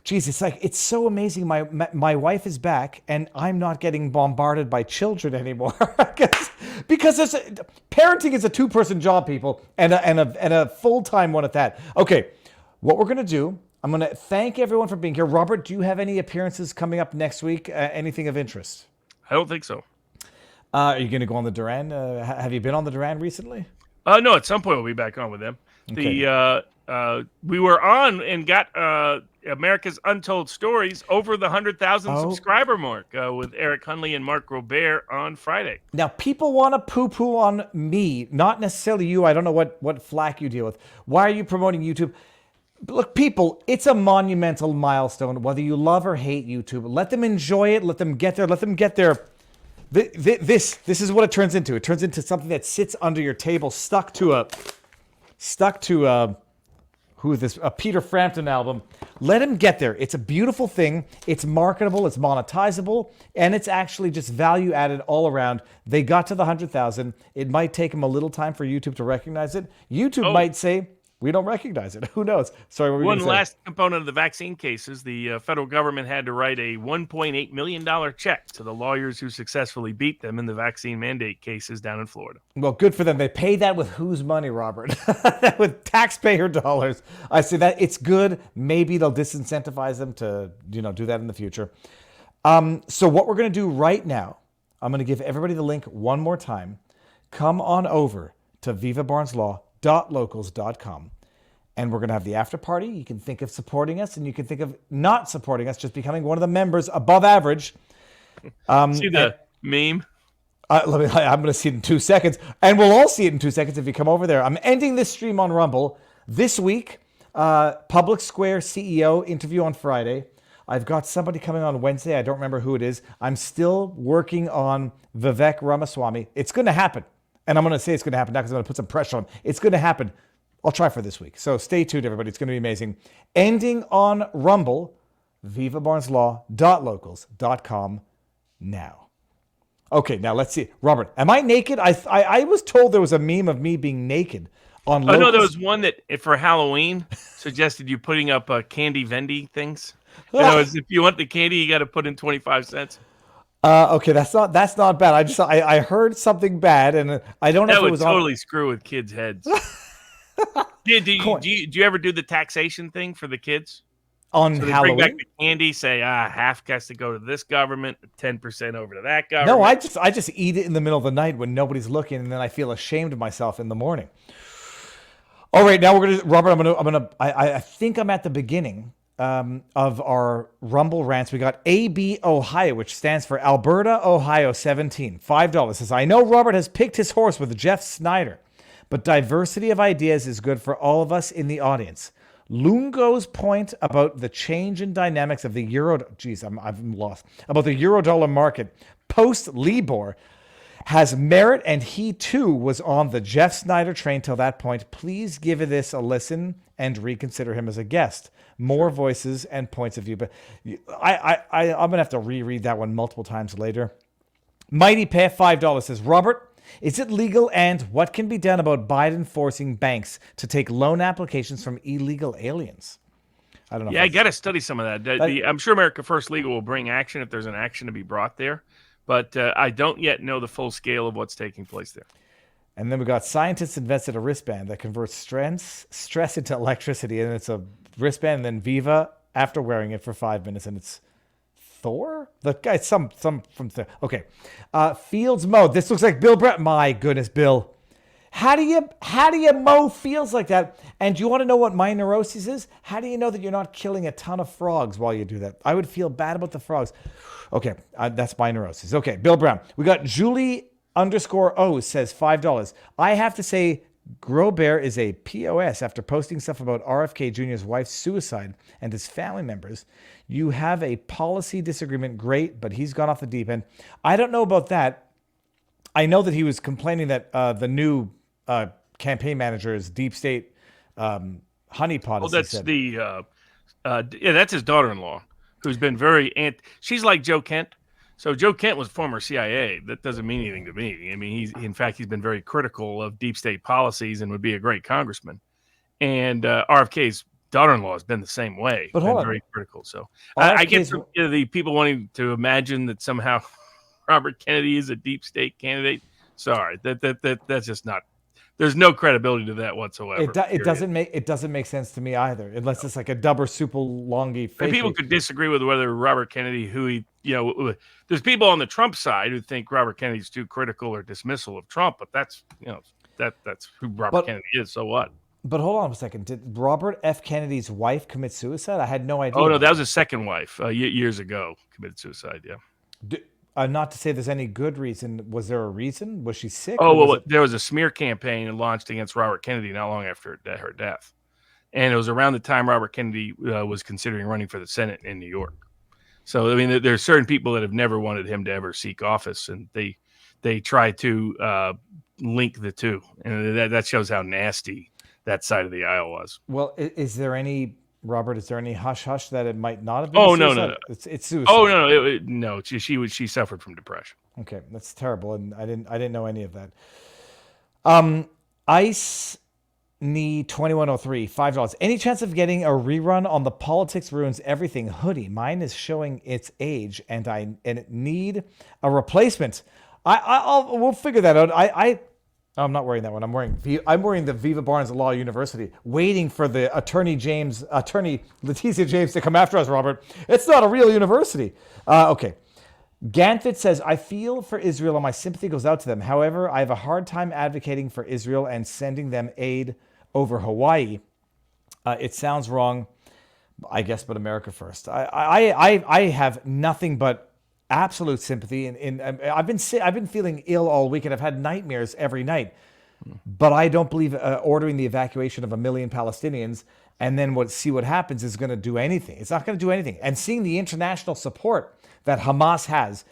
Geez, it's so amazing. My wife is back, and I'm not getting bombarded by children anymore. because parenting is a two-person job, people, and a full-time one at that. Okay, what we're gonna do? I'm gonna thank everyone for being here. Robert, do you have any appearances coming up next week? Anything of interest? I don't think so. Are you gonna go on the Duran? Have you been on the Duran recently? No. At some point, we'll be back on with them. Okay. We were on and got America's Untold Stories over the 100,000 subscriber mark with Eric Hunley and Mark Robert on Friday. Now, people want to poo-poo on me, not necessarily you. I don't know what flack you deal with. Why are you promoting YouTube? Look, people, it's a monumental milestone, whether you love or hate YouTube. Let them enjoy it. Let them get there. Let them get there. This is what it turns into. It turns into something that sits under your table, stuck to a Peter Frampton album. Let him get there. It's a beautiful thing. It's marketable. It's monetizable. And it's actually just value added all around. They got to the 100,000. It might take them a little time for YouTube to recognize it. YouTube might say, we don't recognize it. Who knows? Sorry, what were you One gonna say? last component of the vaccine cases, the federal government had to write a $1.8 million check to the lawyers who successfully beat them in the vaccine mandate cases down in Florida. Well, good for them. They pay that with whose money, Robert? With taxpayer dollars. I say that it's good. Maybe they'll disincentivize them to, do that in the future. So what we're going to do right now, I'm going to give everybody the link one more time. Come on over to vivabarneslaw.locals.com. And we're going to have the after party. You can think of supporting us, and you can think of not supporting us, just becoming one of the members above average. See the meme? I'm going to see it in 2 seconds. And we'll all see it in 2 seconds if you come over there. I'm ending this stream on Rumble. This week, Public Square CEO interview on Friday. I've got somebody coming on Wednesday. I don't remember who it is. I'm still working on Vivek Ramaswamy. It's going to happen. And I'm going to say it's going to happen now because I'm going to put some pressure on him. It's going to happen. I'll try for this week. So stay tuned, everybody. It's going to be amazing. Ending on Rumble, vivabarneslaw.locals.com now. Okay, now let's see. Robert, am I naked? I was told there was a meme of me being naked on Locals. Oh, no, there was one that for Halloween suggested you putting up candy vending things. If you want the candy, you got to put in 25 cents. Okay, that's not bad. I heard something bad, and I don't know if it was totally screw with kids' heads. Do you ever do the taxation thing for the kids? On so they Halloween? Bring back the candy, say, half has to go to this government, 10% over to that government. No, I just eat it in the middle of the night when nobody's looking, and then I feel ashamed of myself in the morning. All right, now Robert, I think I'm at the beginning of our Rumble rants. We got AB Ohio, which stands for Alberta, Ohio 17. $5. Says, I know Robert has picked his horse with Jeff Snyder, but diversity of ideas is good for all of us in the audience. Lungo's point about the change in dynamics of the euro, I'm lost, about the euro-dollar market post-Libor has merit, and he too was on the Jeff Snyder train till that point. Please give this a listen and reconsider him as a guest. More voices and points of view. But I'm going to have to reread that one multiple times later. Mighty Pay $5 says, Robert, is it legal, and what can be done about Biden forcing banks to take loan applications from illegal aliens? I don't know. Yeah, I got to study some of that. I'm sure America First Legal will bring action if there's an action to be brought there, but I don't yet know the full scale of what's taking place there. And then we got scientists invented a wristband that converts stress into electricity, and it's a wristband, and then Viva after wearing it for 5 minutes, and it's Thor? The guy, some from Thor. Okay. Fields mode. This looks like Bill Brett. My goodness, Bill. How do you mow fields like that? And do you want to know what my neuroses is? How do you know that you're not killing a ton of frogs while you do that? I would feel bad about the frogs. Okay, that's my neuroses. Okay, Bill Brown. We got Joly_O says $5. I have to say, Grobert is a POS after posting stuff about RFK Jr.'s wife's suicide and his family members. You have a policy disagreement, great, but he's gone off the deep end. I don't know about that. I know that he was complaining that the new campaign manager is deep state honeypot. Well, that's that's his daughter-in-law, who's been she's like Joe Kent. So Joe Kent was former CIA. That doesn't mean anything to me. I mean, he's been very critical of deep state policies and would be a great congressman. And RFK's daughter-in-law has been the same way. But hold on. Very critical. So I get the people wanting to imagine that somehow Robert Kennedy is a deep state candidate. Sorry, that's just not. There's no credibility to that whatsoever. It doesn't make sense to me either, unless it's like a double super longy fake. And people could disagrry with whether Robert Kennedy, there's people on the Trump side who think Robert Kennedy's too critical or dismissal of Trump, but that's who Robert Kennedy is. So what? But hold on a second. Did Robert F. Kennedy's wife commit suicide? I had no idea. Oh no, that was his second wife. Years ago, committed suicide. Yeah. Not to say there's any good reason. Was there a reason? Was she sick? There was a smear campaign launched against Robert Kennedy not long after her death. And it was around the time Robert Kennedy was considering running for the Senate in New York. So, I mean, there are certain people that have never wanted him to ever seek office, and they try to link the two. And that shows how nasty that side of the aisle was. Well, is there any, Robert, is there any hush-hush that it might not have been Oh, suicide? no. It's suicide. Oh, no. She suffered from depression. Okay, that's terrible, and I didn't know any of that. Ice Knee 2103, $5. Any chance of getting a rerun on the Politics Ruins Everything hoodie? Mine is showing its age, and it need a replacement. We'll figure that out. I'm not wearing that one. I'm wearing the Viva Barnes Law University, waiting for the attorney Leticia James to come after us, Robert. It's not a real university. Okay. Ganfit says, I feel for Israel and my sympathy goes out to them. However, I have a hard time advocating for Israel and sending them aid over Hawaii. It sounds wrong, I guess, but America first. I have nothing but absolute sympathy. I've been feeling ill all week, and I've had nightmares every night. But I don't believe ordering the evacuation of 1 million Palestinians and then see what happens is going to do anything. It's not going to do anything. And seeing the international support that Hamas has,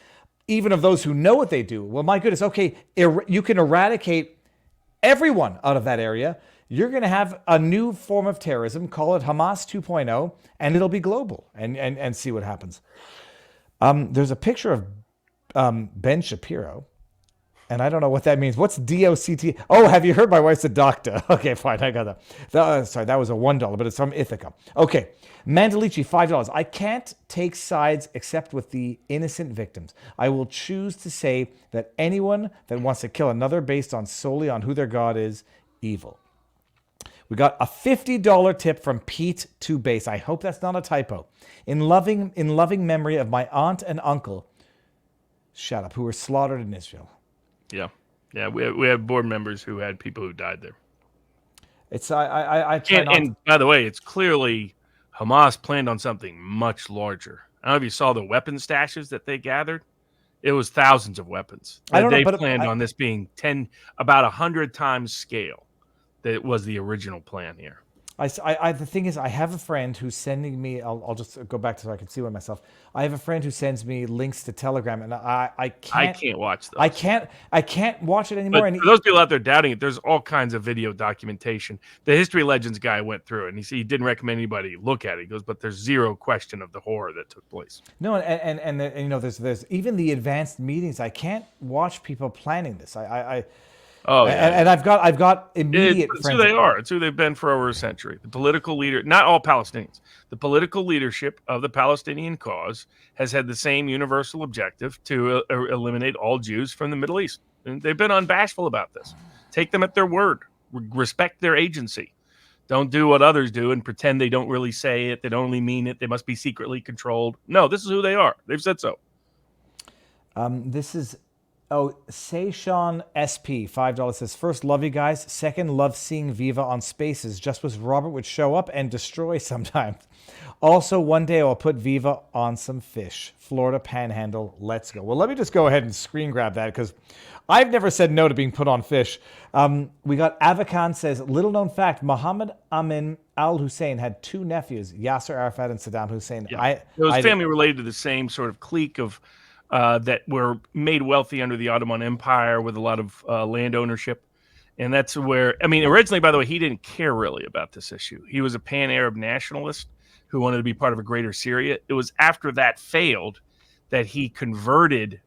even of those who know what they do, well, my goodness, okay, you can eradicate everyone out of that area. You're going to have a new form of terrorism, call it Hamas 2.0, and it'll be global, and see what happens. There's a picture of Ben Shapiro, and I don't know what that means. What's DOCT? Oh, have you heard my wife's a doctor? Okay, fine, I got that. Sorry, that was a $1, but it's from Ithaca. Okay, Mandalici, $5. I can't take sides except with the innocent victims. I will choose to say that anyone that wants to kill another based on solely on who their God is, evil. We got a $50 tip from Pete to Base. I hope that's not a typo. In loving memory of my aunt and uncle, shut up, who were slaughtered in Israel. Yeah. We have board members who had people who died there. It's I try not. And by the way, it's clearly Hamas planned on something much larger. I don't know if you saw the weapon stashes that they gathered. It was thousands of weapons. I don't know, they but planned on this being about 100 times scale. That was the original plan here. The thing is, I have a friend who's sending me. I'll just go back to so I can see one myself. I have a friend who sends me links to Telegram, and I can't watch those. I can't watch it anymore. But for those people out there doubting it, there's all kinds of video documentation. The History Legends guy went through it, and he didn't recommend anybody look at it. He goes, but there's zero question of the horror that took place. No, and you know, there's even the advanced meetings. I can't watch people planning this. Oh, yeah. And I've got immediate It's friends. who they are. It's who they've been for over a century. The political leader, not all Palestinians, the political leadership of the Palestinian cause has had the same universal objective to eliminate all Jews from the Middle East. And they've been unbashful about this. Take them at their word. Respect their agency. Don't do what others do and pretend they don't really say it. They don't really mean it. They must be secretly controlled. No, this is who they are. They've said so. This is... Oh, Seishan SP, $5 says, first, love you guys. Second, love seeing Viva on Spaces. Just wish Robert would show up and destroy sometimes. Also, one day I'll put Viva on some fish. Florida Panhandle, let's go. Well, let me just go ahead and screen grab that because I've never said no to being put on fish. We got Avakan says, little known fact, Muhammad Amin al-Hussein had two nephews, Yasser Arafat and Saddam Hussein. Yeah. It was family related to the same sort of clique of that were made wealthy under the Ottoman Empire with a lot of land ownership. And that's where, I mean, originally, by the way, he didn't care really about this issue. He was a pan-Arab nationalist who wanted to be part of a greater Syria. It was after that failed that he converted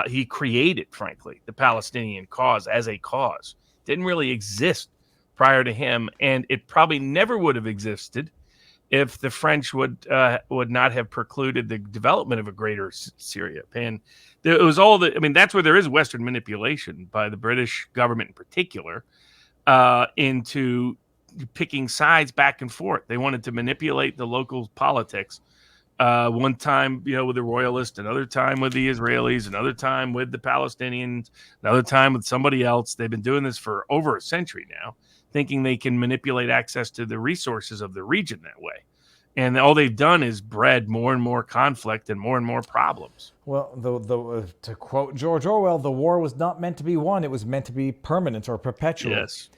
he created, frankly, the Palestinian cause as a cause. Didn't really exist prior to him, and it probably never would have existed if the French would not have precluded the development of a greater Syria. And it was that's where there is Western manipulation by the British government in particular into picking sides back and forth. They wanted to manipulate the local politics. One time, with the royalists, another time with the Israelis, another time with the Palestinians, another time with somebody else. They've been doing this for over a century now, thinking they can manipulate access to the resources of the region that way. And all they've done is bred more and more conflict and more problems. Well, to quote George Orwell, the war was not meant to be won. It was meant to be permanent or perpetual. Yes.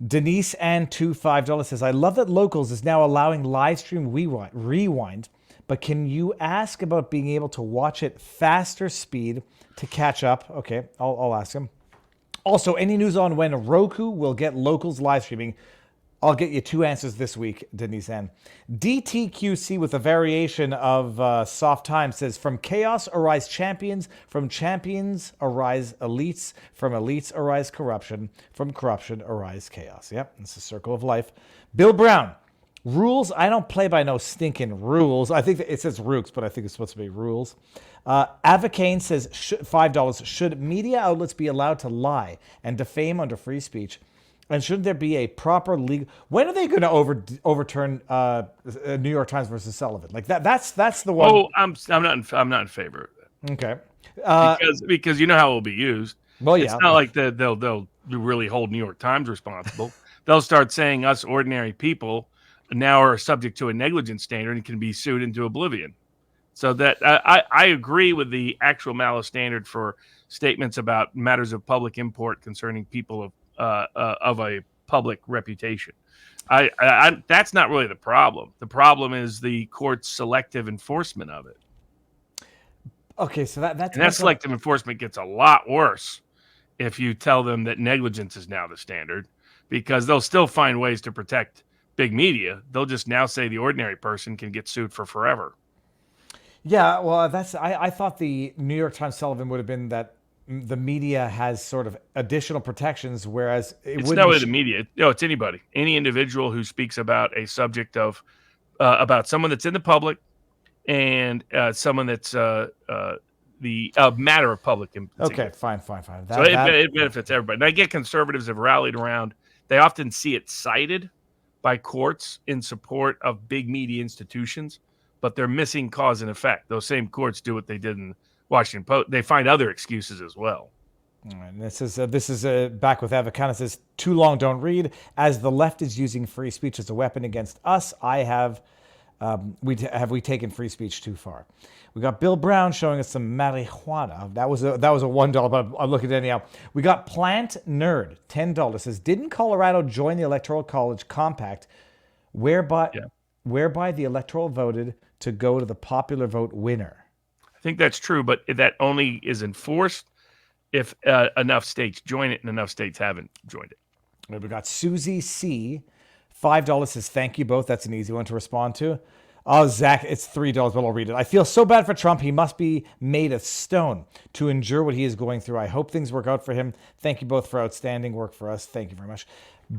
Denise Ann $5 says, I love that Locals is now allowing live stream rewind, but can you ask about being able to watch it faster speed to catch up? Okay, I'll ask him. Also, any news on when Roku will get Locals live streaming? I'll get you 2 answers this week, Denise Ann. DTQC with a variation of soft time says, from chaos arise champions, from champions arise elites, from elites arise corruption, from corruption arise chaos. Yep, it's a circle of life. Bill Brown, rules, I don't play by no stinking rules. I think it says rooks, but I think it's supposed to be rules. Avacane says, $5, should media outlets be allowed to lie and defame under free speech? And shouldn't there be a proper legal? When are they going to overturn New York Times versus Sullivan? Like that. That's the one. Oh, I'm not in favor of that. Okay. Because you know how it will be used. Well, yeah. It's not like they'll really hold New York Times responsible. They'll start saying us ordinary people now are subject to a negligence standard and can be sued into oblivion. So that I agree with the actual malice standard for statements about matters of public import concerning people of a public reputation. I that's not really the problem. The problem is the court's selective enforcement of it. Okay, so that selective enforcement gets a lot worse if you tell them that negligence is now the standard, because they'll still find ways to protect big media. They'll just now say the ordinary person can get sued for forever. Yeah, well, I thought the New York Times Sullivan would have been that the media has sort of additional protections, whereas it's not really the media. No, it's anybody, any individual who speaks about a subject of about someone that's in the public and someone that's the matter of public importance. Okay, fine. So it benefits everybody. And I get conservatives have rallied around. They often see it cited by courts in support of big media institutions, but they're missing cause and effect. Those same courts do what they did in Washington Post. They find other excuses as well. All right, and this is back with Avacana. It says, too long, don't read. As the left is using free speech as a weapon against us, we taken free speech too far. We got Bill Brown showing us some marijuana. That was a $1, but I'll look at it anyhow. We got Plant Nerd, $10. Says, didn't Colorado join the Electoral College Compact, whereby the electoral voted to go to the popular vote winner? I think that's true, but that only is enforced if enough states join it and enough states haven't joined it. We got Susie C, $5 says, thank you both. That's an easy one to respond to. Oh, Zach, it's $3, but I'll read it. I feel so bad for Trump. He must be made of stone to endure what he is going through. I hope things work out for him. Thank you both for outstanding work for us. Thank you very much.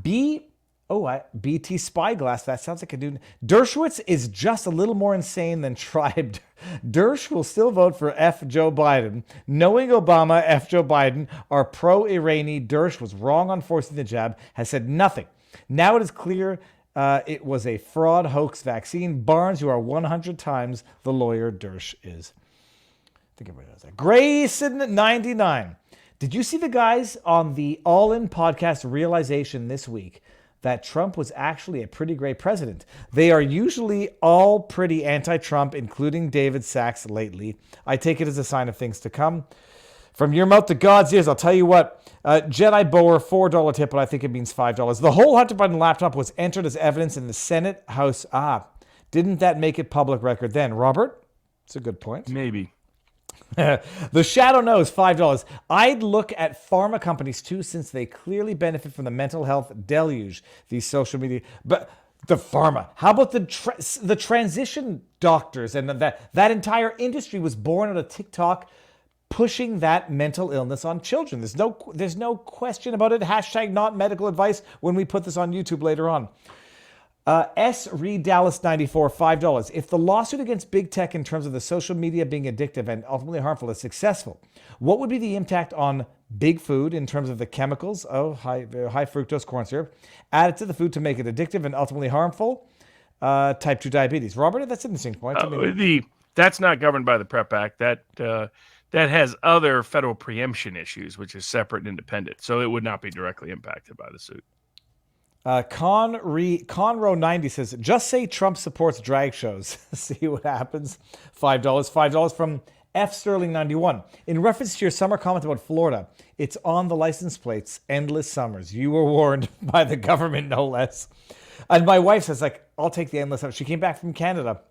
BT Spyglass. That sounds like a dude. Dershowitz is just a little more insane than Tribe. Dersh will still vote for F. Joe Biden. Knowing Obama, F. Joe Biden are pro-Irani. Dersh was wrong on forcing the jab, has said nothing. Now it is clear it was a fraud hoax vaccine. Barnes, you are 100 times the lawyer Dersh is. I think everybody knows that. Grayson 99. Did you see the guys on the All In podcast realization this week that Trump was actually a pretty great president? They are usually all pretty anti-Trump, including David Sachs lately. I take it as a sign of things to come. From your mouth to God's ears, I'll tell you what. Jedi Bower, $4 tip, but I think it means $5. The whole Hunter Biden laptop was entered as evidence in the Senate House. Didn't that make it public record then? Robert? That's a good point. Maybe. The Shadow Knows, $5. I'd look at pharma companies too, since they clearly benefit from the mental health deluge, these social media. But the pharma, how about the transition doctors? And that entire industry was born out of TikTok pushing that mental illness on children. There's no question about it. Hashtag not medical advice when we put this on YouTube later on. S. Reed Dallas 94, $5. If the lawsuit against big tech in terms of the social media being addictive and ultimately harmful is successful, what would be the impact on big food in terms of the chemicals of high fructose corn syrup added to the food to make it addictive and ultimately harmful? Type 2 diabetes. Robert, that's an interesting point. That's not governed by the PrEP Act. That has other federal preemption issues, which is separate and independent. So it would not be directly impacted by the suit. Conroe 90 says, just say Trump supports drag shows. See what happens. $5 from F Sterling 91. In reference to your summer comment about Florida, it's on the license plates, endless summers. You were warned by the government, no less. And my wife says, I'll take the endless summer. She came back from Canada.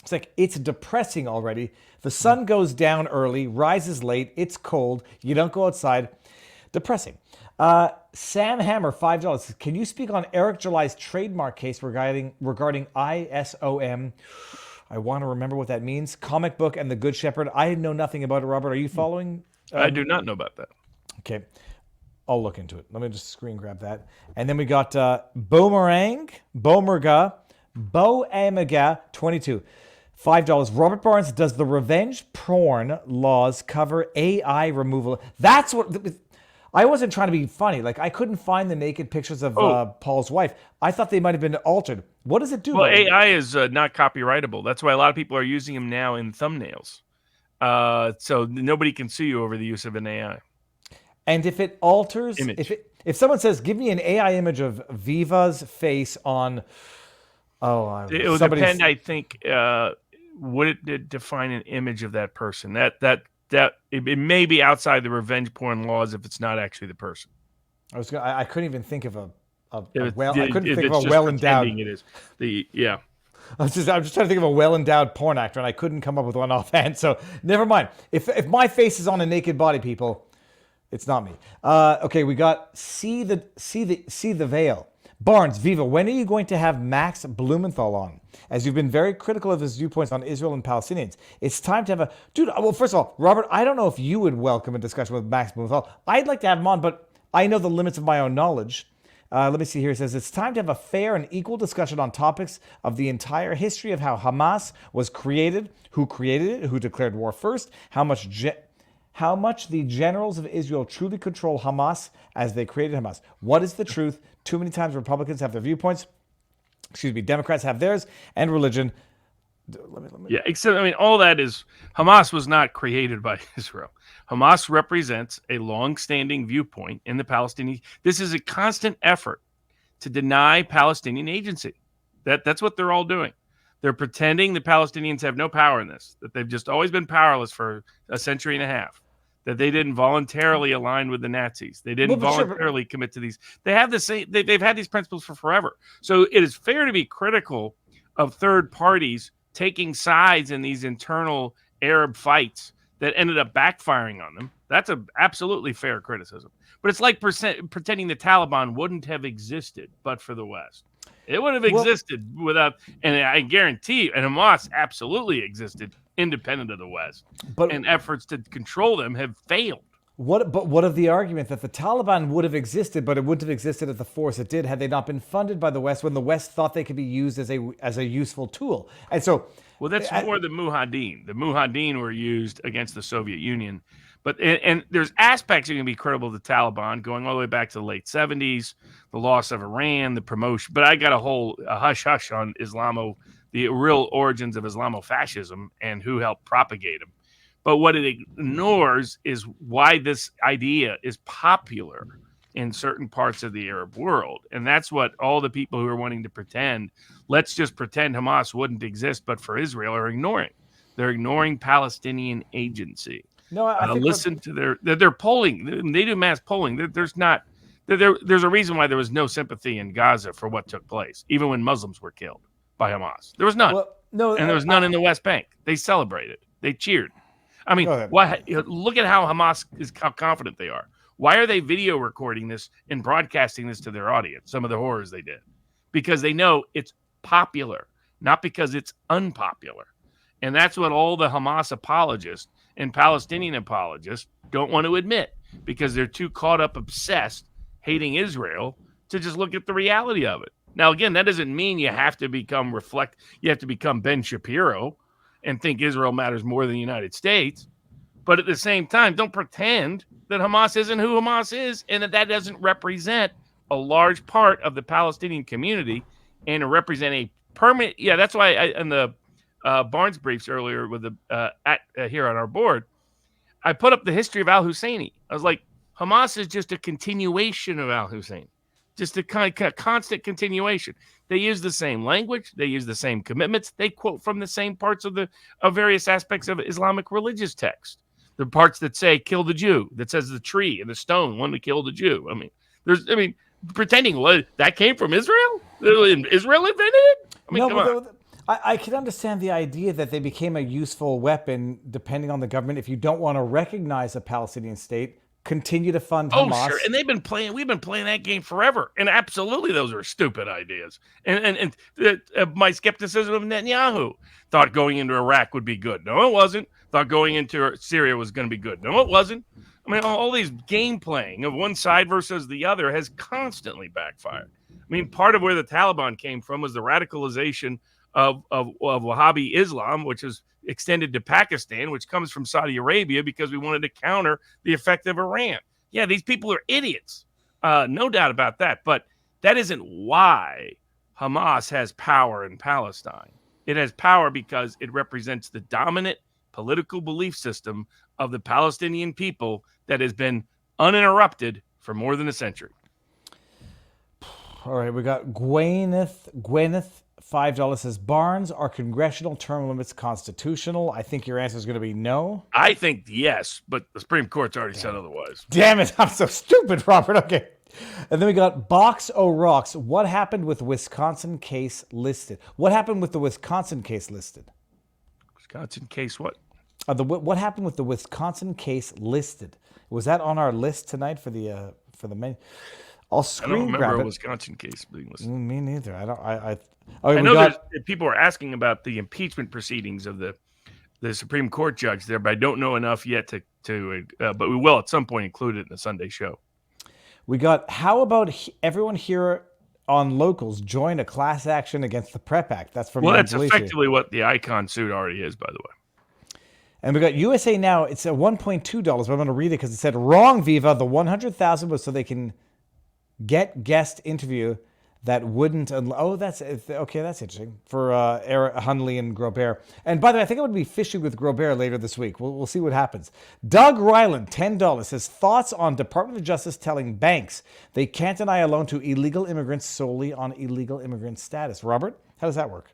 It's it's depressing already. The sun goes down early, rises late, it's cold, you don't go outside. Depressing. Sam Hammer, $5. Can you speak on Eric Joly's trademark case regarding ISOM? I want to remember what that means. Comic book and the Good Shepherd. I know nothing about it, Robert. Are you following? I do not know about that. Okay. I'll look into it. Let me just screen grab that. And then we got Bomerga, 22. $5. Robert Barnes, does the revenge porn laws cover AI removal? That's what... I wasn't trying to be funny. Like, I couldn't find the naked pictures of Paul's wife. I thought they might have been altered. What does it do? Well, AI is not copyrightable. That's why a lot of people are using them now in thumbnails. So nobody can sue you over the use of an AI. And if it alters... Image. If someone says, give me an AI image of Viva's face on... It would depend, I think, would it define an image of that person? That it may be outside the revenge porn laws if it's not actually the person. I couldn't even think of a endowed. It is I'm just trying to think of a well-endowed porn actor, and I couldn't come up with one offhand. So never mind. If my face is on a naked body, people, it's not me. Okay, we got see the veil. Barnes, Viva, when are you going to have Max Blumenthal on? As you've been very critical of his viewpoints on Israel and Palestinians, it's time to have a... Dude, well, first of all, Robert, I don't know if you would welcome a discussion with Max Blumenthal. I'd like to have him on, but I know the limits of my own knowledge. Let me see here. It says, it's time to have a fair and equal discussion on topics of the entire history of how Hamas was created, who created it, who declared war first, how much the generals of Israel truly control Hamas as they created Hamas. What is the truth? Too many times Republicans have their viewpoints. Democrats have theirs, and religion. Yeah, except, I mean, all that is, Hamas was not created by Israel. Hamas represents a long-standing viewpoint in the Palestinian. This is a constant effort to deny Palestinian agency. That's what they're all doing. They're pretending the Palestinians have no power in this, that they've just always been powerless for a century and a half, that they didn't voluntarily align with the Nazis. They didn't voluntarily commit to these. They have the same. They've had these principles for forever. So it is fair to be critical of third parties taking sides in these internal Arab fights that ended up backfiring on them. That's an absolutely fair criticism. But it's like pretending the Taliban wouldn't have existed but for the West. It would have existed without, and I guarantee, and Hamas absolutely existed independent of the West. And efforts to control them have failed. What of the argument that the Taliban would have existed, but it wouldn't have existed at the force it did had they not been funded by the West when the West thought they could be used as a useful tool? And so, well, that's more the Mujahideen. The Mujahideen were used against the Soviet Union, but and there's aspects you can be critical of the Taliban going all the way back to the late 70s, the loss of Iran, the promotion. But I got a hush on the real origins of Islamofascism and who helped propagate them. But what it ignores is why this idea is popular in certain parts of the Arab world. And that's what all the people who are wanting to pretend, let's just pretend Hamas wouldn't exist but for Israel, are ignoring. They're ignoring Palestinian agency. No, I think listen to their polling. They do mass polling. There's a reason why there was no sympathy in Gaza for what took place, even when Muslims were killed by Hamas. There was none. And there was none in the West Bank. They celebrated. They cheered. I mean, look at how how confident they are. Why are they video recording this and broadcasting this to their audience? Some of the horrors they did. Because they know it's popular, not because it's unpopular. And that's what all the Hamas apologists and Palestinian apologists don't want to admit, because they're too caught up, obsessed, hating Israel to just look at the reality of it. Now, again, that doesn't mean you have to become Ben Shapiro and think Israel matters more than the United States. But at the same time, don't pretend that Hamas isn't who Hamas is and that doesn't represent a large part of the Palestinian community and to represent a permanent. Yeah, that's why in the Barnes briefs earlier with here on our board, I put up the history of al-Husseini. I was like, Hamas is just a continuation of al-Husseini. Just a kind of constant continuation. They use the same language. They use the same commitments. They quote from the same parts of various aspects of Islamic religious text. The parts that say "kill the Jew," that says the tree and the stone one to kill the Jew. I mean, pretending that came from Israel. Israel invented it. I mean, come on. I can understand the idea that they became a useful weapon depending on the government. If you don't want to recognize a Palestinian state, continue to fund Oh, Hamas. sure. And we've been playing that game forever. And absolutely, those are stupid ideas. And my skepticism of Netanyahu thought going into Iraq would be good. No, it wasn't. Thought going into Syria was going to be good. No, it wasn't. I mean, all these game playing of one side versus the other has constantly backfired. I mean, part of where the Taliban came from was the radicalization of Wahhabi Islam, which is extended to Pakistan, which comes from Saudi Arabia because we wanted to counter the effect of Iran. Yeah, these people are idiots. No doubt about that. But that isn't why Hamas has power in Palestine. It has power because it represents the dominant political belief system of the Palestinian people that has been uninterrupted for more than a century. All right, we got Gwyneth, $5 says, Barnes, are congressional term limits constitutional? I think your answer is going to be no. I think yes, but the Supreme Court's already said otherwise. Damn it, I'm so stupid, Robert. Okay. And then we got Box O Rocks. What happened with Wisconsin case listed? What happened with the Wisconsin case listed? Wisconsin case what? What happened with the Wisconsin case listed? Was that on our list tonight for the menu? I'll screen I don't remember grab a it. Wisconsin case being listed. Me neither. I know that people are asking about the impeachment proceedings of the Supreme Court judge there, but I don't know enough yet but we will at some point include it in the Sunday show. We got, how about everyone here on Locals join a class action against the PrEP Act? That's from that's effectively what the Icon suit already is, by the way. And we got USA Now. It's at $1.2, but I'm going to read it because it said, wrong, Viva. The $100,000 was so they can get guest interview that wouldn't. That's okay. That's interesting for Eric Hunley and Grobert. And by the way, I think I would be fishing with Grobert later this week. We'll see what happens. Doug Ryland, $10 says, thoughts on Department of Justice telling banks they can't deny a loan to illegal immigrants solely on illegal immigrant status. Robert, how does that work?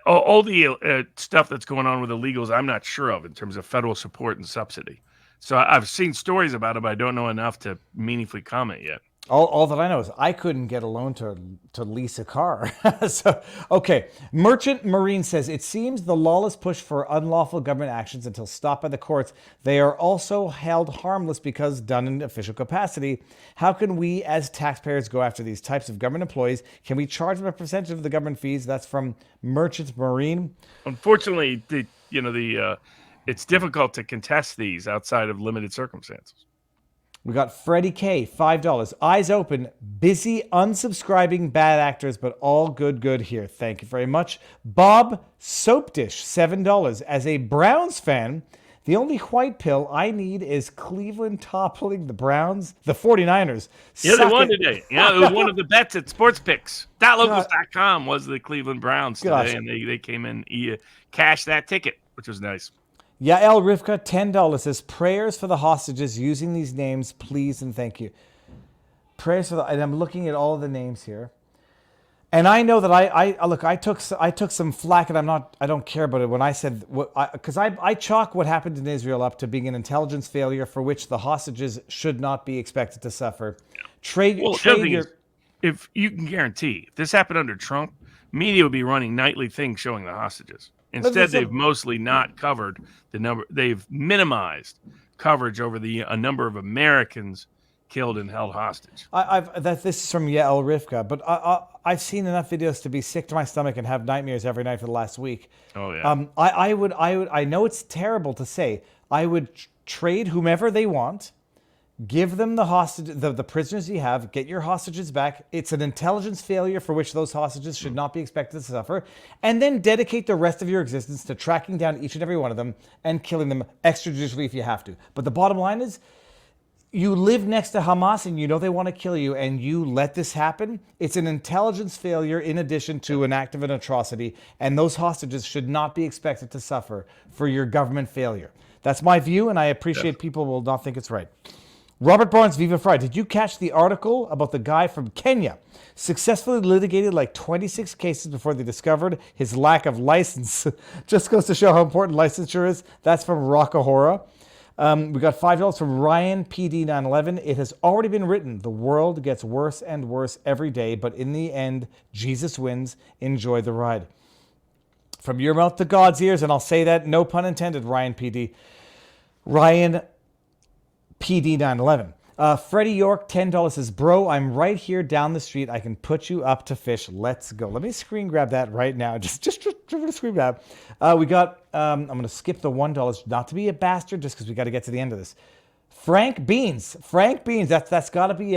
All the stuff that's going on with illegals, I'm not sure of in terms of federal support and subsidy. So I've seen stories about it, but I don't know enough to meaningfully comment yet. All that I know is I couldn't get a loan to lease a car. So, okay. Merchant Marine says, it seems the lawless push for unlawful government actions until stopped by the courts. They are also held harmless because done in official capacity. How can we as taxpayers go after these types of government employees? Can we charge them a percentage of the government fees? That's from Merchant Marine. Unfortunately, it's difficult to contest these outside of limited circumstances. We got Freddie K, $5. Eyes open, busy unsubscribing bad actors, but all good here. Thank you very much. Bob Soap Dish, $7. As a Browns fan, the only white pill I need is Cleveland toppling the Browns, the 49ers. Yeah, they won today. Yeah, it was one of the bets at Sports Picks. .locals.com was the Cleveland Browns today, and they came in, cashed that ticket, which was nice. Yael Rivka, $10 says, prayers for the hostages using these names, please and thank you. Prayers for and I'm looking at all of the names here. And I know that I took some flack, and I don't care about it when I said, because I chalk what happened in Israel up to being an intelligence failure for which the hostages should not be expected to suffer. If you can guarantee, if this happened under Trump, media would be running nightly things showing the hostages. Instead, they've mostly not covered the number. They've minimized coverage over a number of Americans killed and held hostage. This is from Yael Rivka, but I've seen enough videos to be sick to my stomach and have nightmares every night for the last week. Oh yeah. I know it's terrible to say. I would trade whomever they want. Give them the hostage, the prisoners you have. Get your hostages back. It's an intelligence failure for which those hostages should not be expected to suffer. And then dedicate the rest of your existence to tracking down each and every one of them and killing them extrajudicially if you have to. But the bottom line is, you live next to Hamas and you know they want to kill you, and you let this happen. It's an intelligence failure in addition to an act of an atrocity. And those hostages should not be expected to suffer for your government failure. That's my view, and I appreciate people will not think it's right. Robert Barnes, Viva Fry, did you catch the article about the guy from Kenya successfully litigated like 26 cases before they discovered his lack of license? Just goes to show how important licensure is. That's from Rockahora. We got $5 from Ryan PD911. It has already been written. The world gets worse and worse every day, but in the end, Jesus wins. Enjoy the ride. From your mouth to God's ears, and I'll say that, no pun intended, Ryan PD. Ryan PD 911. Freddie York, $10 says, bro, I'm right here down the street. I can put you up to fish. Let's go. Let me screen grab that right now. Just screen grab. We got, I'm going to skip the $1, not to be a bastard, just because we got to get to the end of this. Frank Beans, that's got to be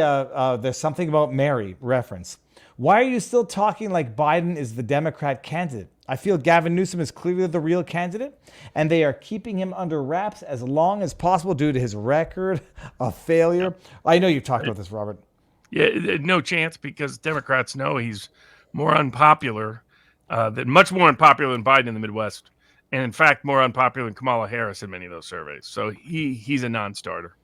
there's something about Mary reference. Why are you still talking like Biden is the Democrat candidate? I feel Gavin Newsom is clearly the real candidate, and they are keeping him under wraps as long as possible due to his record of failure. I know you've talked about this, Robert. Yeah, no chance, because Democrats know he's more unpopular, much more unpopular than Biden in the Midwest, and in fact more unpopular than Kamala Harris in many of those surveys. So he's a non-starter.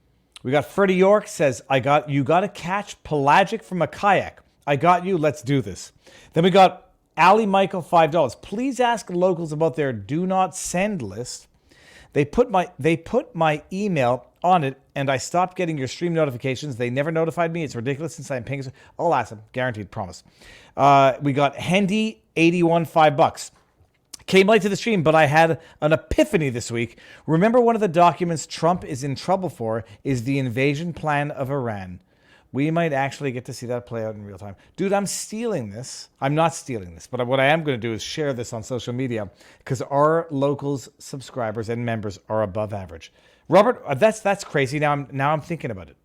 We got Freddie York says, you got to catch pelagic from a kayak. I got you. Let's do this. Then we got Ali Michael, $5. Please ask locals about their do not send list. They put my email on it, and I stopped getting your stream notifications. They never notified me. It's ridiculous since I'm paying. I'll ask them. Guaranteed. Promise. We got Hendy, 81, $5. Came late to the stream, but I had an epiphany this week. Remember, one of the documents Trump is in trouble for is the invasion plan of Iran. We might actually get to see that play out in real time. Dude, I'm stealing this. I'm not stealing this, but what I am going to do is share this on social media because our locals, subscribers, and members are above average. Robert, that's crazy. Now I'm thinking about it.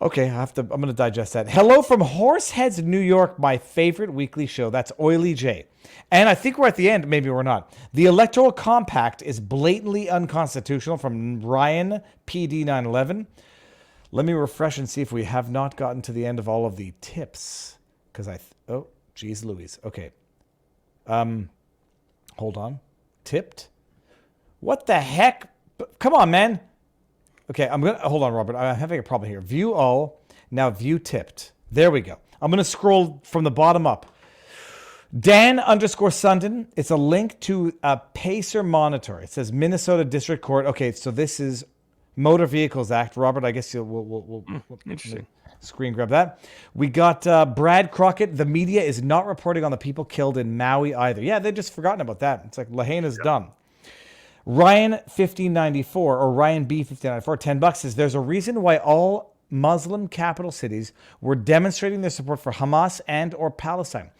Okay, I'm going to digest that. Hello from Horseheads, New York, my favorite weekly show. That's Oily J. And I think we're at the end. Maybe we're not. The Electoral Compact is blatantly unconstitutional from Ryan PD 911. Let me refresh and see if we have not gotten to the end of all of the tips. Because oh, geez Louise. Okay. Hold on. Tipped? What the heck? Come on, man. Okay, hold on, Robert. I'm having a problem here. View all. Now view tipped. There we go. I'm going to scroll from the bottom up. Dan_Sundin. It's a link to a Pacer monitor. It says Minnesota District Court. Okay, so this is Motor Vehicles Act. Robert, I guess we'll interesting. Screen grab that. We got Brad Crockett. The media is not reporting on the people killed in Maui either. Yeah, they've just forgotten about that. It's like Lahaina's done. Ryan 1594 or Ryan B 1594, $10 says there's a reason why all Muslim capital cities were demonstrating their support for Hamas and or Palestine.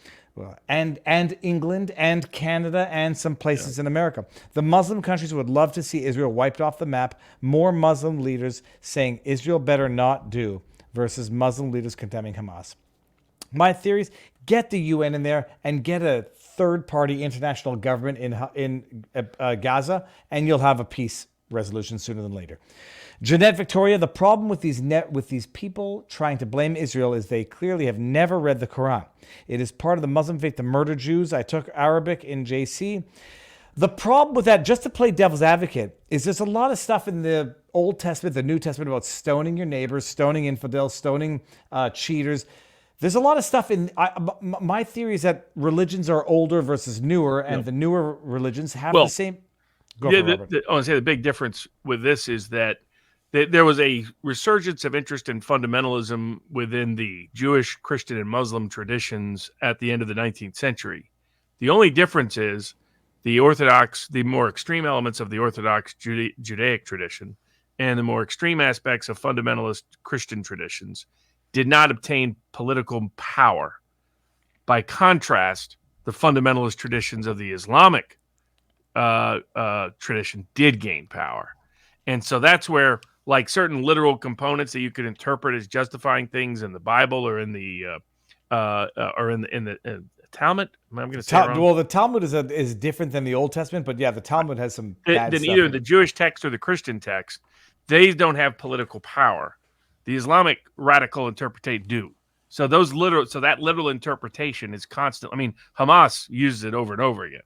And England and Canada and some places in America. The Muslim countries would love to see Israel wiped off the map. More Muslim leaders saying Israel better not do versus Muslim leaders condemning Hamas. My theory is get the UN in there and get a third-party international government in Gaza, and you'll have a peace resolution sooner than later. Jeanette Victoria, the problem with these people trying to blame Israel is they clearly have never read the Quran. It is part of the Muslim faith to murder Jews. I took Arabic in JC. The problem with that, just to play devil's advocate, is there's a lot of stuff in the Old Testament, the New Testament, about stoning your neighbors, stoning infidels, stoning cheaters. There's a lot of stuff in... my theory is that religions are older versus newer, and the newer religions have the same... I want to say the big difference with this is that there was a resurgence of interest in fundamentalism within the Jewish, Christian, and Muslim traditions at the end of the 19th century. The only difference is the more extreme elements of the Orthodox Judaic tradition and the more extreme aspects of fundamentalist Christian traditions did not obtain political power. By contrast, the fundamentalist traditions of the Islamic tradition did gain power. And so that's where, like, certain literal components that you could interpret as justifying things in the Bible or in the Talmud. I'm going to say wrong. Well, the Talmud is different than the Old Testament, but yeah, the Talmud has some bad stuff. Either the Jewish text or the Christian text, they don't have political power. The Islamic radical interpretate do. So that literal interpretation is constant. I mean, Hamas uses it over and over again,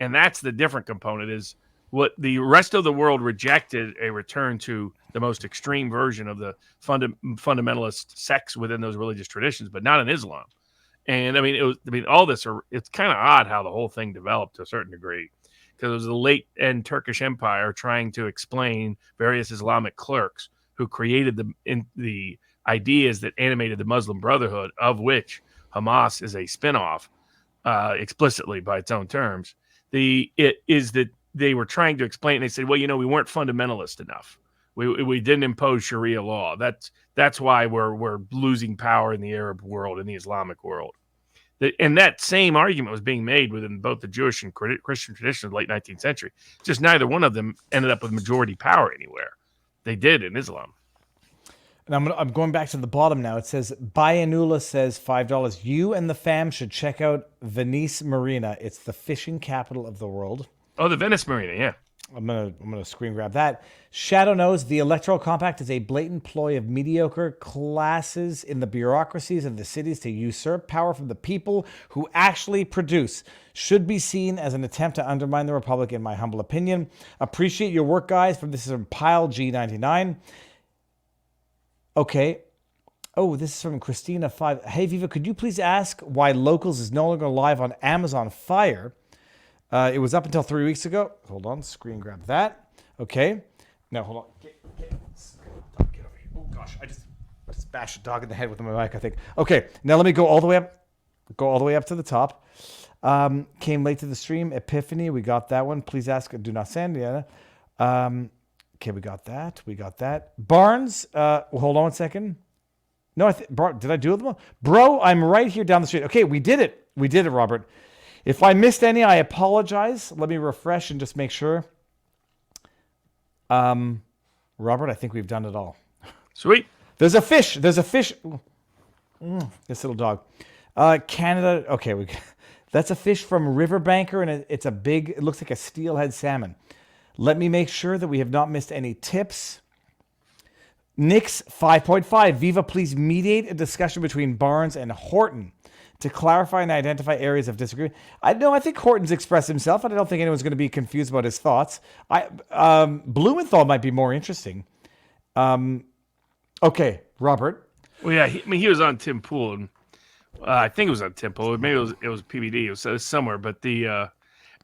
and that's the different component. Is what the rest of the world rejected a return to the most extreme version of the fundamentalist sects within those religious traditions, but not in Islam. And all this it's kind of odd how the whole thing developed to a certain degree, because it was the late end Turkish Empire trying to explain various Islamic clerks who created the ideas that animated the Muslim Brotherhood, of which Hamas is a spinoff, explicitly by its own terms. It is that they were trying to explain. They said, well, we weren't fundamentalist enough. We didn't impose Sharia law. That's why we're losing power in the Arab world and the Islamic world. And that same argument was being made within both the Jewish and Christian tradition of the late 19th century. Just neither one of them ended up with majority power anywhere. They did in Islam. And I'm going back to the bottom now. It says, Bayanula says $5. You and the fam should check out Venice Marina. It's the fishing capital of the world. Oh, the Venice Marina, yeah. I'm gonna screen grab that. Shadow knows the Electoral Compact is a blatant ploy of mediocre classes in the bureaucracies of the cities to usurp power from the people who actually produce. Should be seen as an attempt to undermine the Republic, in my humble opinion. Appreciate your work, guys. This is from Pile G99. Okay. Oh, this is from Christina 5. Hey, Viva, could you please ask why Locals is no longer live on Amazon Fire? It was up until 3 weeks ago. Hold on, screen grab that. Okay. Now, hold on. Get over here. Oh, gosh. I just bashed a dog in the head with my mic, I think. Okay. Now, let me go all the way up. Go all the way up to the top. Came late to the stream. Epiphany. We got that one. Please ask. Do not send. Yeah. Okay, we got that. Barnes. Hold on one second. No, did I do them all? Bro, I'm right here down the street. Okay, we did it. Robert. If I missed any, I apologize. Let me refresh and just make sure. Robert, I think we've done it all. Sweet. There's a fish. This little dog. Canada. Okay, that's a fish from Riverbanker, and it looks like a steelhead salmon. Let me make sure that we have not missed any tips. Nix 5.5. Viva, please mediate a discussion between Barnes and Horton to clarify and identify areas of disagreement. I think Horton's expressed himself, and I don't think anyone's going to be confused about his thoughts. Blumenthal might be more interesting. Okay, Robert. Well, yeah, he was on Tim Pool, and I think it was on Tim Pool. Maybe it was PBD. It was somewhere, but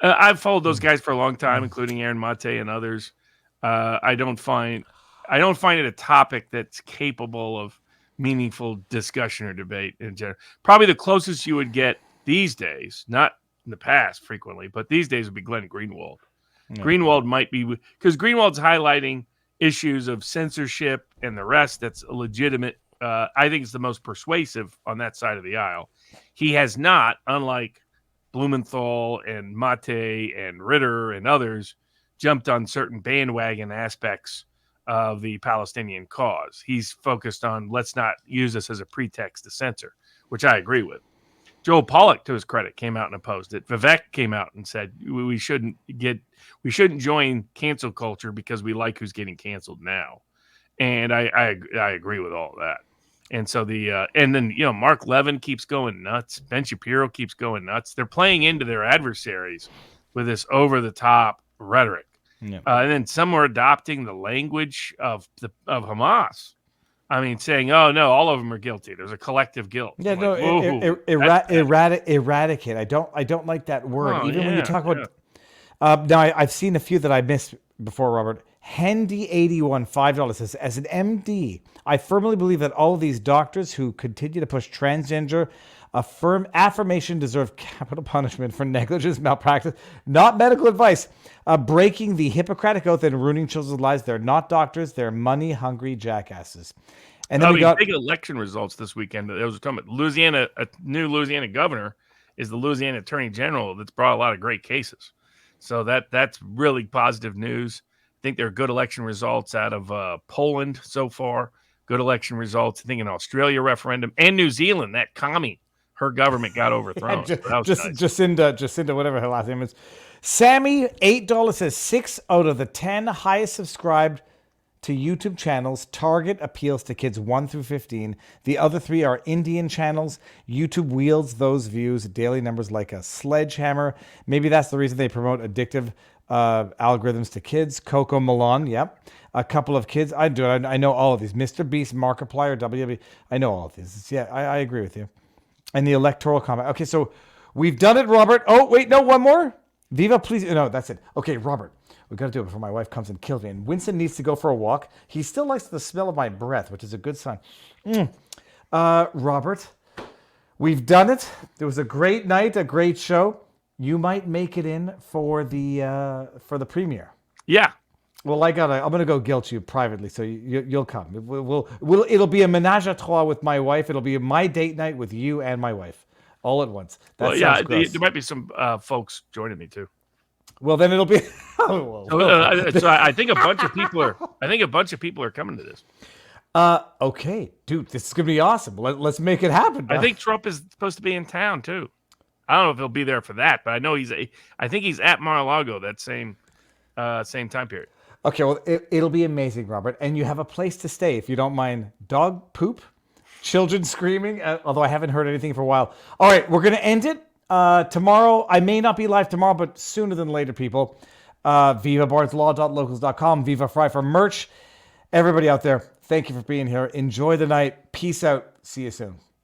I've followed those guys for a long time, including Aaron Mate and others. I don't find it a topic that's capable of meaningful discussion or debate in general. Probably the closest you would get these days, not in the past frequently, but these days would be Glenn Greenwald. Yeah. Greenwald might be, because Greenwald's highlighting issues of censorship and the rest. That's a legitimate. I think it's the most persuasive on that side of the aisle. He has not, unlike Blumenthal and Mate and Ritter and others, jumped on certain bandwagon aspects of the Palestinian cause. He's focused on, let's not use this as a pretext to censor, which I agree with. Joel Pollak, to his credit, came out and opposed it. Vivek came out and said we shouldn't join cancel culture because we like who's getting canceled now. And I agree with all of that. And so and then Mark Levin keeps going nuts. Ben Shapiro keeps going nuts. They're playing into their adversaries with this over the top rhetoric. Yeah. And then some are adopting the language of Hamas. I mean, saying, "Oh no, all of them are guilty. There's a collective guilt." Yeah, eradicate. I don't like that word. Even when you talk about. Now I've seen a few that I missed before, Robert. Hendy81, $5 says, as an MD, I firmly believe that all of these doctors who continue to push transgender affirmation deserve capital punishment for negligence, malpractice, not medical advice, breaking the Hippocratic Oath and ruining children's lives. They're not doctors. They're money-hungry jackasses. And then we got big election results this weekend. There was a comment. Louisiana, a new Louisiana governor is the Louisiana Attorney General that's brought a lot of great cases. So that's really positive news. I think there are good election results out of Poland so far. Good election results. I think in Australia referendum and New Zealand, that commie, her government got overthrown. Nice. Jacinda, whatever her last name is. Sammy, $8 says 6 out of the 10 highest subscribed to YouTube channels target appeals to kids 1 through 15. The other 3 are Indian channels. YouTube wields those views, daily numbers like a sledgehammer. Maybe that's the reason they promote addictive algorithms to kids. Coco Malone, yep. A couple of kids. I know all of these. Mr. Beast, Markiplier, WWE. I know all of these. Yeah, I agree with you. And the electoral comment. Okay, so we've done it, Robert. Oh, wait, no, one more. Viva, please. No, that's it. Okay, Robert, we got to do it before my wife comes and kills me. And Winston needs to go for a walk. He still likes the smell of my breath, which is a good sign. Robert, we've done it. It was a great night, a great show. You might make it in for the premiere. Yeah, Well, I'm gonna go guilt you privately, so you'll come. It'll be a menage a trois with my wife. It'll be my date night with you and my wife, all at once. That sounds gross. There might be some folks joining me too. Well, then it'll be. So I think a bunch of people are. I think a bunch of people are coming to this. Okay, dude, this is gonna be awesome. Let's make it happen. I think Trump is supposed to be in town too. I don't know if he'll be there for that, but I know I think he's at Mar-a-Lago that same time period. Okay, well, it'll be amazing, Robert. And you have a place to stay if you don't mind dog poop, children screaming, although I haven't heard anything for a while. All right, we're going to end it tomorrow. I may not be live tomorrow, but sooner than later, people. VivaBardsLaw.locals.com, Viva Fry for merch. Everybody out there, thank you for being here. Enjoy the night. Peace out. See you soon.